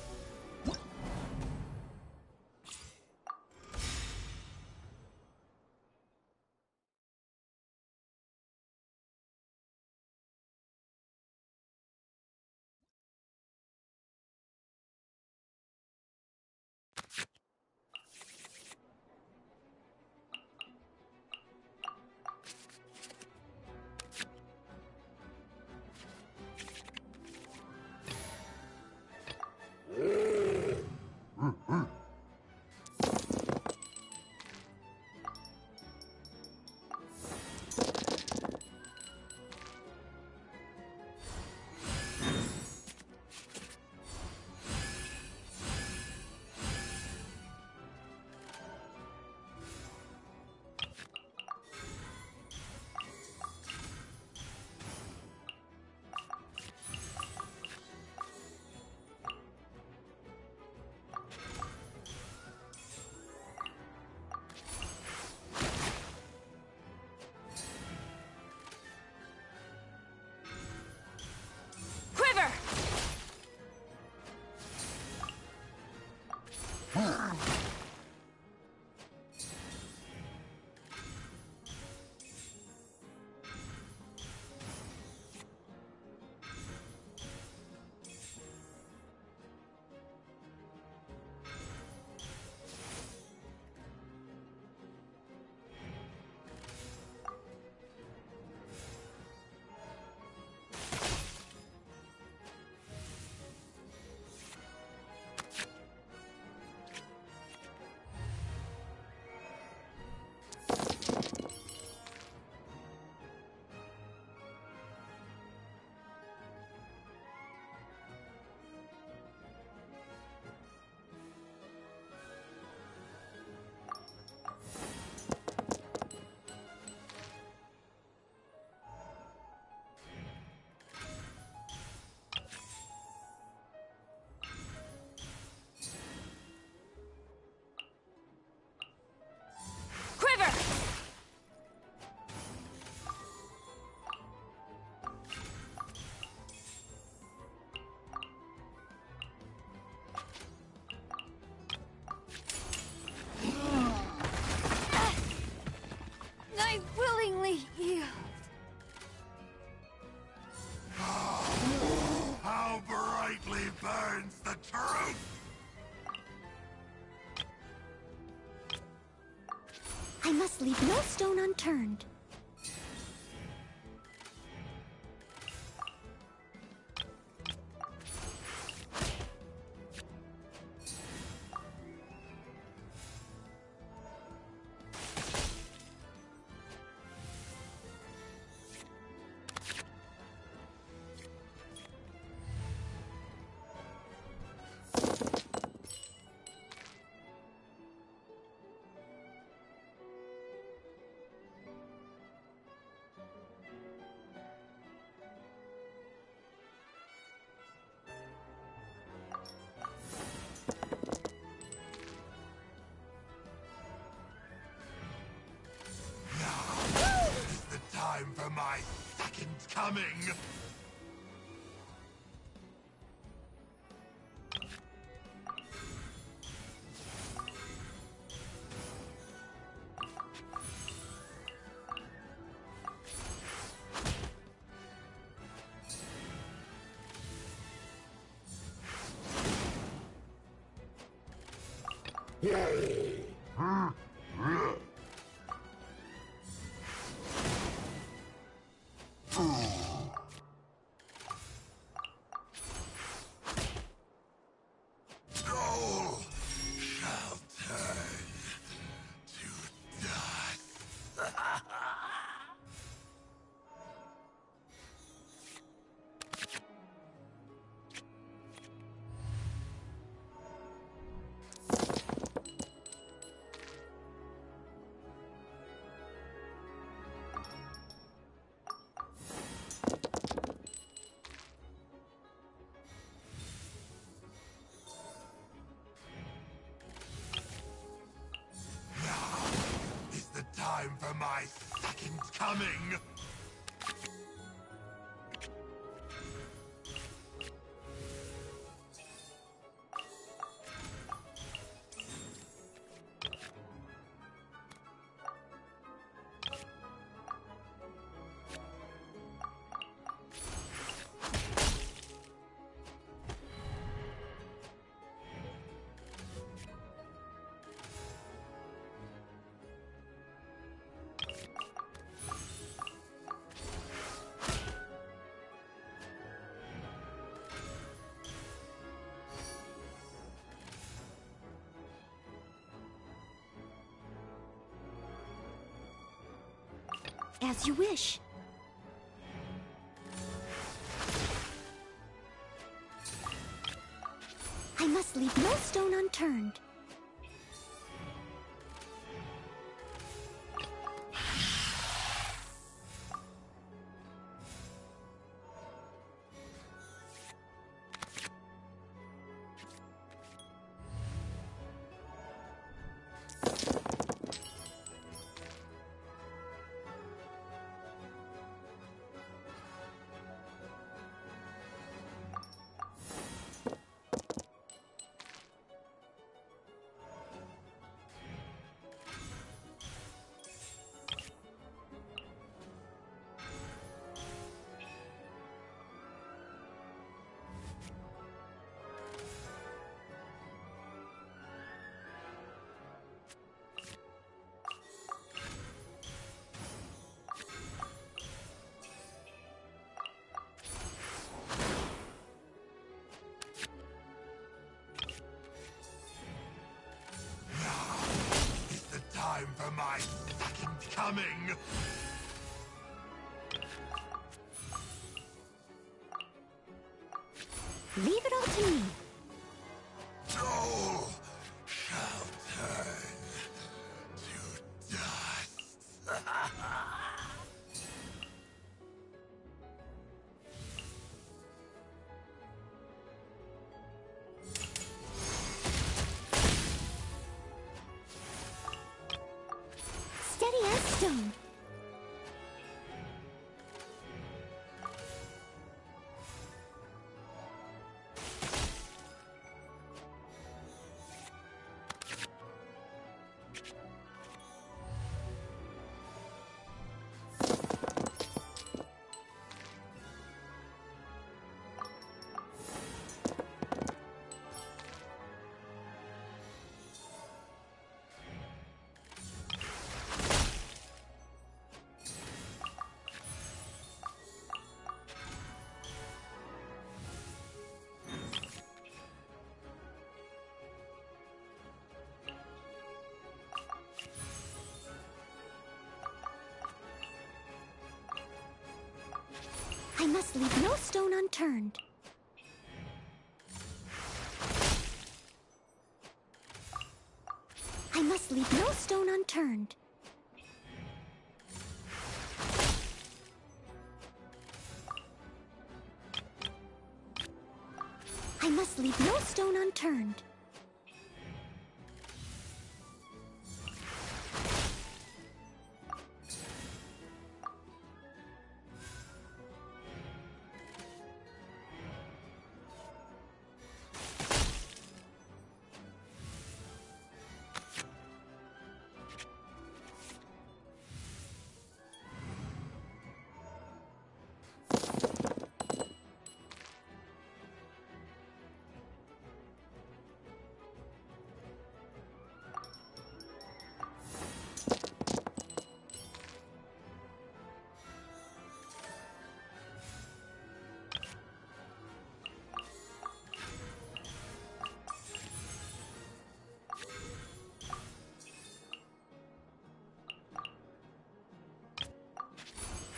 Quiver! Quiver! I willingly yield. How brightly burns the truth! I must leave no stone unturned. time for my second coming. Soul shall turn to dust. Is the time for my second coming? As you wish. I must leave no stone unturned. Time for my second coming! Leave it all to me. Soul shall turn to dust. Steady as stone. I must leave no stone unturned. I must leave no stone unturned. I must leave no stone unturned.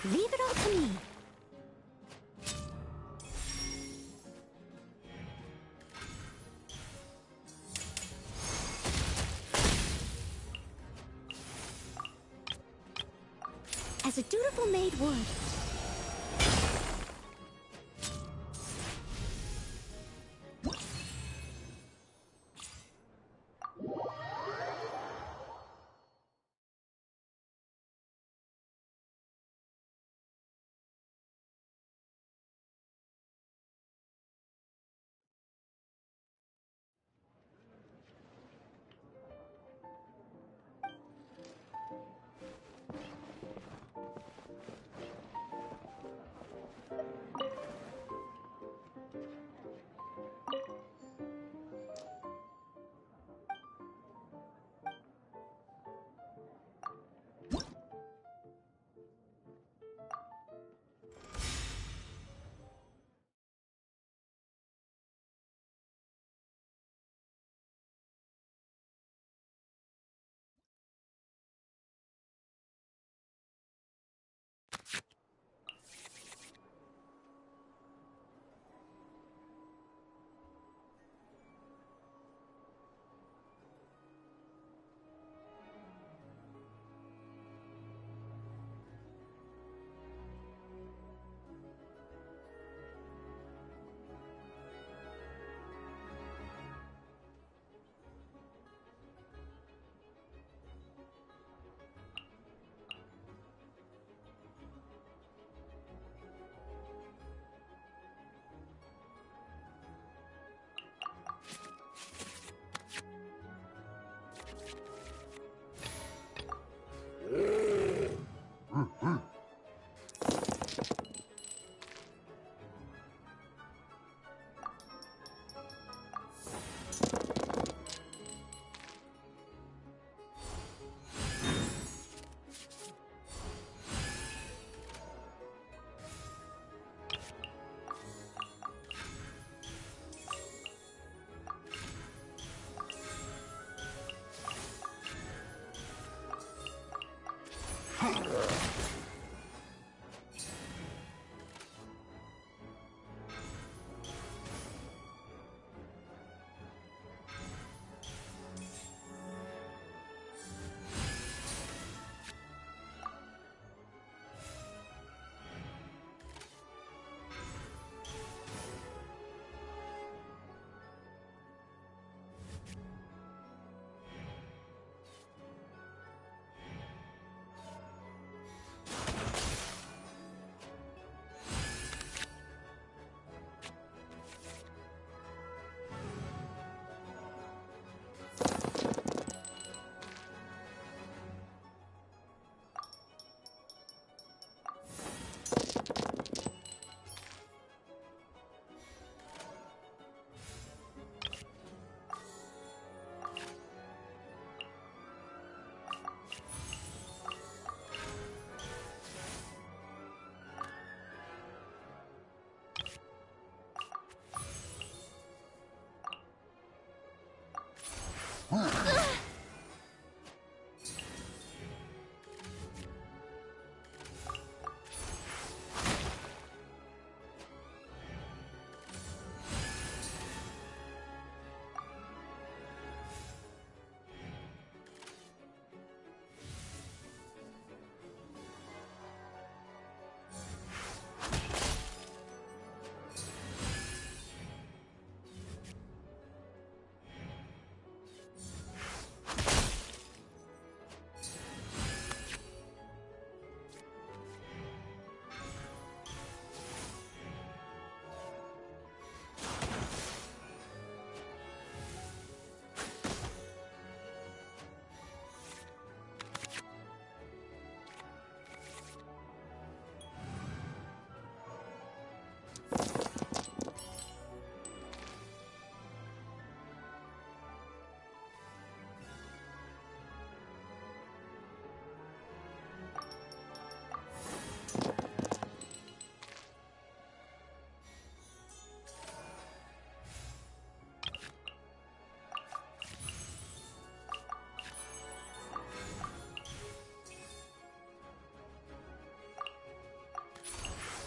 Leave it all to me. As a dutiful maid would.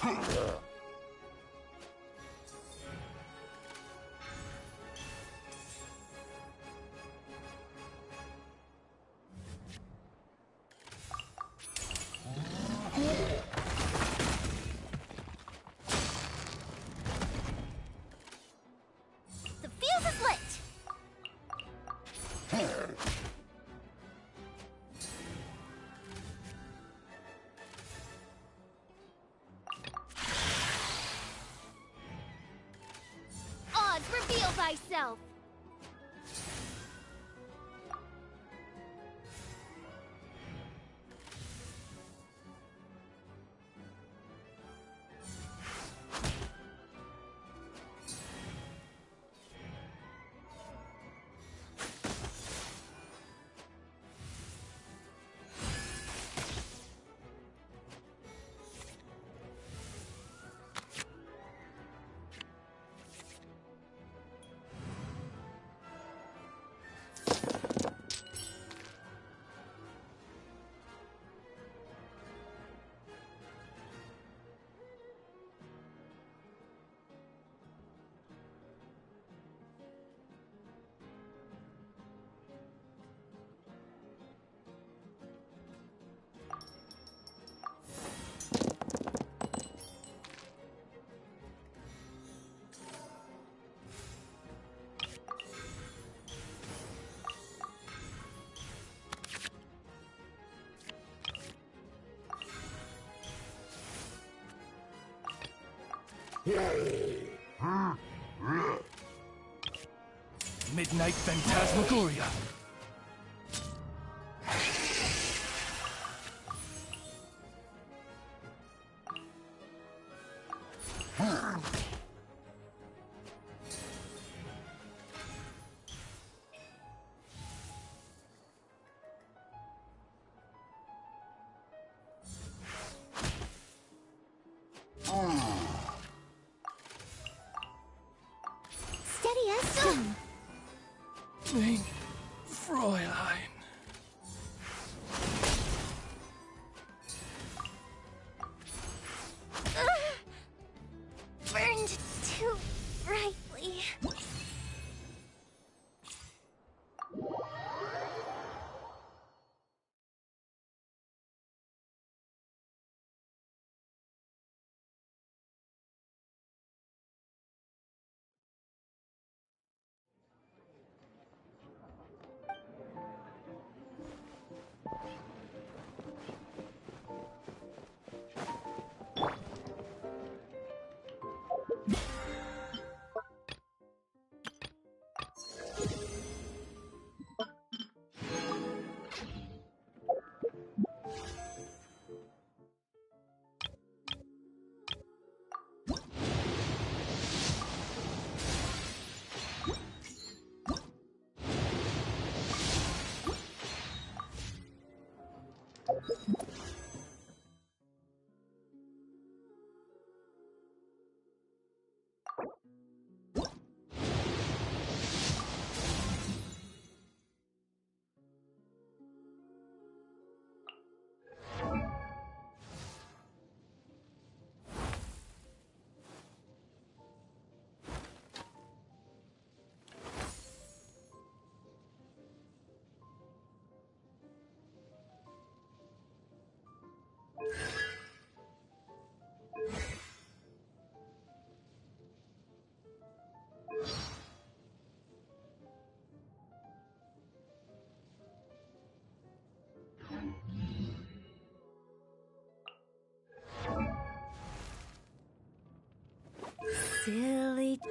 The fuse is lit! Oz, reveal thyself! Midnight Phantasmagoria. Steady as stone. Mein Fräulein. Burned too brightly. Silly.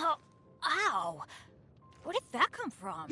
Oh, ow! Where did that come from?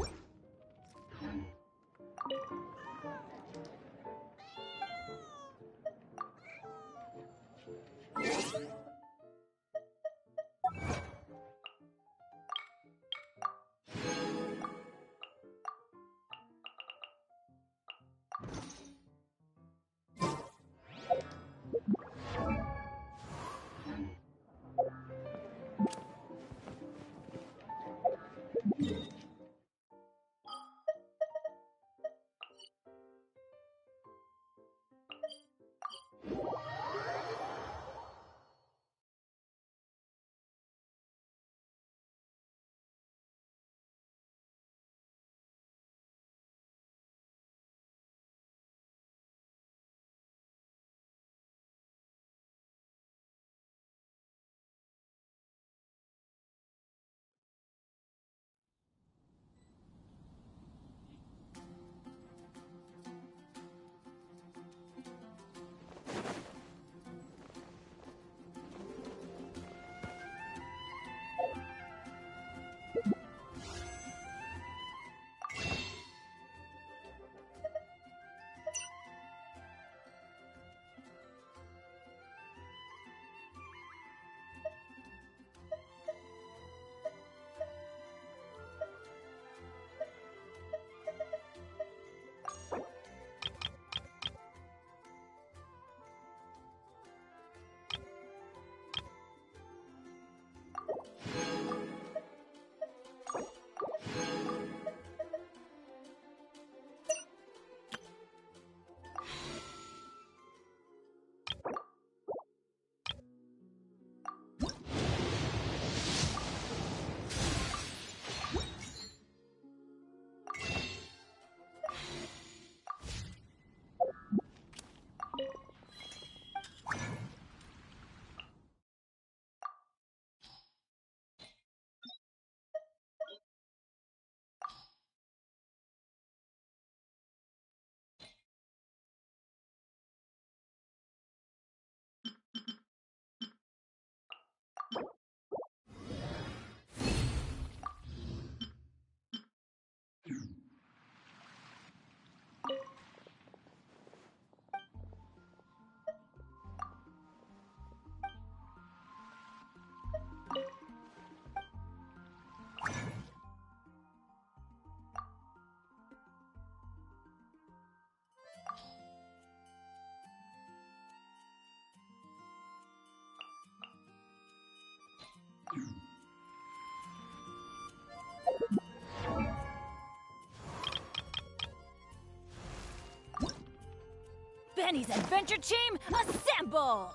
Benny's Adventure Team, assemble!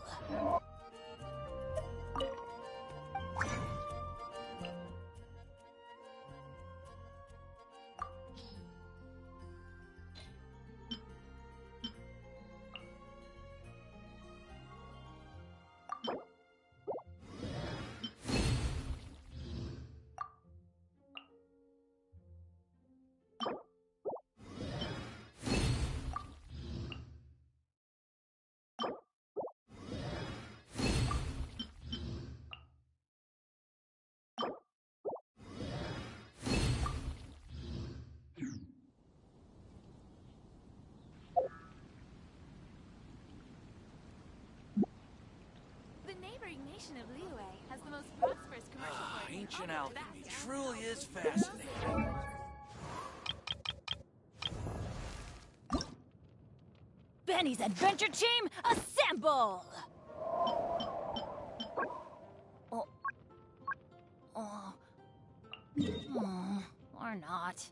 The neighboring nation of Liyue has the most prosperous commercial port in Ancient all of alchemy Sebastian. truly is fascinating. Benny's Adventure Team, assemble! Oh. Oh. Or not.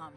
bomb.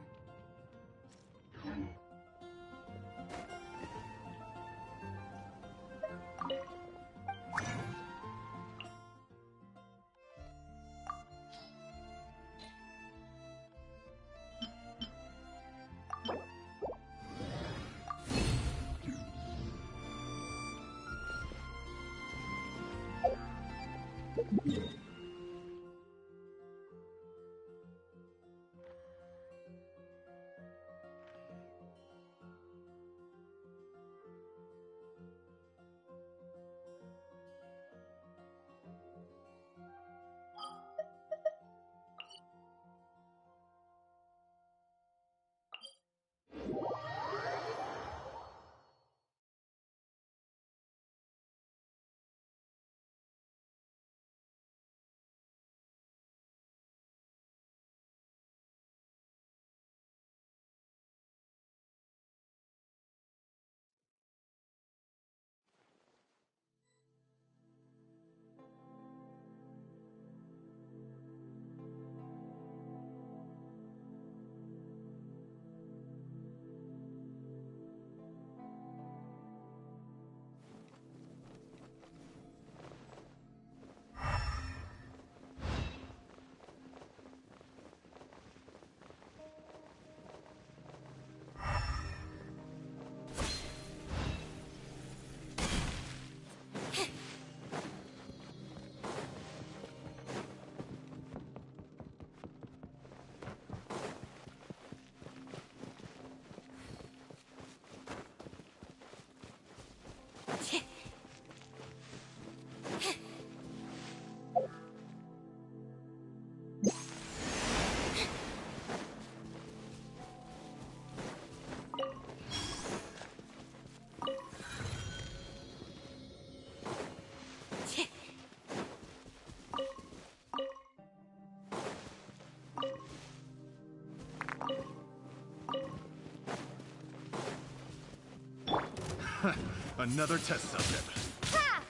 Another test subject. Ha!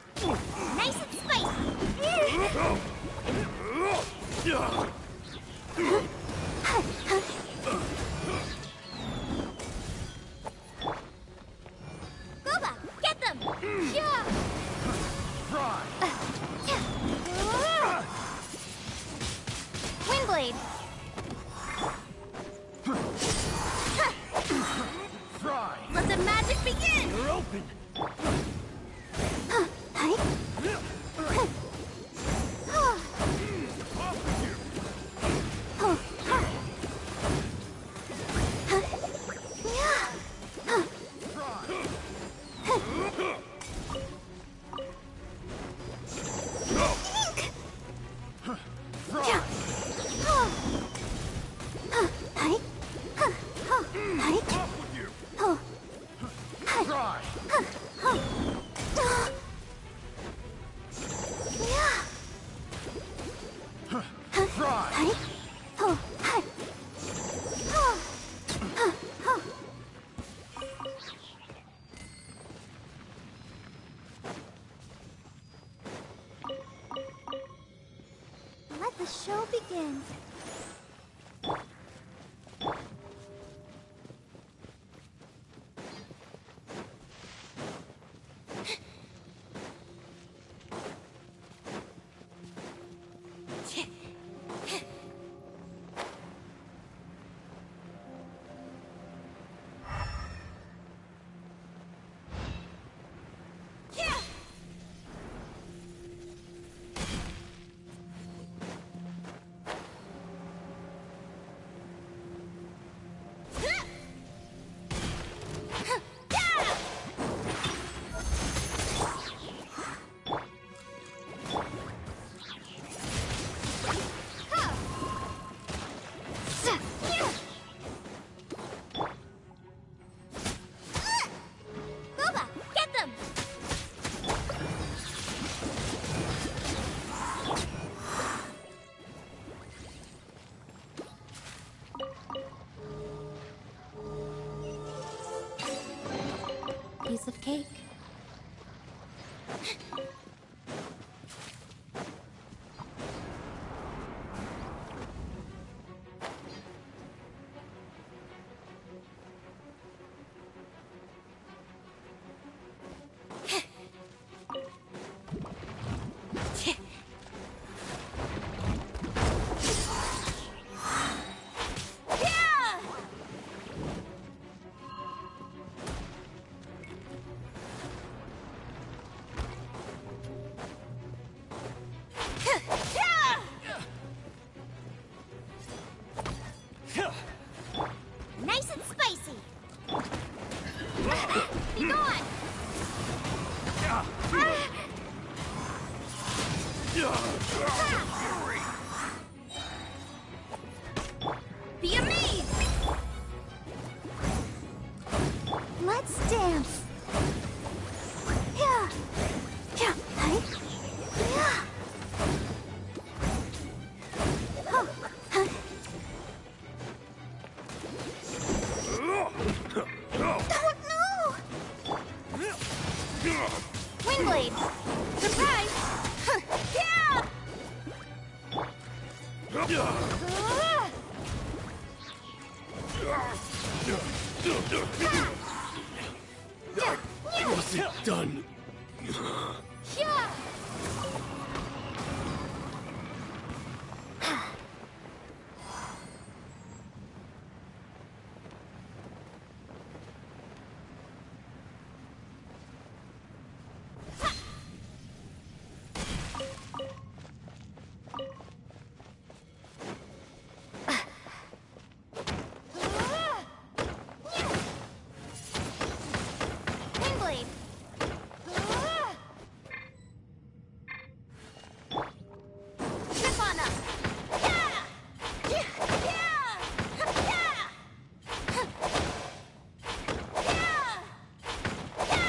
Nice and spicy! Boba, get them! Windblade! Fry! Let the magic begin! You're open! Let the show begin. Boba, get them! Piece of cake. Nice and spicy! Be gone! Be amazed! Let's dance! Yeah! Yeah! Hey! Yeah! Oh! Huh? Oh no! Windblade! Surprise! Huh. Yeah! Was it done? Yeah! Windblade! Trip on up! Yeah! Yeah! Yeah! Yeah! Yeah!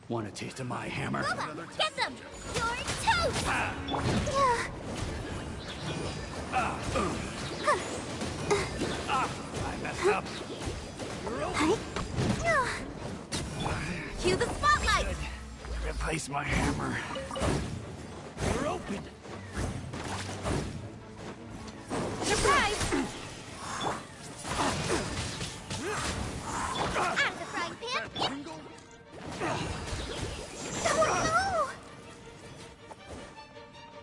Want a taste of my hammer? Bubba, get them! You're toast! Yeah. I messed up. Cue the spotlight! Replace my hammer. You're open. Surprise! Out of the frying pan! Yep. Oh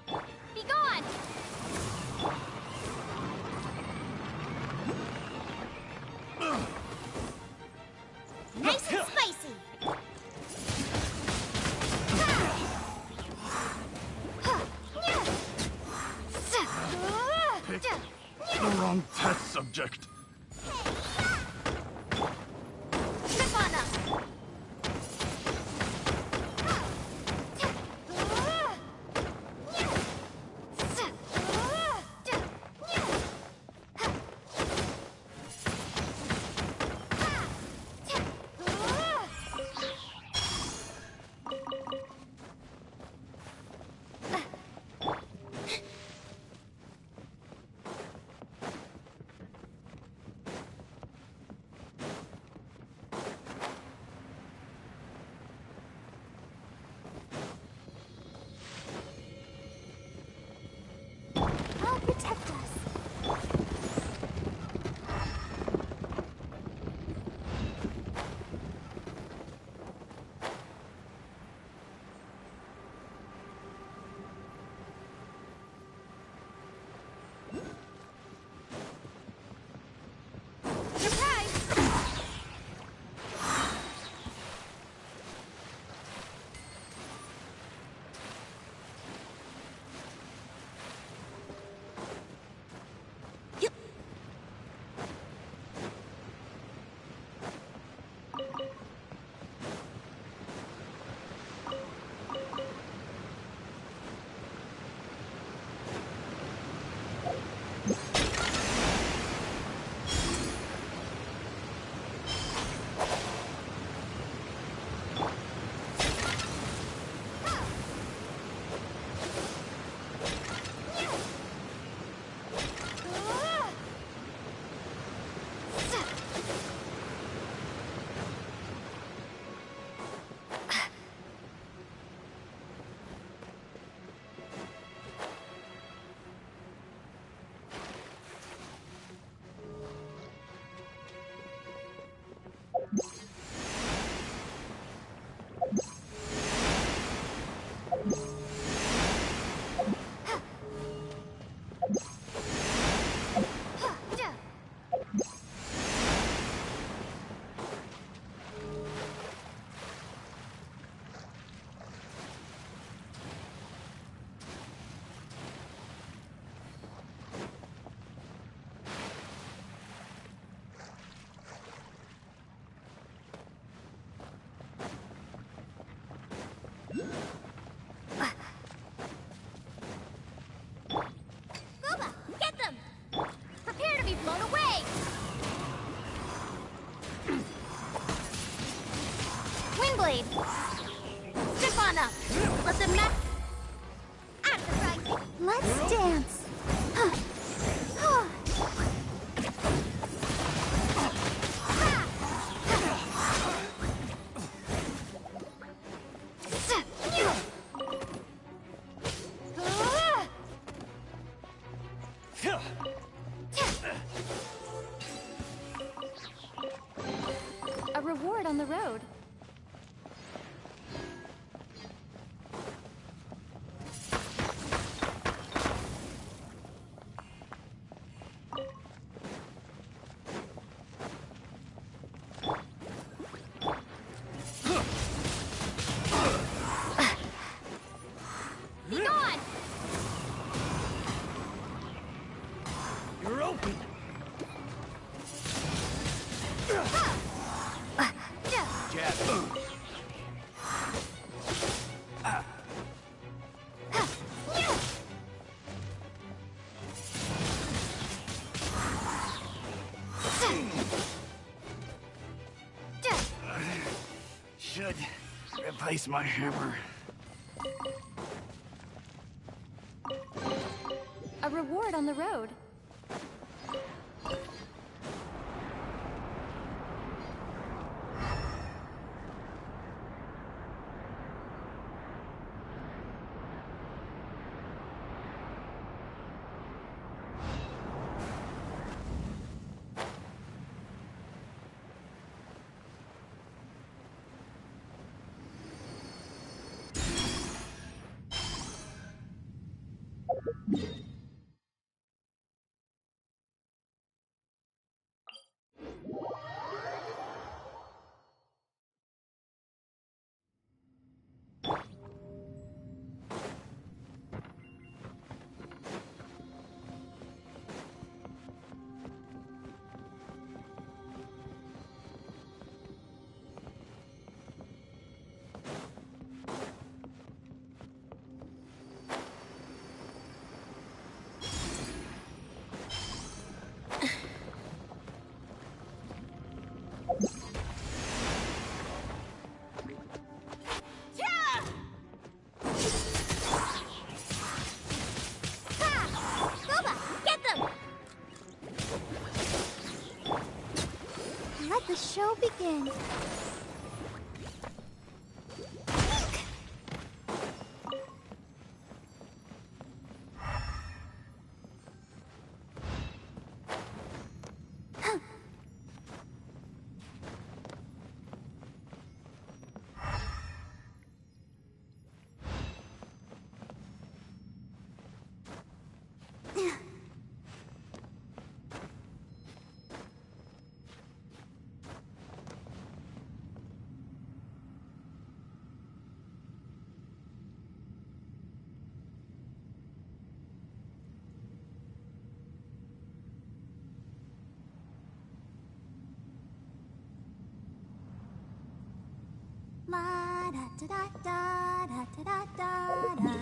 no! Be gone! Nice and spicy! Pick the wrong test subject. Trip on up! I'll protect us. Surprise! A reward on the road. Be gone! You're open. Jab. Should replace my hammer. A reward on the road. Let the show begin. La da da da da da da da da.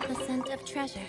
The scent of treasure.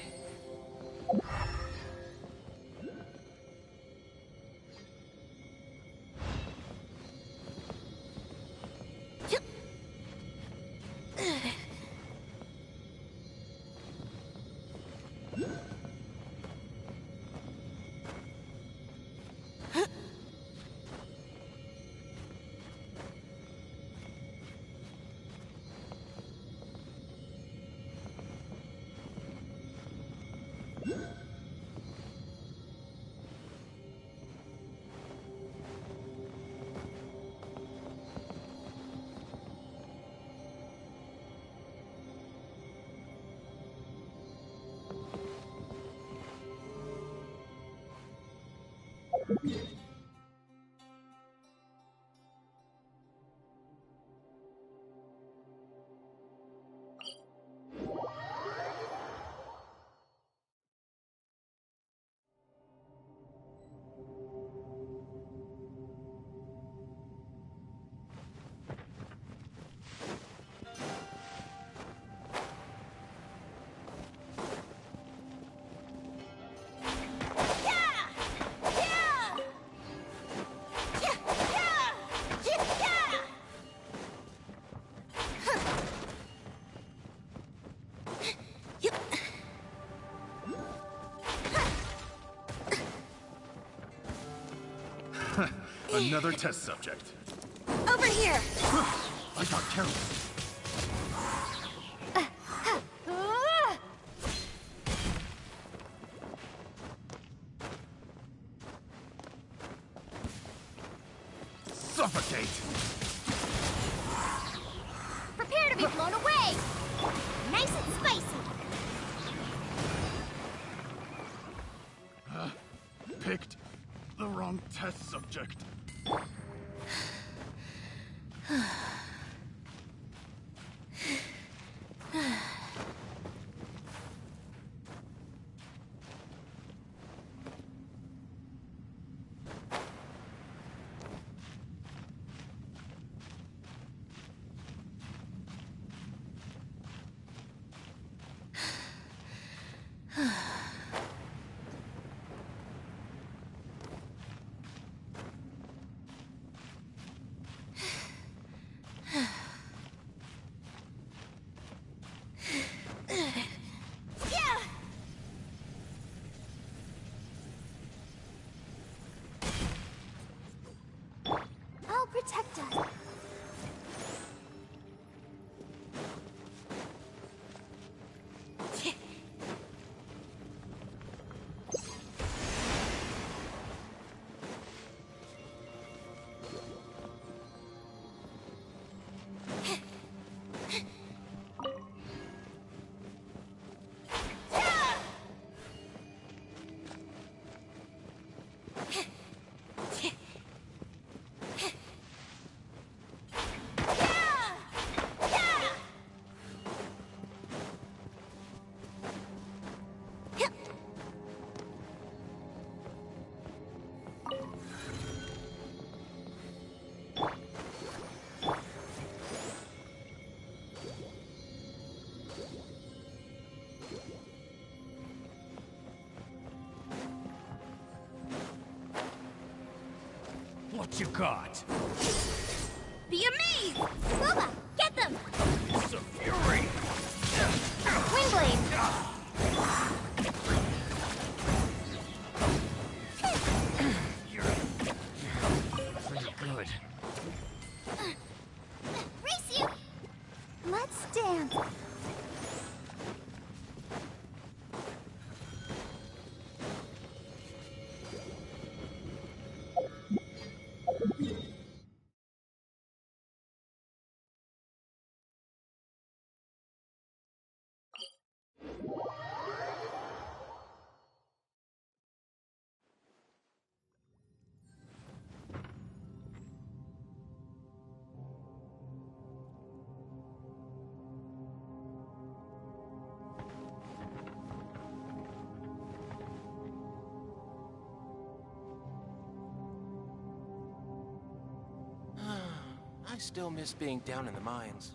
Another test subject. Over here! I got careless. Suffocate! Prepare to be blown away! Nice and spicy! Picked the wrong test subject. I'll protect us. What you got? Be amazed! Silva, get them! It's a fury! Windblade! You're pretty good. Race you! Let's dance! I still miss being down in the mines.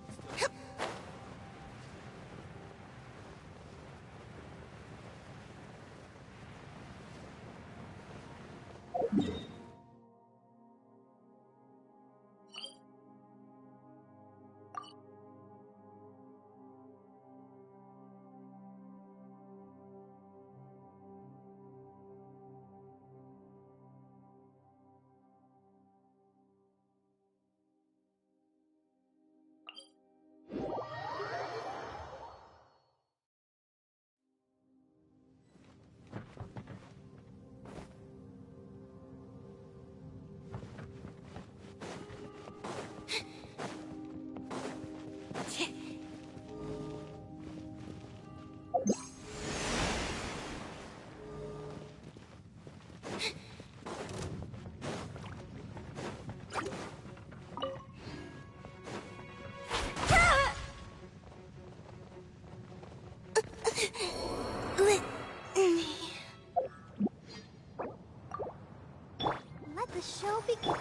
begin.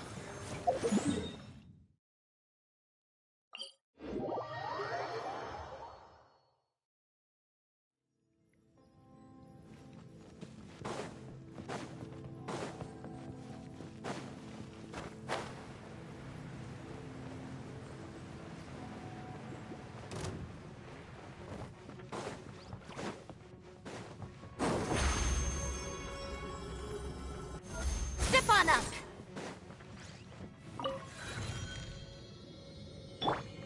Step on up!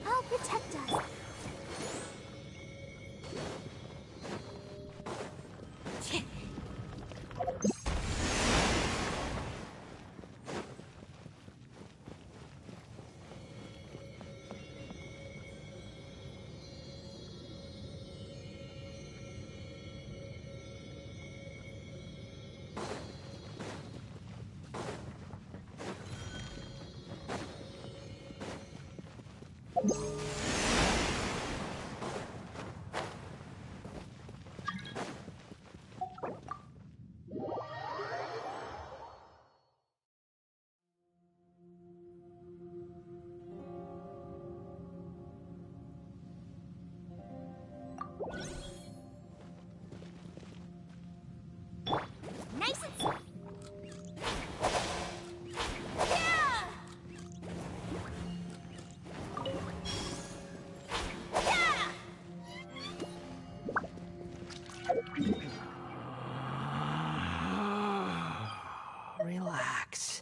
I'll protect us. Nice and Relax.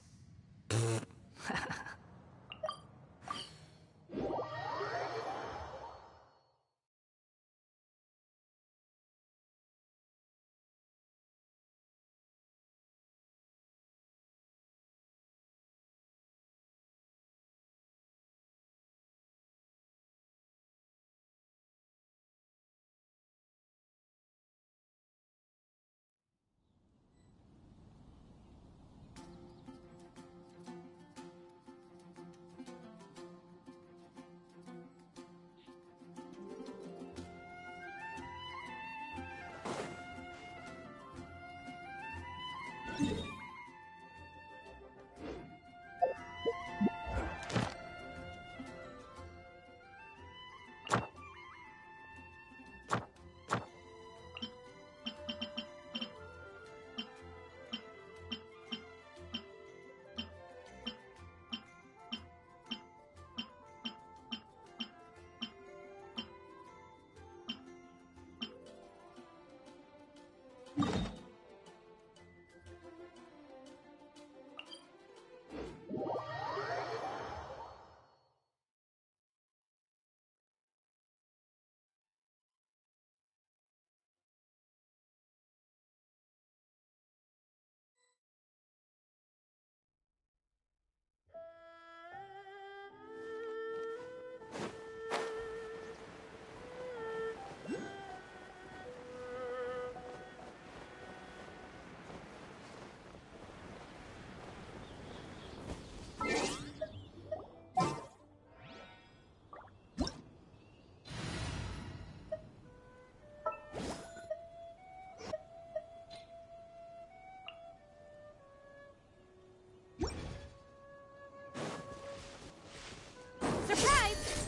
surprise!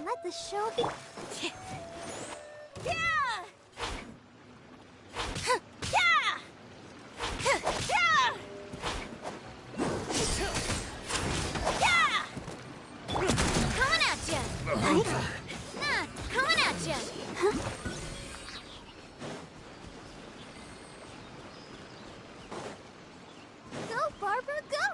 Let the show be. Yeah! Coming at ya! Nah, coming at ya! Go, Barbara, go!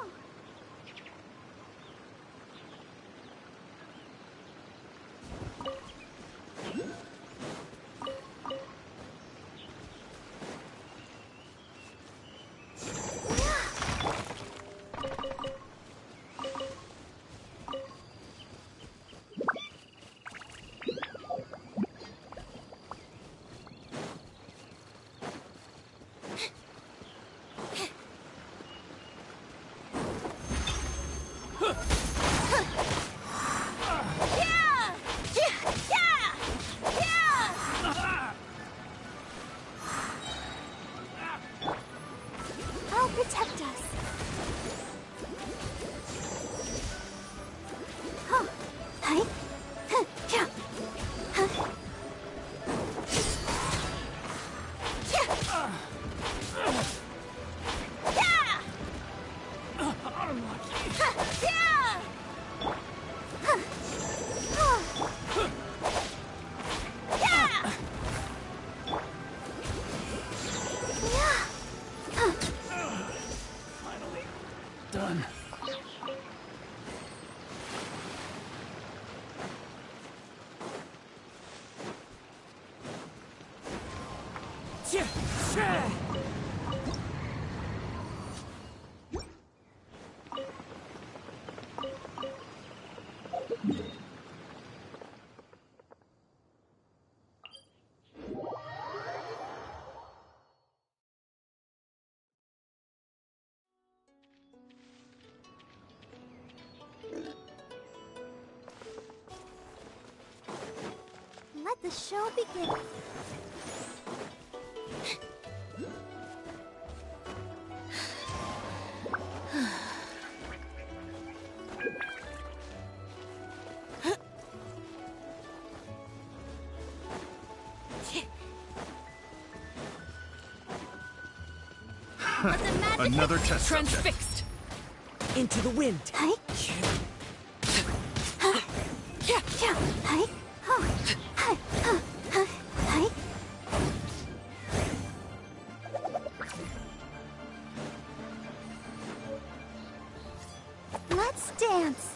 Let the show begin. Another test subject. Transfixed. Into the wind. Let's dance.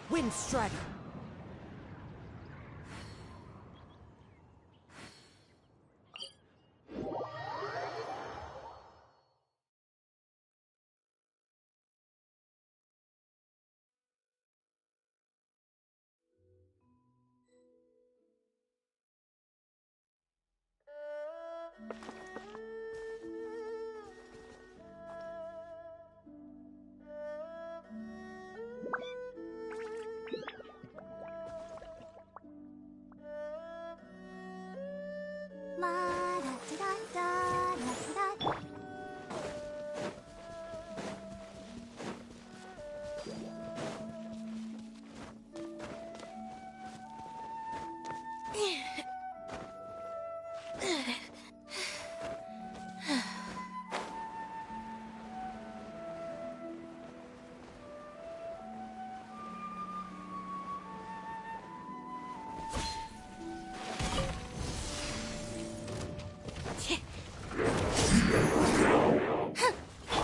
Wind Strider.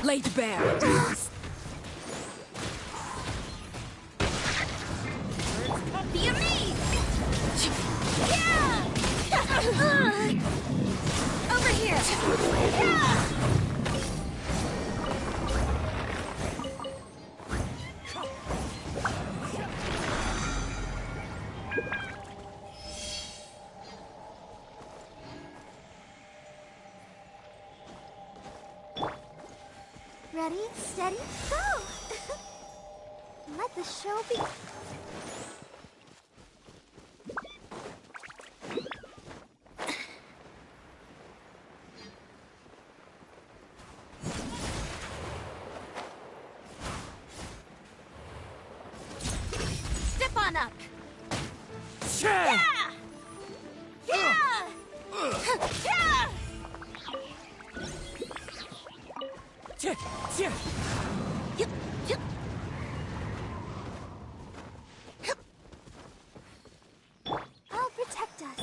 Laid bare. Be me! Over here! Ready, steady, go! Let the show begin. Step on up! Yeah! Yeah! Yeah! I'll protect us.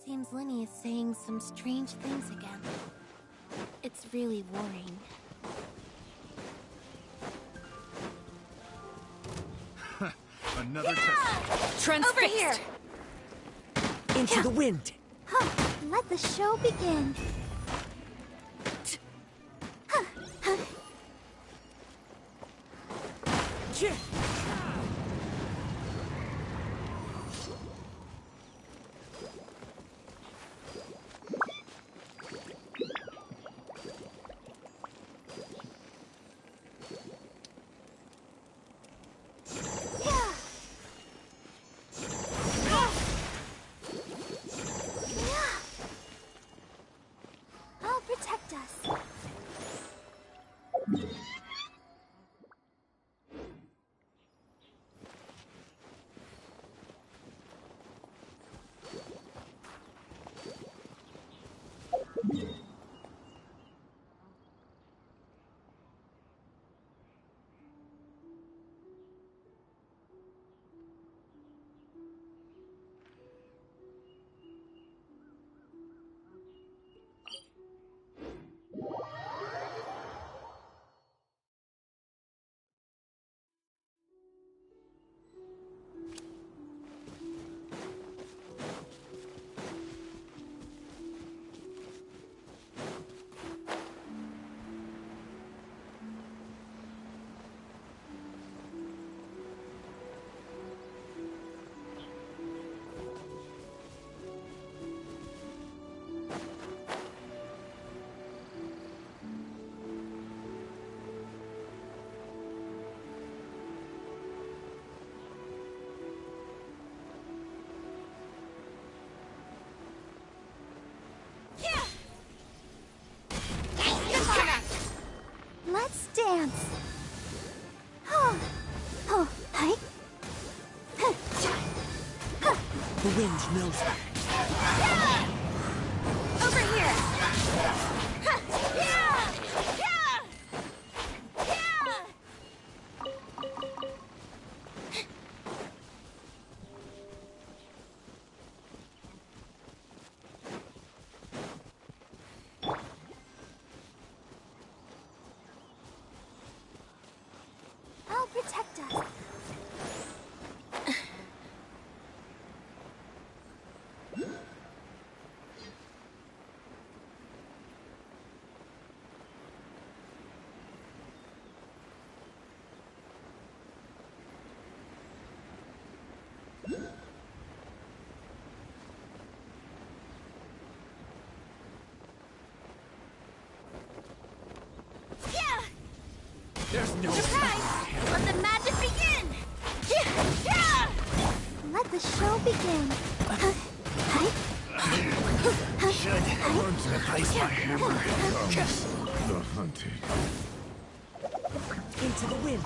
Seems Linny is saying some strange things again. It's really worrying. Another test. Transfixed. Over here! Into the wind. Let the show begin. The wind knows me. Over here! I'll protect us. There's no Surprise! Let the magic begin! Let the show begin. should learn to replace my hammer. Comes the hunting. Into the wind.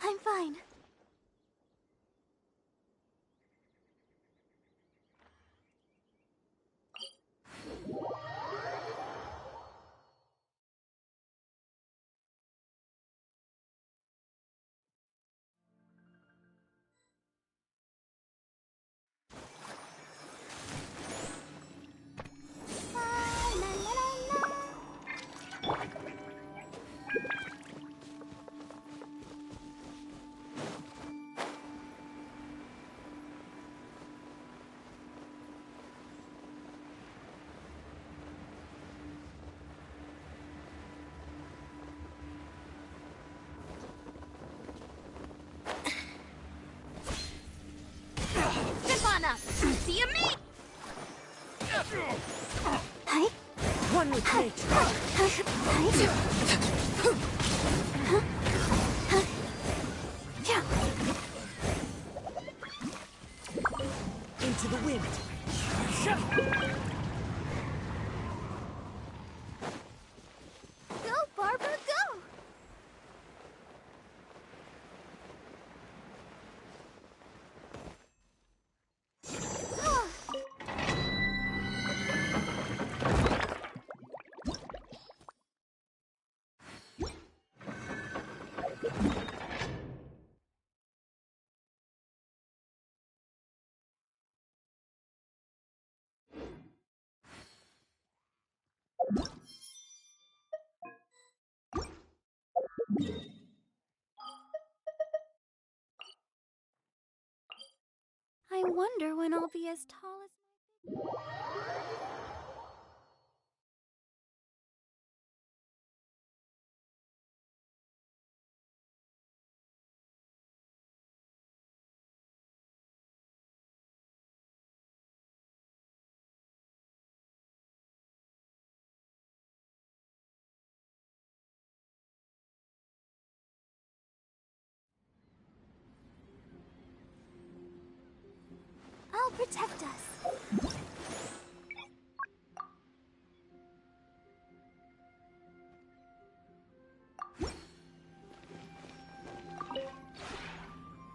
I'm fine. See you, me! Hi. One with Into the wind. Go, Barbara, go! I wonder when I'll be as tall as my... I'll protect us.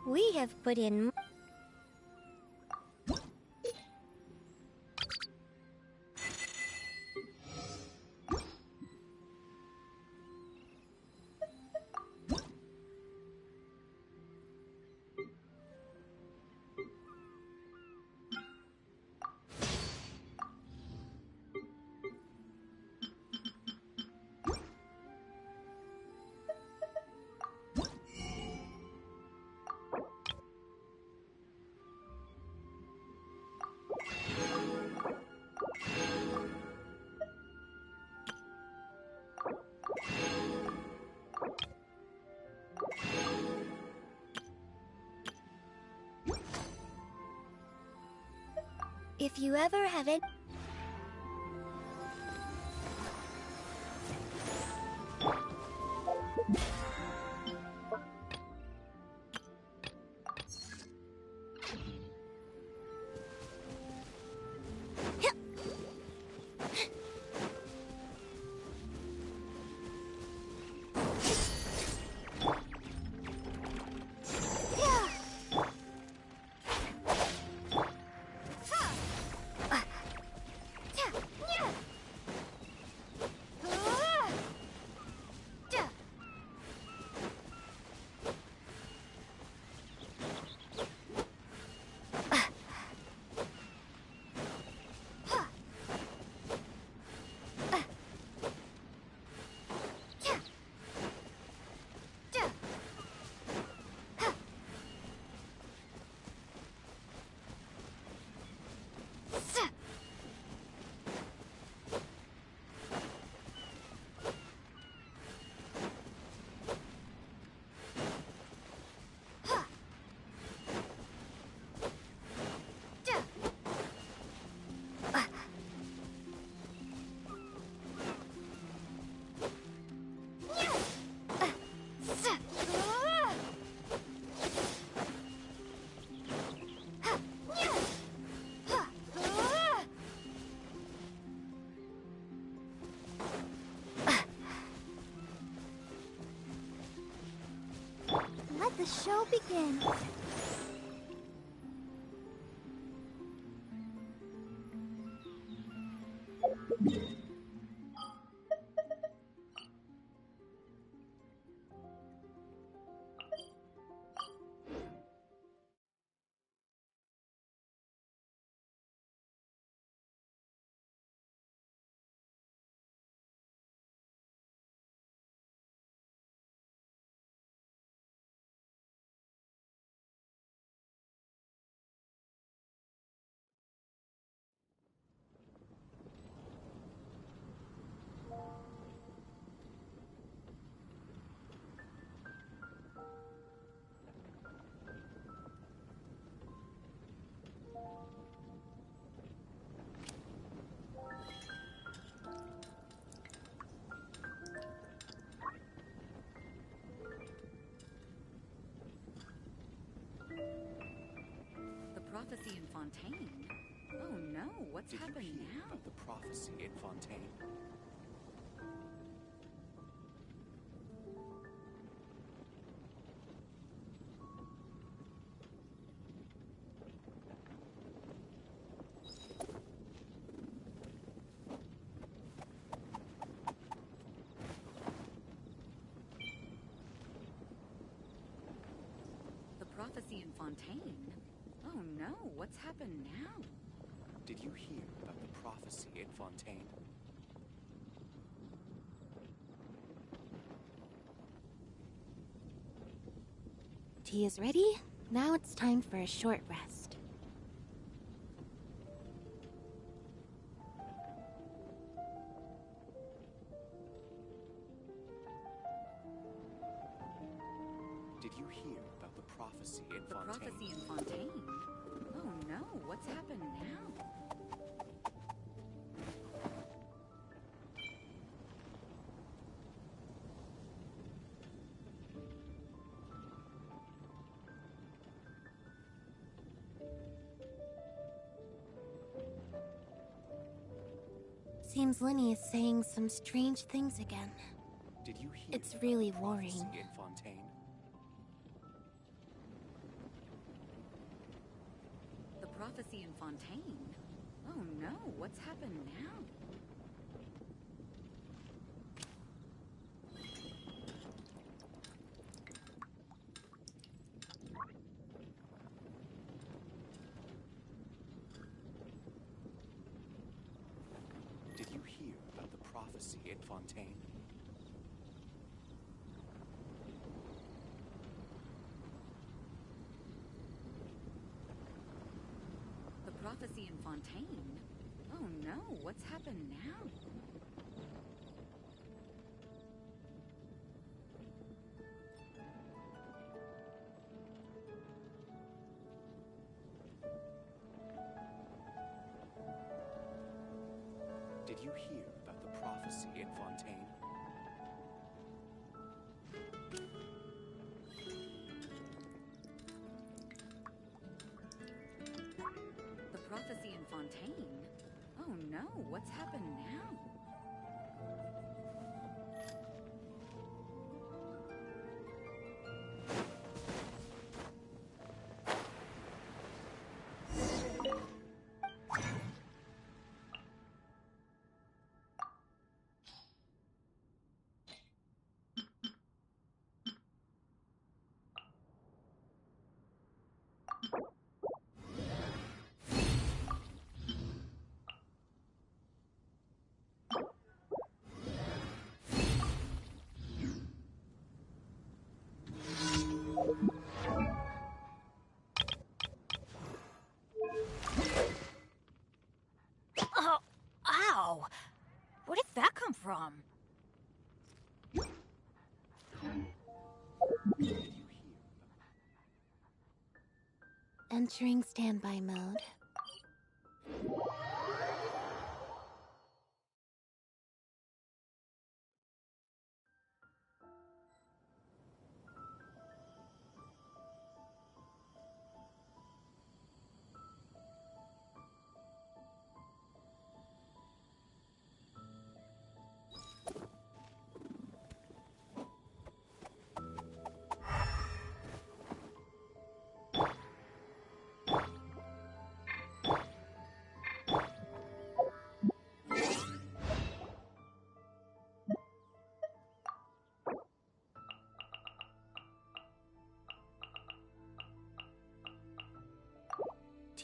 We have put in... If you ever have it... the show begin. Prophecy in Fontaine? Oh no, what's happened now? About the prophecy in Fontaine? The prophecy in Fontaine? Oh no, what's happened now? Did you hear about the prophecy in Fontaine? Tea is ready. Now it's time for a short rest. Did you hear about the prophecy in The Fontaine? prophecy in Fontaine? Oh no, what's happened now? Seems Linny is saying some strange things again. Did you hear It's really about the worrying. prophecy in Fontaine? The prophecy in Fontaine? Oh no, what's happened now? Did you hear about the prophecy in Fontaine? The prophecy in Fontaine? Oh no, what's happened now? Did you hear about the prophecy in Fontaine? The prophecy in Fontaine? Oh no, what's happened now? Oh, ow! Where did that come from? Entering standby mode.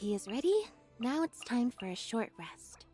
Tea is ready. Now it's time for a short rest.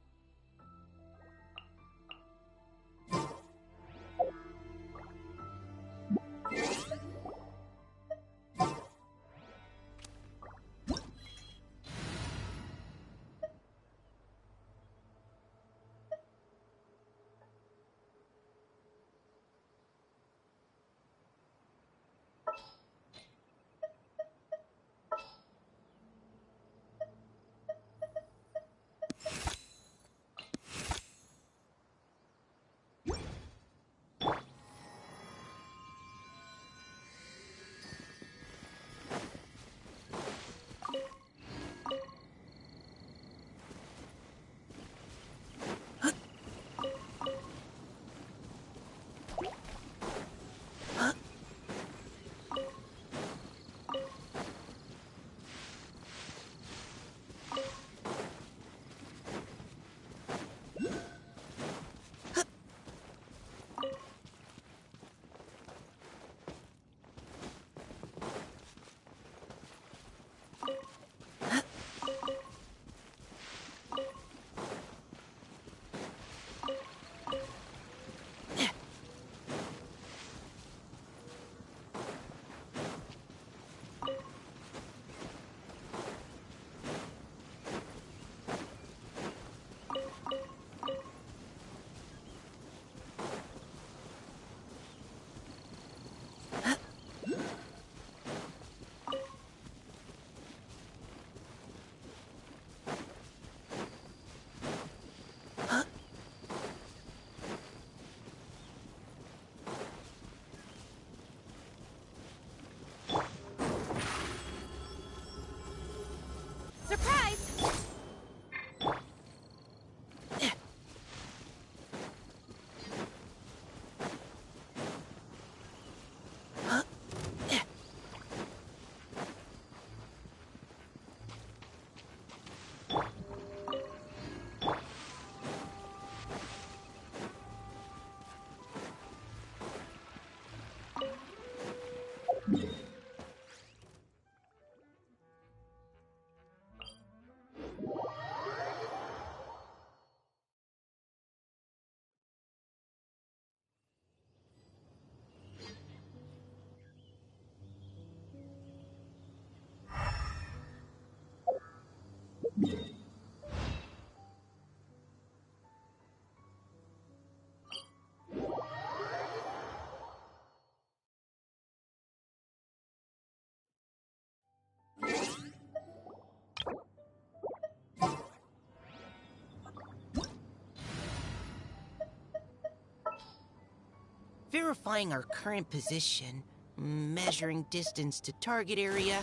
Verifying our current position, measuring distance to target area.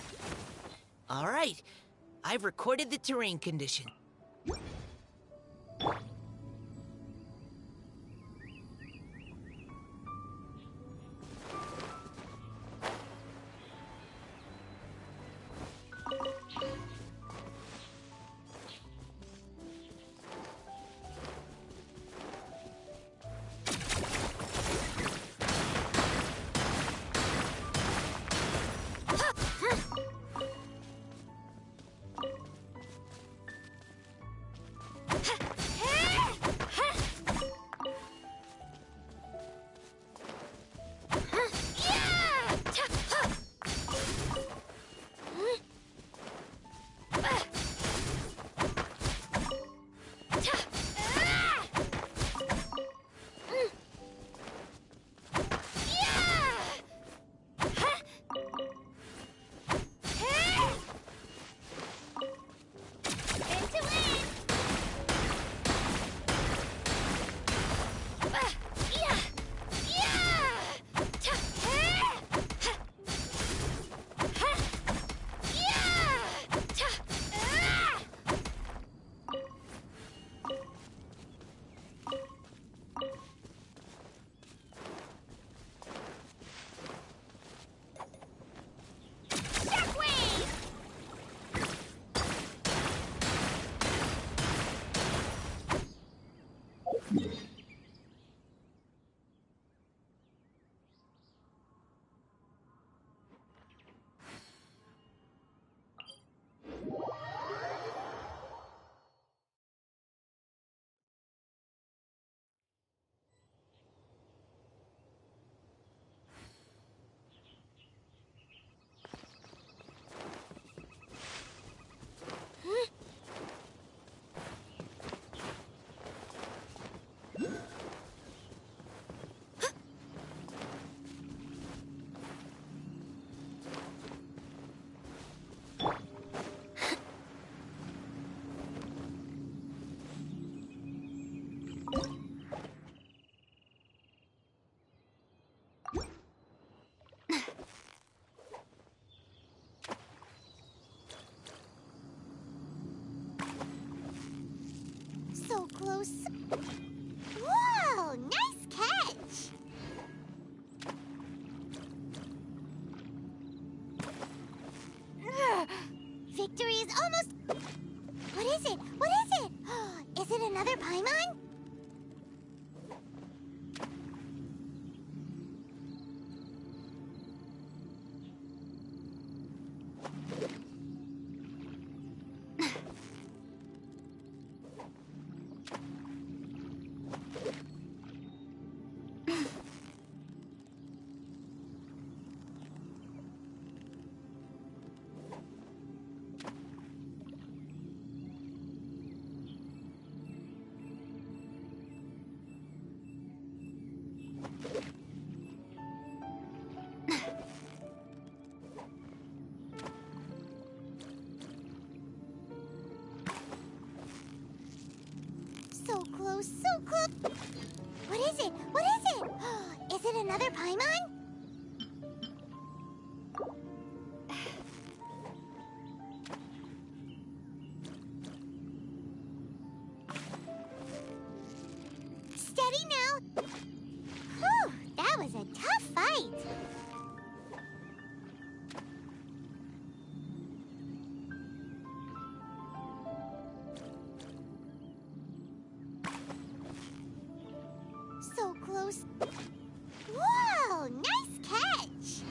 All right, I've recorded the terrain condition. close. Whoa, nice catch! Ugh, victory is almost... What is it? What is it? Is it another Paimon? So close, so close. What is it? What is it? Is it another Paimon? Steady now. Whew, that was a tough fight. So close. Whoa, nice catch!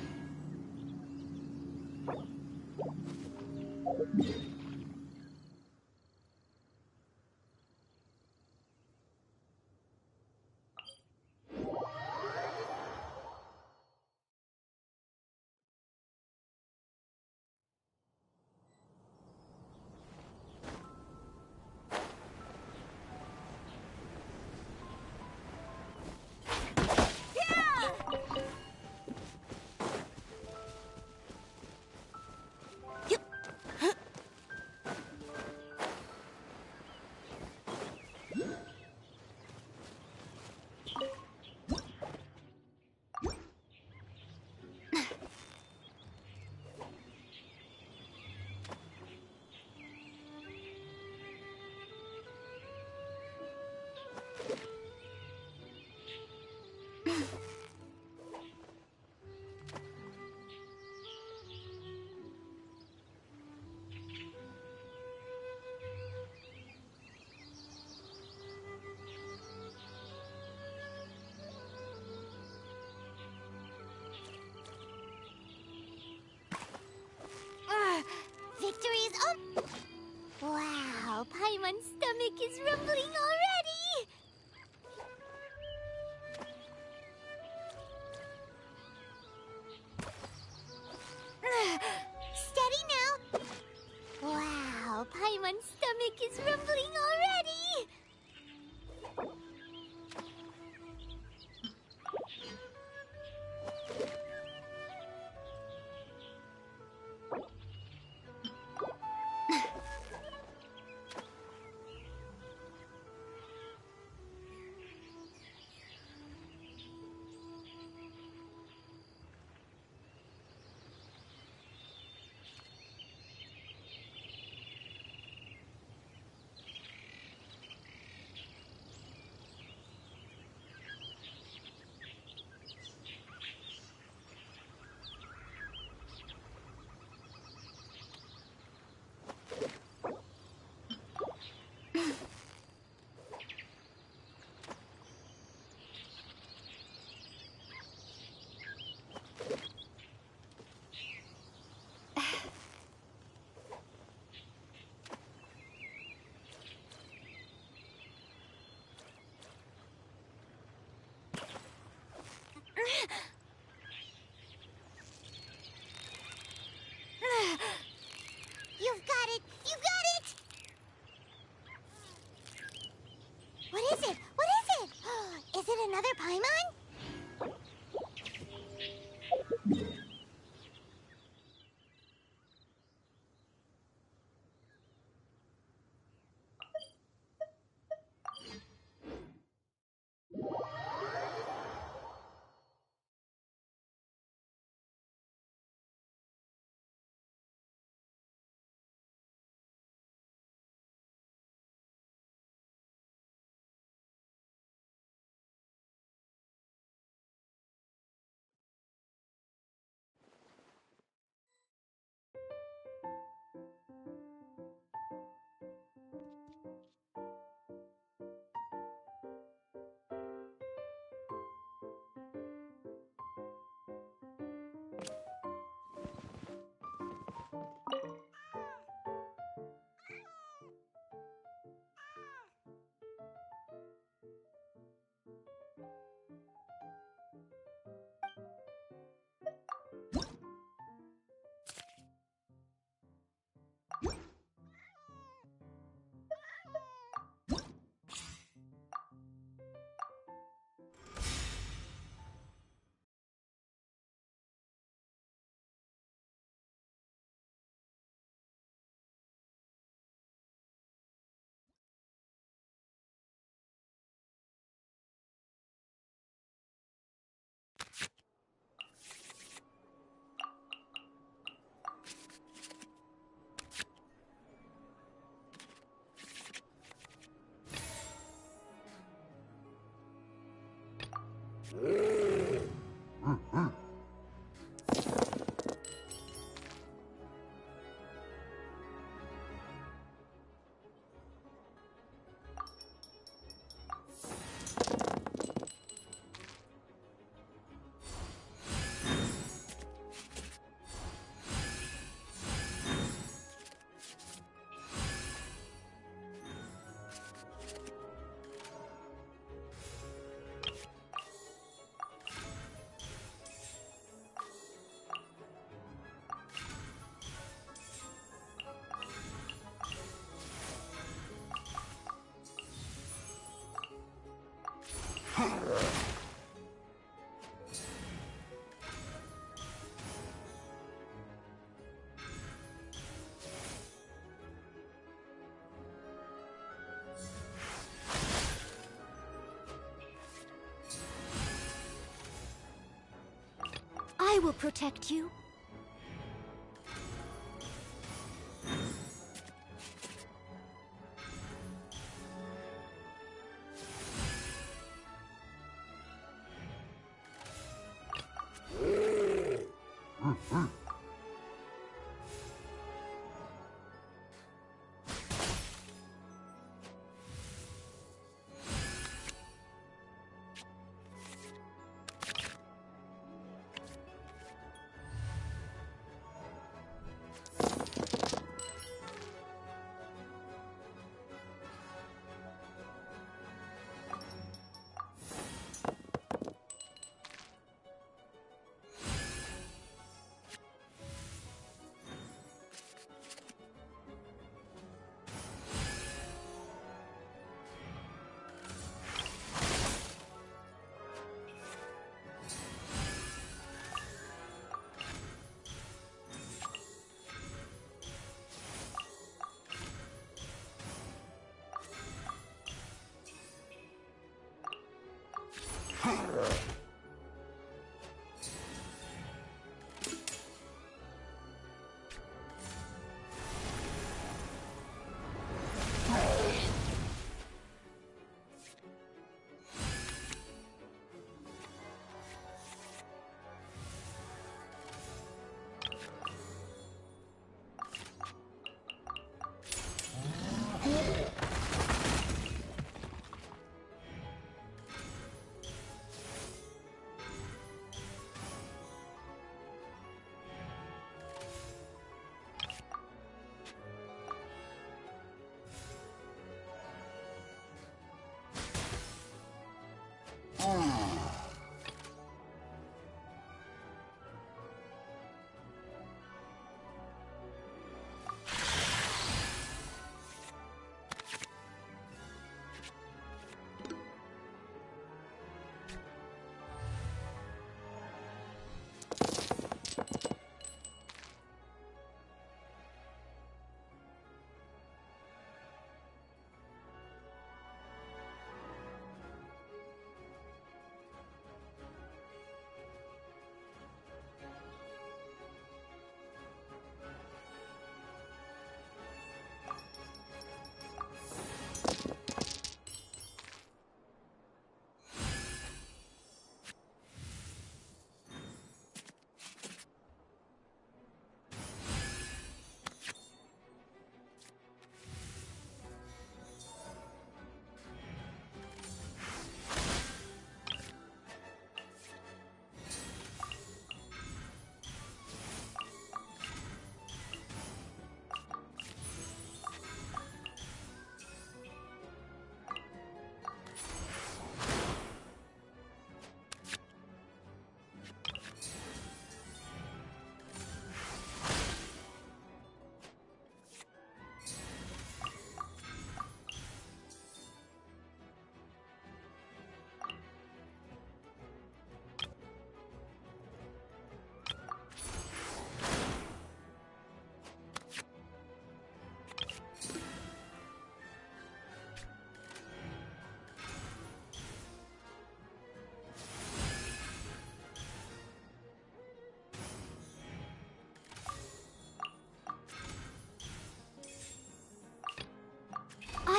I will protect you.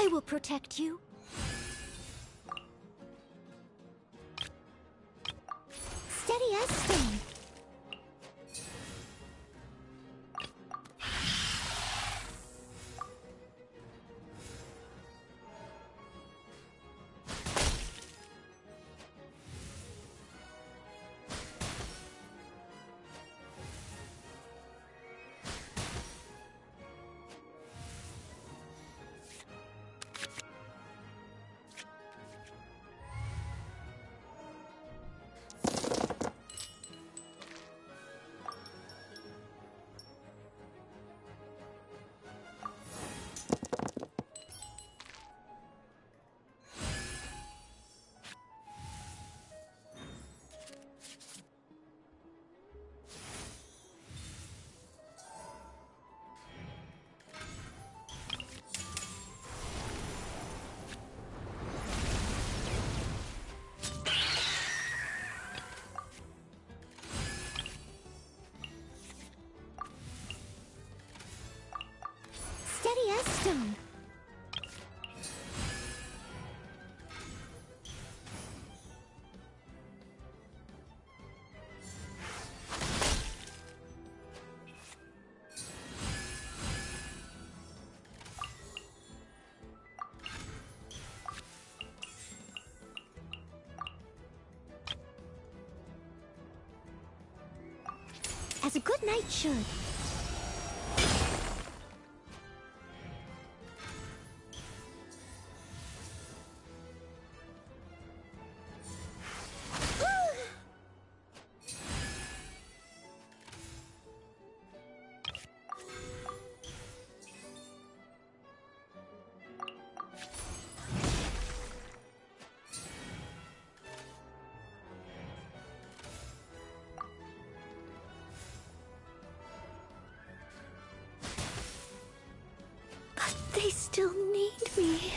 I will protect you. Test stone. As a good knight should. They still need me.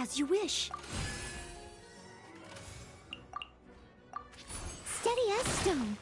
As you wish. Steady as stone.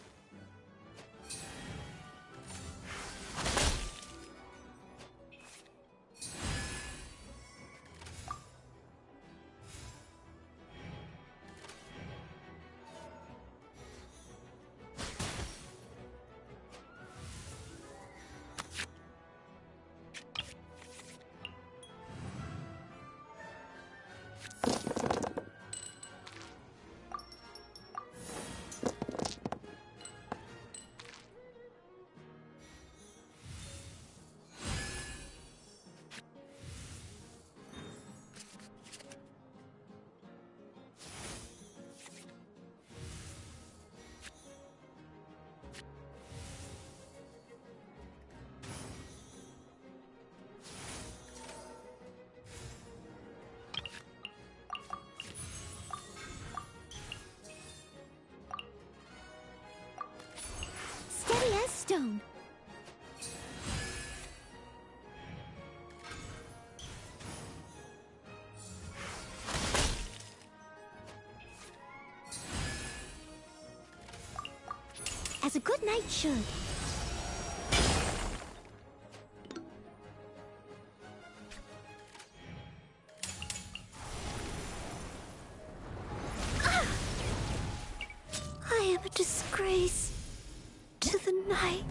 Steady as stone. As a good knight should. I am a disgrace to the night.